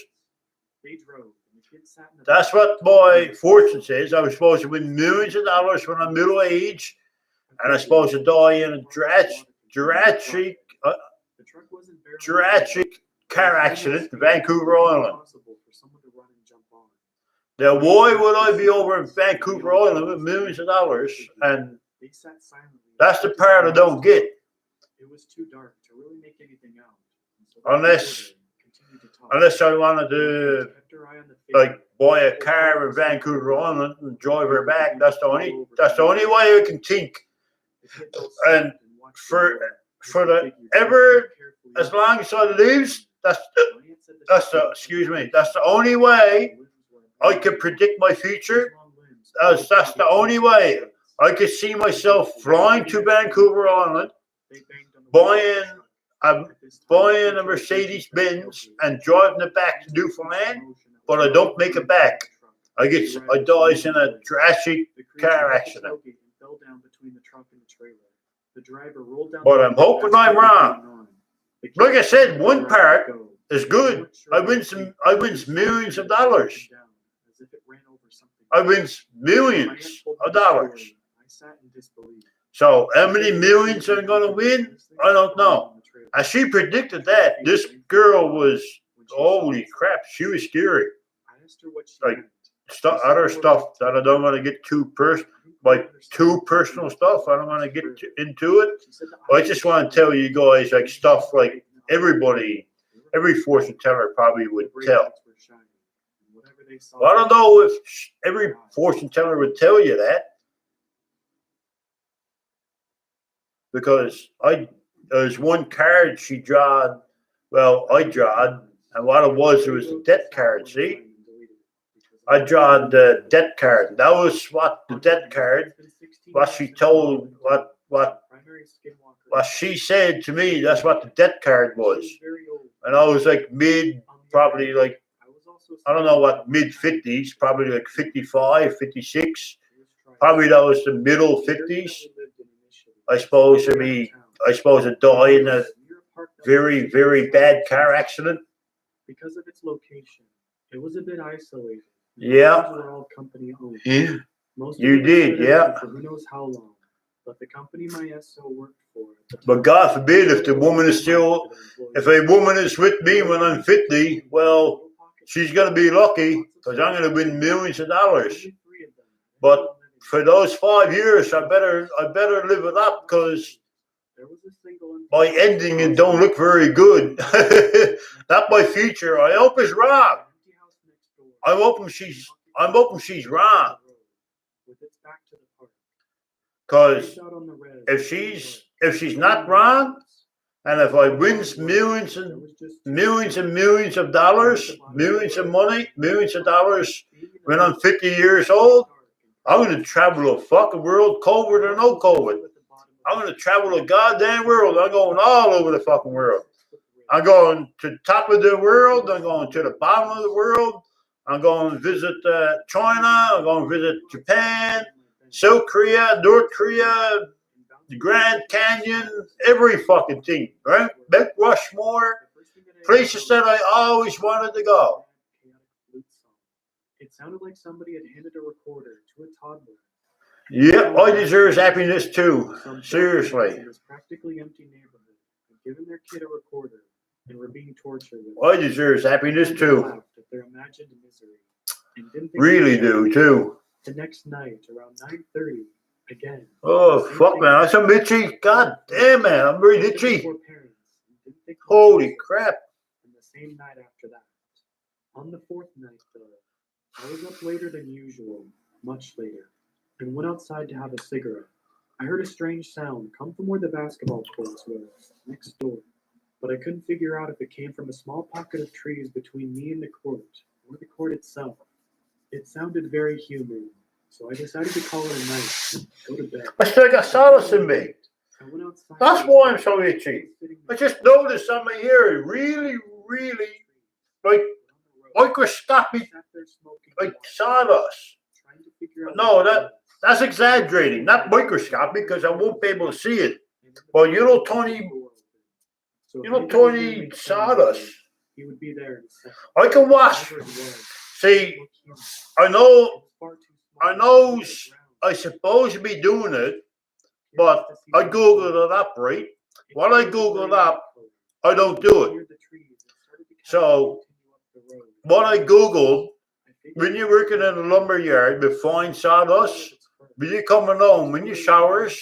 That's what my fortune says. I was supposed to win millions of dollars when I'm middle age. And I'm supposed to die in a tragic car accident in Vancouver Island. Now, why would I be over in Vancouver Island with millions of dollars? And that's the part I don't get. It was too dark to really make anything out. Unless I wanted to, like, buy a car in Vancouver Island and drive her back. That's the only way I can think. And for the ever, as long as I live, that's the only way I can predict my future. That's the only way I could see myself flying to Vancouver Island, buying I'm buying a Mercedes Benz and driving it back to Newfoundland, but I don't make it back. I dies in a tragic car accident. But I'm hoping I'm wrong. Like I said, one part is good. I wins millions of dollars. I wins millions of dollars. So how many millions I'm gonna win? I don't know. And she predicted that. This girl was, holy crap, she was scary. Like other stuff that I don't want to get too personal stuff. I don't want to get into it. But I just want to tell you guys, like, stuff like every fortune teller probably would tell. Well, I don't know if every fortune teller would tell you that, because there's one card she drawed. Well, I drawed, and what it was a debt card. See, I drawed the debt card. That was what the debt card. What she told, what she said to me. That's what the debt card was. And I was like probably like, I don't know what, mid-50s, probably like 55, 56. Probably that was the middle 50s. I suppose I died in a very, very bad car accident. Because of its location, it was a bit isolated. Yeah. Were all company owned. Yeah. Most you did, yeah. For who knows how long. But the company my SO worked for. But God forbid if a woman is with me when I'm 50, well, she's going to be lucky, because I'm going to win millions of dollars. But for those 5 years, I better live it up, because my ending it don't look very good. Not my future. I hope it's wrong. I'm hoping she's wrong. Because if she's not wrong, and if I wins millions and millions of dollars, millions of money, millions of dollars when I'm 50 years old, I'm going to travel the fucking world, COVID or no COVID. I'm going to travel the goddamn world. I'm going all over the fucking world. I'm going to the top of the world. I'm going to the bottom of the world. I'm going to visit China. I'm going to visit Japan, South Korea, North Korea, the Grand Canyon, every fucking thing, right? Mount Rushmore, places that I always wanted to go. It sounded like somebody had handed a recorder to a toddler. Yep, I deserve happiness too. Seriously. In this practically empty neighborhood, had given their kid a recorder and were being tortured. I deserve happiness too. Their imagined misery. And didn't really do too. The next night, around 9:30, again. Oh fuck, man! I'm so itchy. God damn, man! I'm very itchy. Holy crap! And the same night after that. On the fourth night, though, I was up later than usual, much later, and went outside to have a cigarette. I heard a strange sound come from where the basketball courts were, next door, but I couldn't figure out if it came from a small pocket of trees between me and the court, or the court itself. It sounded very human, so I decided to call it a night and go to bed. I still got solace in me. That's why I'm so itchy. I just noticed on my ear, really, like microscopic, like sawdust. No, that's exaggerating. Not microscopic, because I won't be able to see it. But tiny sawdust. He would be there. I can watch. See, I know I supposed to be doing it, but I Googled it up, right? When I Googled up, I don't do it. So, what I Googled, when you're working in a lumber yard with fine sawdust, when you're coming home, when you showers,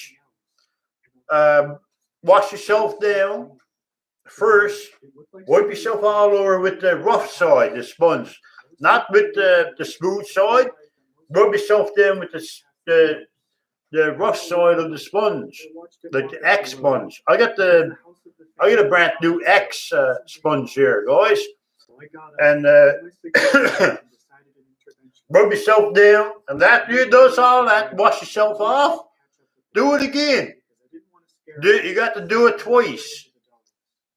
wash yourself down first, wipe yourself all over with the rough side, the sponge. Not with the smooth side. Rub yourself down with the rough side of the sponge, like the X sponge. I got a brand new X sponge here, guys. And rub yourself down, and after you does all that, wash yourself off. Do it again. You got to do it twice.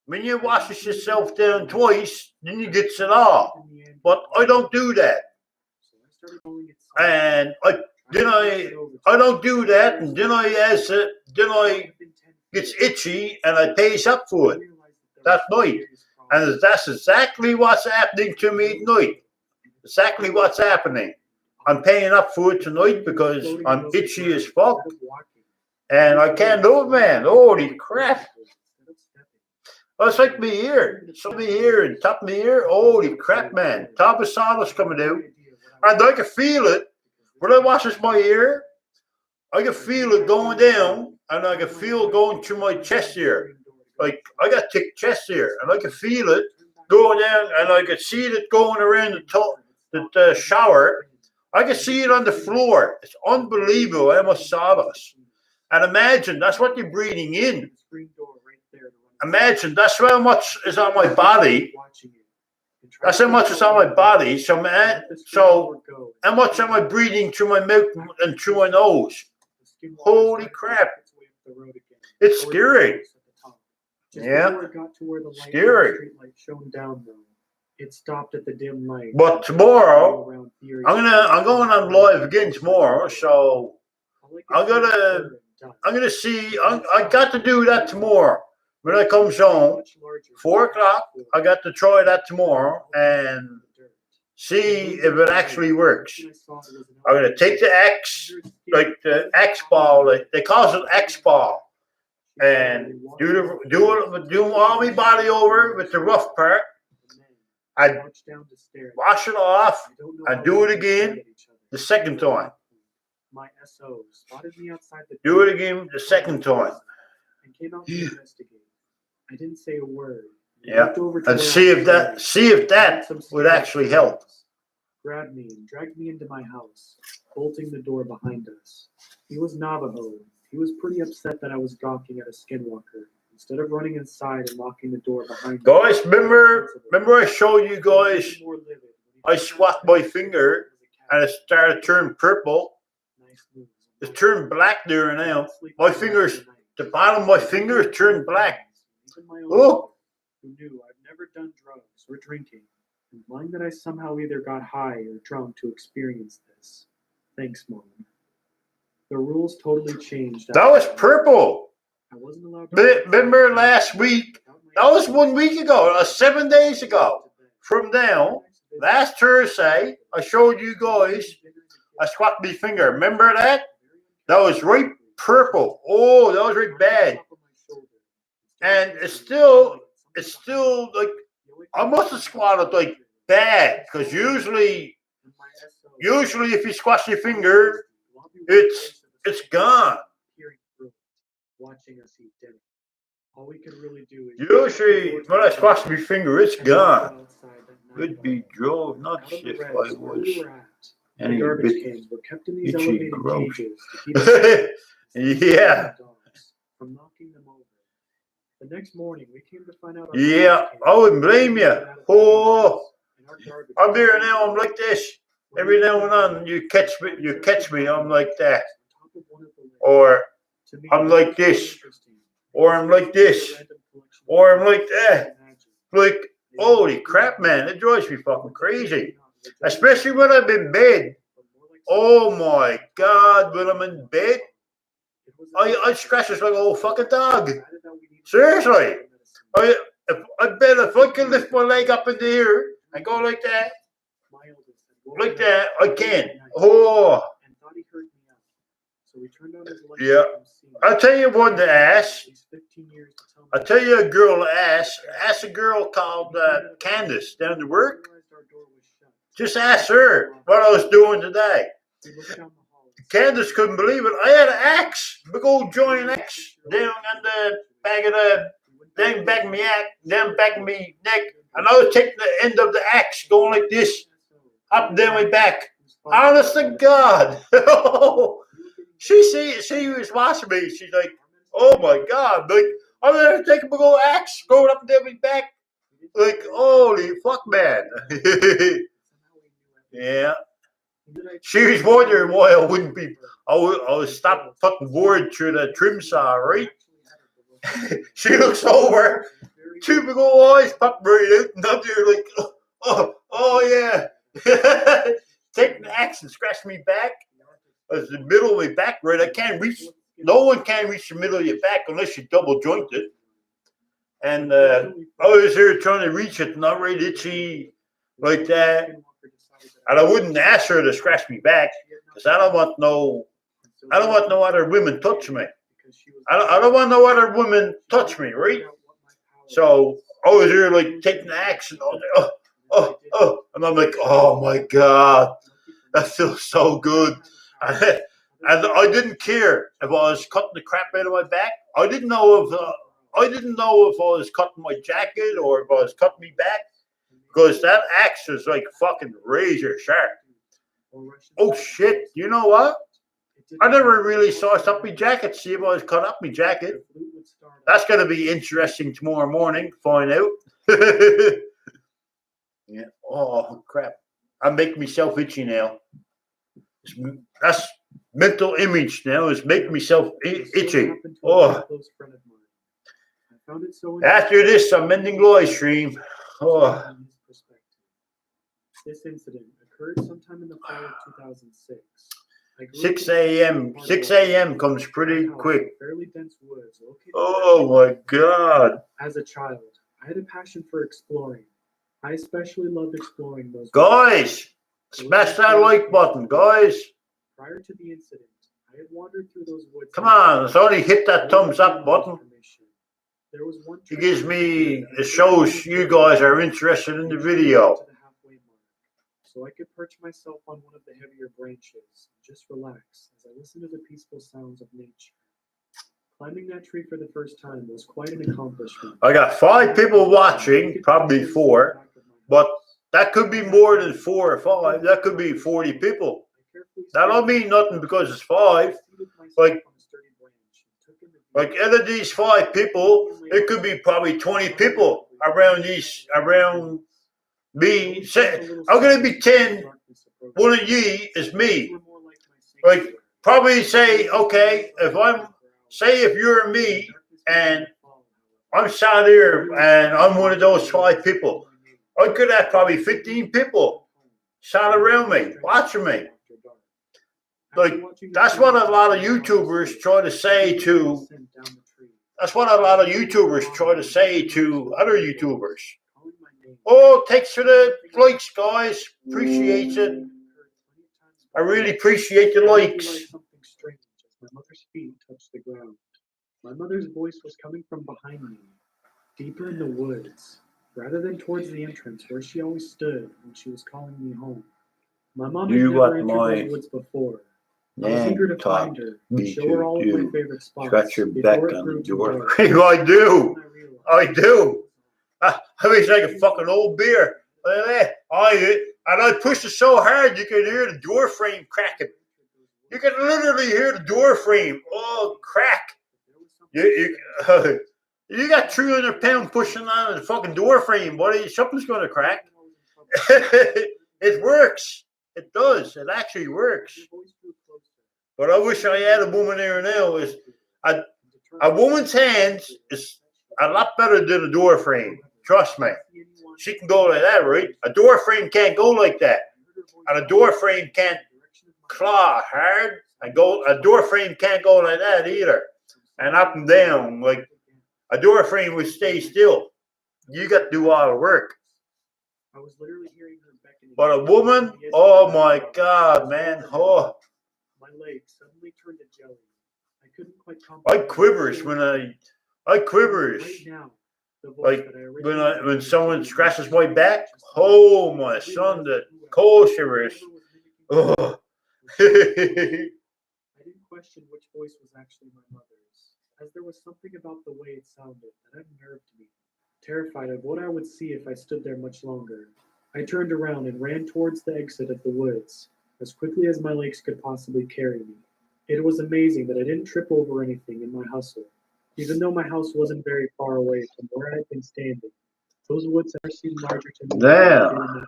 when you wash yourself down twice, then you get it off. But I don't do that. And I don't do that, and then I gets itchy, and I pays up for it that night. And that's exactly what's happening to me tonight. Exactly what's happening. I'm paying up for it tonight because I'm itchy as fuck. And I can't do it, man. Holy crap. Oh, it's like me ear. Some me ear and top of me ear. Holy crap, man. Top of sawdust coming out. And I can feel it. When I washes my ear, I can feel it going down, and I can feel it going through my chest here. Like, I got thick chest here, and I can feel it going down, and I can see it going around the shower. I can see it on the floor. It's unbelievable how much sawdust. And imagine, that's what you're breathing in. Imagine, that's how much is on my body. That's how much is on my body. So how much am I breathing through my mouth and through my nose? Holy crap. It's scary. Yeah. Scary. It stopped at the dim light. But tomorrow, I'm going on live again tomorrow, so I'm gonna see. I got to do that tomorrow when I comes home. 4 o'clock. I got to try that tomorrow and see if it actually works. I'm gonna take the X, like the X ball. They call it X ball, and do all my body over with the rough part. I wash it off and do it again the second time. My SO spotted me outside the Do it again the second time. And came out to investigate. I didn't say a word. Yeah, and see if that would actually help. Grabbed me and dragged me into my house, bolting the door behind us. He was Navajo. He was pretty upset that I was gawking at a skinwalker. Instead of running inside and locking the door behind me. Guys, remember I showed you guys I swapped my finger and it started turning purple. It's turned black there now. My fingers, the bottom of my finger is turned black. Oh. Who knew I've never done drugs or drinking, implying that I somehow either got high or drunk to experience this. Thanks, Mom. The rules totally changed. That was purple. I wasn't allowed to. Remember last week? That was 1 week ago. 7 days ago. From now, last Thursday, I showed you guys. I swapped my finger. Remember that? That was right purple. Oh, that was right bad. And it's still like I must have squatted like bad because usually if you squash your finger, it's gone. Watching us eat dinner. All we could really do is usually when I squash my finger, it's gone. Would be drove nuts if I was any bit were kept in these elevated cages to keep yeah. From knocking them over. The next morning, we came to find out. Yeah, I wouldn't blame you. Oh, I'm there now. I'm like this. Every now and then, you catch me. I'm like that, or I'm like this, or I'm like this, or I'm like that. Like, holy crap, man! It drives me fucking crazy, especially when I'm in bed. Oh my God, when I'm in bed, I scratch like a old fucking dog. Seriously, I bet if I can lift my leg up in the air and go like that, I can. Oh, yeah. I'll tell you one to ask. I'll tell you a girl to ask. Ask a girl called Candace down to work. Just ask her what I was doing today. Candace couldn't believe it. I had an axe, big old giant axe, down on the back of me neck, and I was taking the end of the axe, going like this, up and down my back. Honest to God. She was watching me. She's like, oh my God. Like, I'm going to take a big old axe, going up and down my back. Like, holy fuck, man. Yeah. She was wondering why I wouldn't be, I would stop putting wood through the trim saw, right? She looks over two big old eyes pop right out, and I'm there like, oh yeah. Taking the axe and scratch me back. It's the middle of my back, right? I can't reach. No one can reach the middle of your back unless you double jointed. And I was there trying to reach it, not right itchy like that. And I wouldn't ask her to scratch me back because I don't want no other women touch me. I don't want no other women touch me, right? So I was there like taking the axe and and I'm like, oh my God, that feels so good. And I didn't care if I was cutting the crap out of my back. I didn't know if I was cutting my jacket or if I was cutting me back, because that axe is like fucking razor sharp. Oh shit! You know what? I never really sauced up my jacket. See if I was cut up my jacket. That's gonna be interesting tomorrow morning. Find out. Yeah. Oh crap! I'm making myself itchy now. That's mental image now. Is making myself itchy. Oh. After this, I'm ending the live stream. Oh. This incident occurred sometime in the fall of 2006. 6 a.m. 6 a.m. comes pretty quick. Fairly dense woods located. Oh my God! As a child, I had a passion for exploring. I especially loved exploring those. Guys, smash that like button, guys. Prior to the incident, I had wandered through those woods. Come on, let's only hit that thumbs up button. There was one. It gives me, it shows you guys are interested in the video. So I could perch myself on one of the heavier branches and just relax as I listened to the peaceful sounds of nature. Climbing that tree for the first time was quite an accomplishment. I got 5 people watching, probably 4, but that could be more than 4 or 5. That could be 40 people. That don't mean nothing because it's 5. Like out of these 5 people, it could be probably 20 people around me. Say, I'm gonna be 10. One of ye is me. Like probably say, okay, if you're me and I'm sat there and I'm one of those 5 people, I could have probably 15 people sat around me, watching me. Like that's what a lot of YouTubers try to say to. That's what a lot of YouTubers try to say to other YouTubers. Oh, thanks for the likes, guys. Appreciate it. I really appreciate the likes. Something strange as my mother's feet touched the ground. My mother's voice was coming from behind me, deeper in the woods, rather than towards the entrance where she always stood when she was calling me home. My mom had never entered those woods before. I was eager to find her and show her all of my favorite spots. Scratch your back on the door. I do. I mean, like a fucking old beer. And I pushed it so hard you could hear the door frame cracking. You can literally hear the door frame. Oh, crack. You got 300 pounds pushing on the fucking door frame, buddy. Something's going to crack. It works. It does. It actually works. But I wish I had a woman there now. A woman's hands is a lot better than a door frame. Trust me. She can go like that, right? A door frame can't go like that. And a door frame can't claw hard. A door frame can't go like that either. And up and down. Like a door frame would stay still. You got to do all the work. But a woman, oh my God, man. Oh. My legs suddenly turned to jelly. I couldn't quite I quivers when I quivers. Like when someone scratches my back. Oh my son, the cold shivers. Oh. I didn't question which voice was actually my mother's, as there was something about the way it sounded that unnerved me. Terrified of what I would see if I stood there much longer, I turned around and ran towards the exit of the woods, as quickly as my legs could possibly carry me. It was amazing that I didn't trip over anything in my hustle. Even though my house wasn't very far away from where I had been standing, those woods never seemed larger to me than that moment.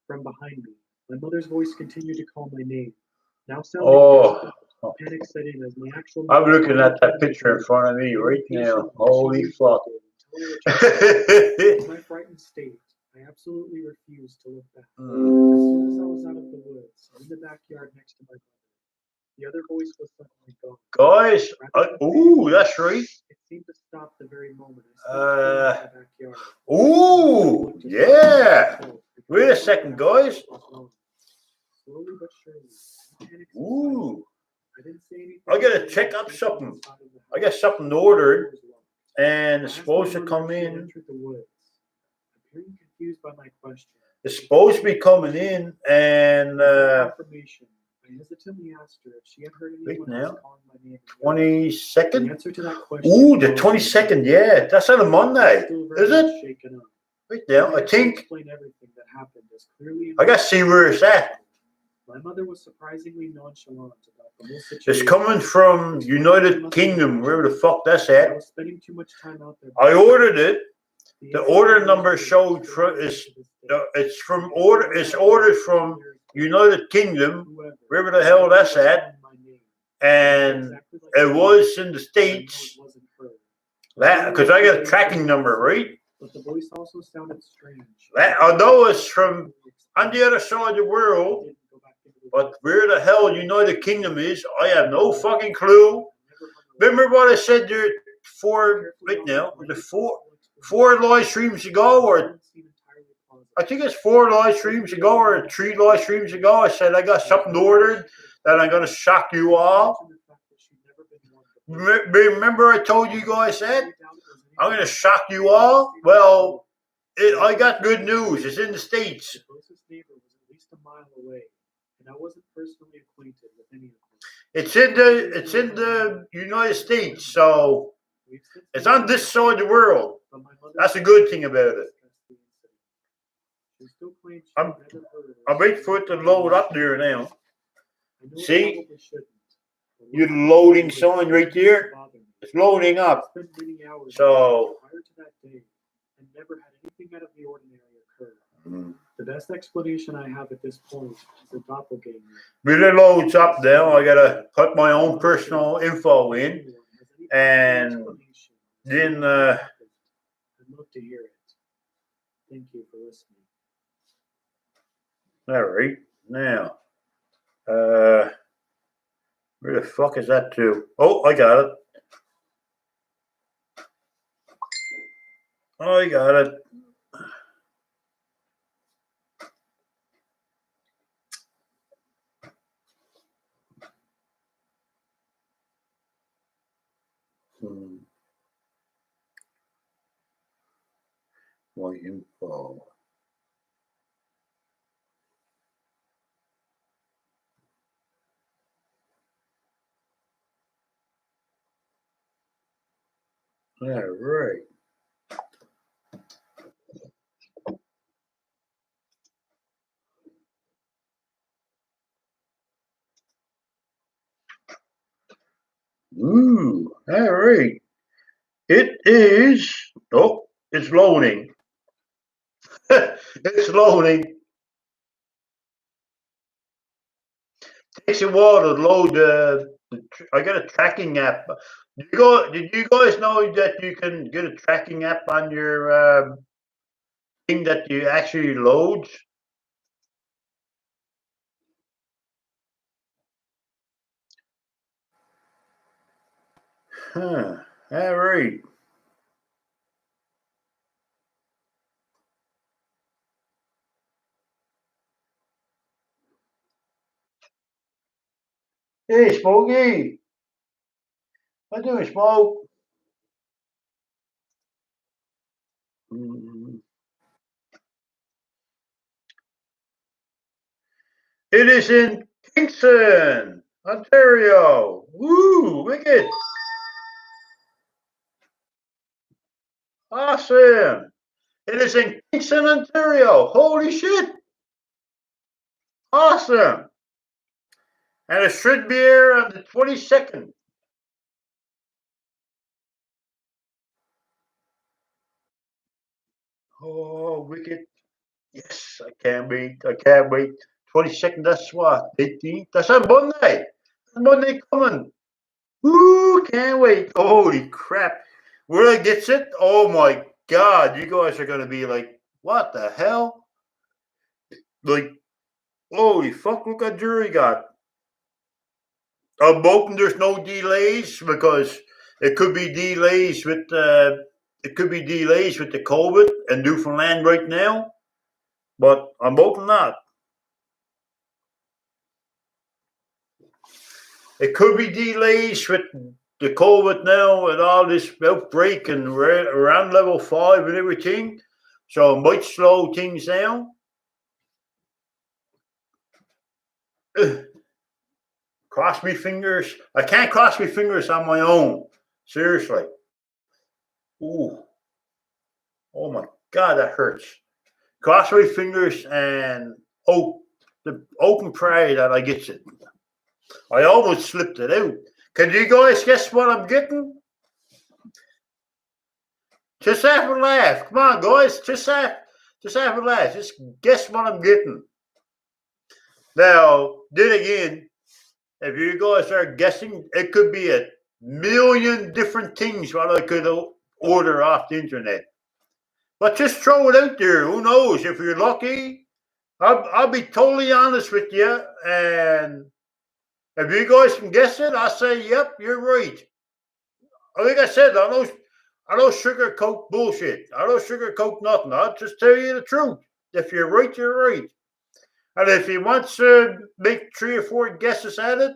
From behind me, my mother's voice continued to call my name. Now sounding panic set in as my actual. I'm looking at that picture in front of me right now. Holy fuck. In my frightened state, I absolutely refused to look back. As soon as I was out of the woods, in the backyard next to my mother, the other voice was suddenly gone. Guys, ooh, that's right. It seemed to stop the very moment I stepped in the backyard. Ooh, yeah. Wait a second, guys. Slowly but surely. Ooh. I didn't say anything. I gotta check up something. I got something ordered, and it's supposed to come in. Appearing confused by my question. It's supposed to be coming in, and I hesitantly asked her if she had heard anyone else calling my name. 22nd. The answer to that question. Ooh, the 22nd. Yeah, that's on a Monday, is it? Right now, I think. I gotta see where it's at. My mother was surprisingly nonchalant about the whole situation. It's coming from United Kingdom, wherever the fuck that's at. I was spending too much time out there. I ordered it. The order number showed it's ordered from United Kingdom, wherever the hell that's at, and it was in the States. That because I got a tracking number, right? But the voice also sounded strange. That I know it's from on the other side of the world, but where the hell United Kingdom is, I have no fucking clue. Remember what I said there four live streams ago, or I think it's 4 live streams ago or 3 live streams ago. I said I got something ordered that I'm gonna shock you all. Remember I told you guys that I'm gonna shock you all. Well, I got good news. It's in the States. The closest neighbor was at least a mile away, and I wasn't personally acquainted with any of them. It's in the United States, so it's on this side of the world. That's a good thing about it. I'm waiting for it to load up there now. See? Your loading sign right there. It's loading up. So the best explanation I have at this point is a doppelganger. when it loads up now, I gotta put my own personal info in, and then I'd love to hear it. Thank you for listening. all right, now, where the fuck is that to? Oh, I got it. I got it. My info. All right. Ooh, all right. It is. Oh, it's loading. It's loading. Takes a while to load. I got a tracking app. Did you guys know that you can get a tracking app on your thing that you actually load? Huh. All right. Hey, Smokey. What doing, Smoke? It is in Kingston, Ontario. Woo, wicked. Awesome. It is in Kingston, Ontario. Holy shit. Awesome. And it should be here on the 22nd. Oh, wicked. Yes, I can't wait. I can't wait. 22nd, that's what? 18th? That's on Monday. Monday coming. Woo, can't wait. Holy crap. where it gets it, oh my God, you guys are going to be like, what the hell? Like, holy fuck, look what Gerry got. I'm hoping there's no delays because it could be delays with the COVID in Newfoundland right now, but I'm hoping not. It could be delays with the COVID now and all this outbreak and around level 5 and everything, so it might slow things down. Cross me fingers. I can't cross my fingers on my own. Seriously. Ooh. Oh my God, that hurts. Cross my fingers and hope the open prayer that I get it. I almost slipped it out. Can you guys guess what I'm getting? Just have a laugh. Come on, guys. Just have a laugh. Just guess what I'm getting. Now, then again, if you guys are guessing, it could be a million different things what I could order off the internet. But just throw it out there. Who knows? If you're lucky, I'll be totally honest with you. And if you guys can guess it, I'll say, yep, you're right. Like I said, I don't sugarcoat bullshit. I don't sugarcoat nothing. I'll just tell you the truth. If you're right, you're right. And if he wants to make 3 or 4 guesses at it,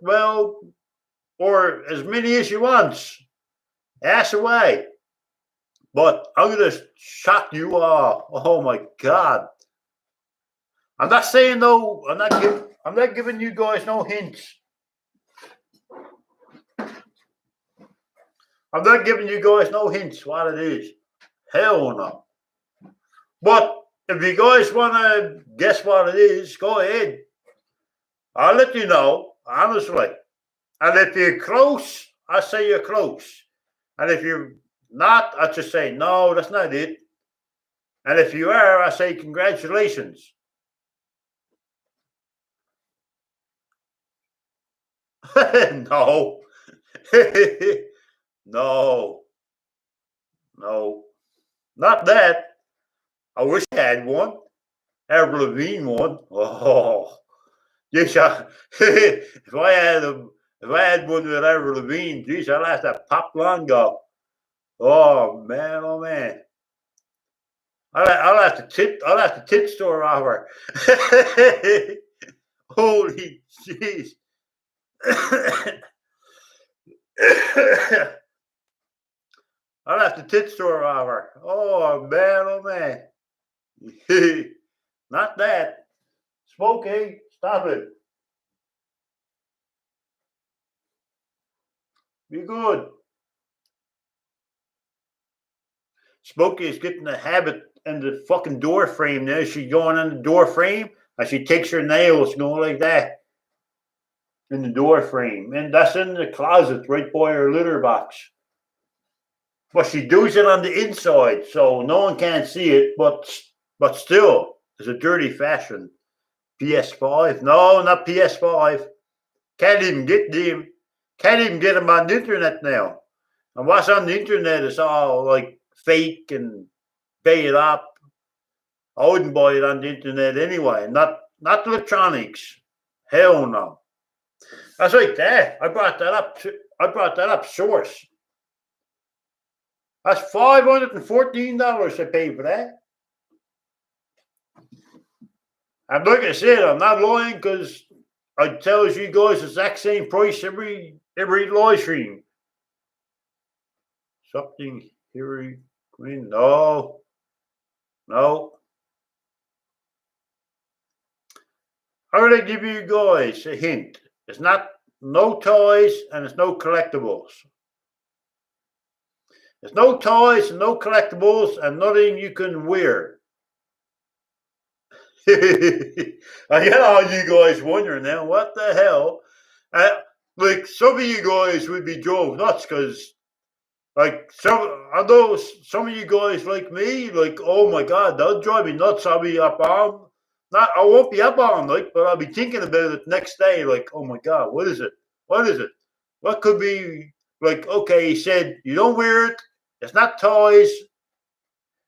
well, or as many as he wants, ask away. But I'm going to shock you all. Oh my God. I'm not saying no, I'm not giving you guys no hints. I'm not giving you guys no hints what it is. Hell no. But if you guys want to guess what it is, go ahead. I'll let you know, honestly. And if you're close, I say you're close. And if you're not, I just say, no, that's not it. And if you are, I say, congratulations. No. No. Not that. I wish I had one. Avril Lavigne one. Oh. Yes, if I had one with Gerry Lynch, geez, I'd have to pop Longo. Oh man. I'll have to tit store off her. Holy jeez. I'll have to tit store off her. Oh man. Not that. Smokey, stop it. Be good. Smokey is getting a habit in the fucking door frame now. She's going in the door frame and she takes her nails going like that in the door frame. And that's in the closet right by her litter box. But she does it on the inside so no one can see it, but still, it's a dirty fashion. PS5? No, not PS5. Can't even get them on the internet now. And what's on the internet is all like fake and paid up. I wouldn't buy it on the internet anyway. Not electronics. Hell no. That's like that. I brought that up source. That's $514 I paid for that. And like I said, I'm not lying because I tell you guys the exact same price every live stream. Something here, Queen. No. I'm gonna give you guys a hint. It's no toys and it's no collectibles. There's no toys and no collectibles and nothing you can wear. I get all you guys wondering now, what the hell? Like some of you guys would be drove nuts because, like, some of you guys like me, like, oh my God, that'll drive me nuts. I'll be up on, I won't be up on, like, but I'll be thinking about it next day, like, oh my God, what is it? What could be like? Okay, he said you don't wear it. It's not toys.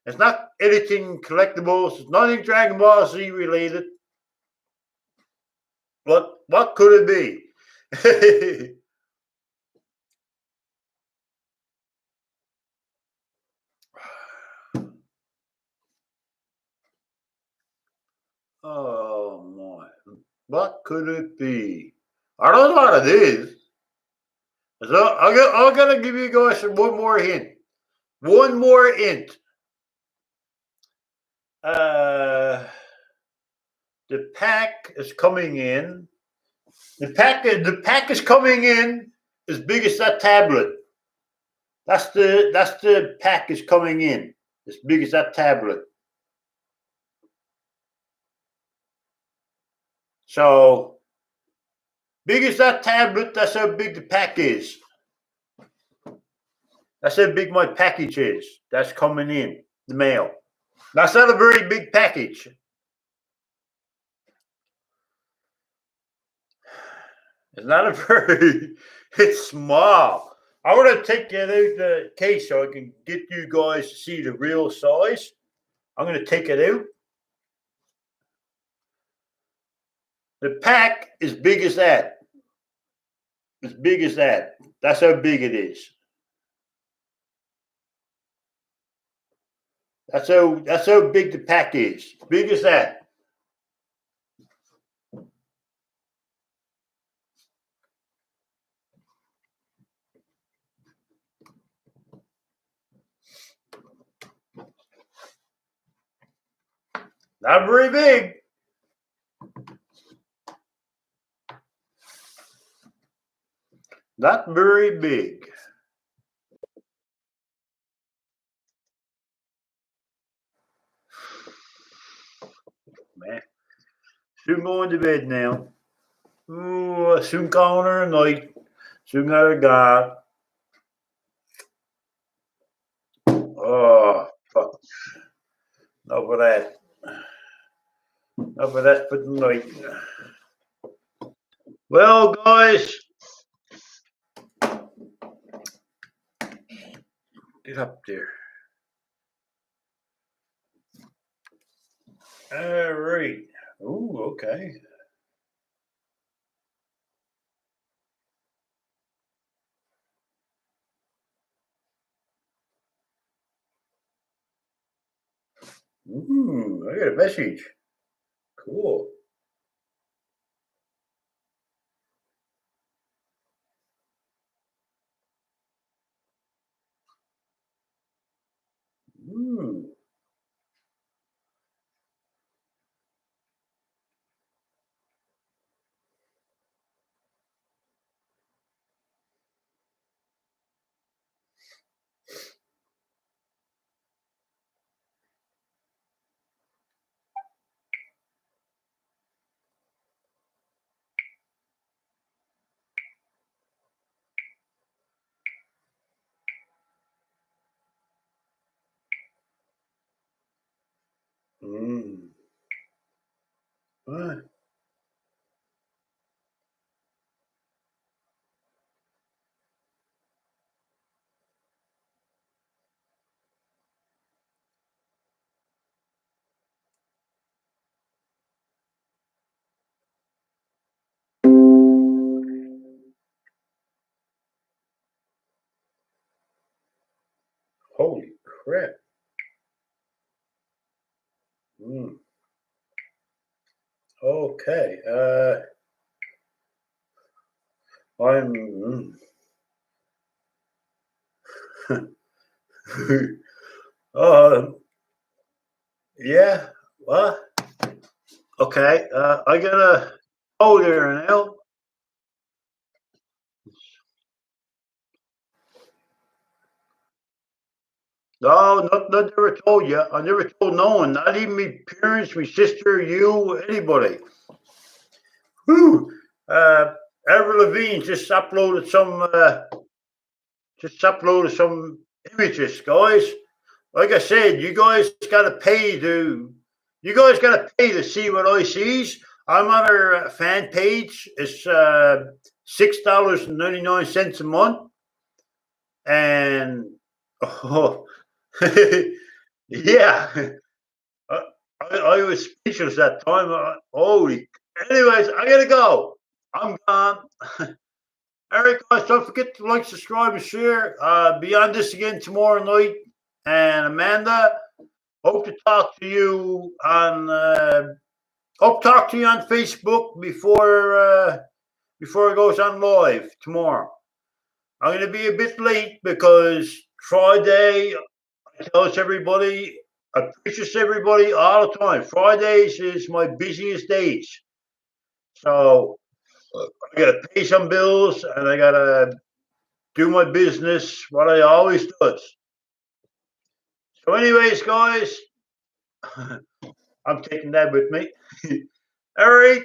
It's not anything collectibles. It's nothing Dragon Ball Z related. What could it be? Oh my! What could it be? I don't know what it is. So I'm gonna give you guys one more hint. One more hint. The pack is coming in. The pack is coming in as big as that tablet. That's the pack is coming in as big as that tablet. So big as that tablet, that's how big the pack is. That's how big my package is. That's coming in the mail. That's not a very big package. It's not a very. It's small. I want to take that out the case so I can get you guys to see the real size. I'm going to take it out. The pack is big as that. As big as that. That's how big it is. That's how big the pack is. Big as that. Not very big. Not very big. Man. Soon going to bed now. Ooh, soon calling her a night. Soon got her God. Oh, fuck. Enough of that. Enough of that for the night. Well, guys. Get up there. All right. Ooh, okay. Ooh, I got a message. Cool. Ooh. What? Holy crap. Okay. I'm. Yeah. What? Okay. I gotta go there now. No, not never told you. I never told no one. Not even my parents, my sister, you, anybody. Whew. Avril Lavigne just uploaded some images, guys. Like I said, you guys gotta pay to see what I sees. I'm on her fan page. It's $6.99 a month, and oh, yeah, I was speechless that time. Holy. Anyways, I gotta go. I'm gone. All right, guys, don't forget to like, subscribe, and share. Be on this again tomorrow night. And Amanda, hope to talk to you on Facebook before it goes on live tomorrow. I'm gonna be a bit late because Friday, I tell everybody, I preach this to everybody all the time. Fridays is my busiest days. So I gotta pay some bills and I gotta do my business, what I always does. So anyways, guys, I'm taking that with me. All right.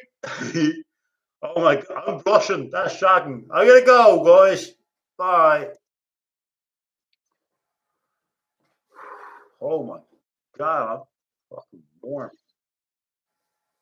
Oh my God, I'm blushing. That's shocking. I gotta go, guys. Bye. Oh my God, I'm fucking warm.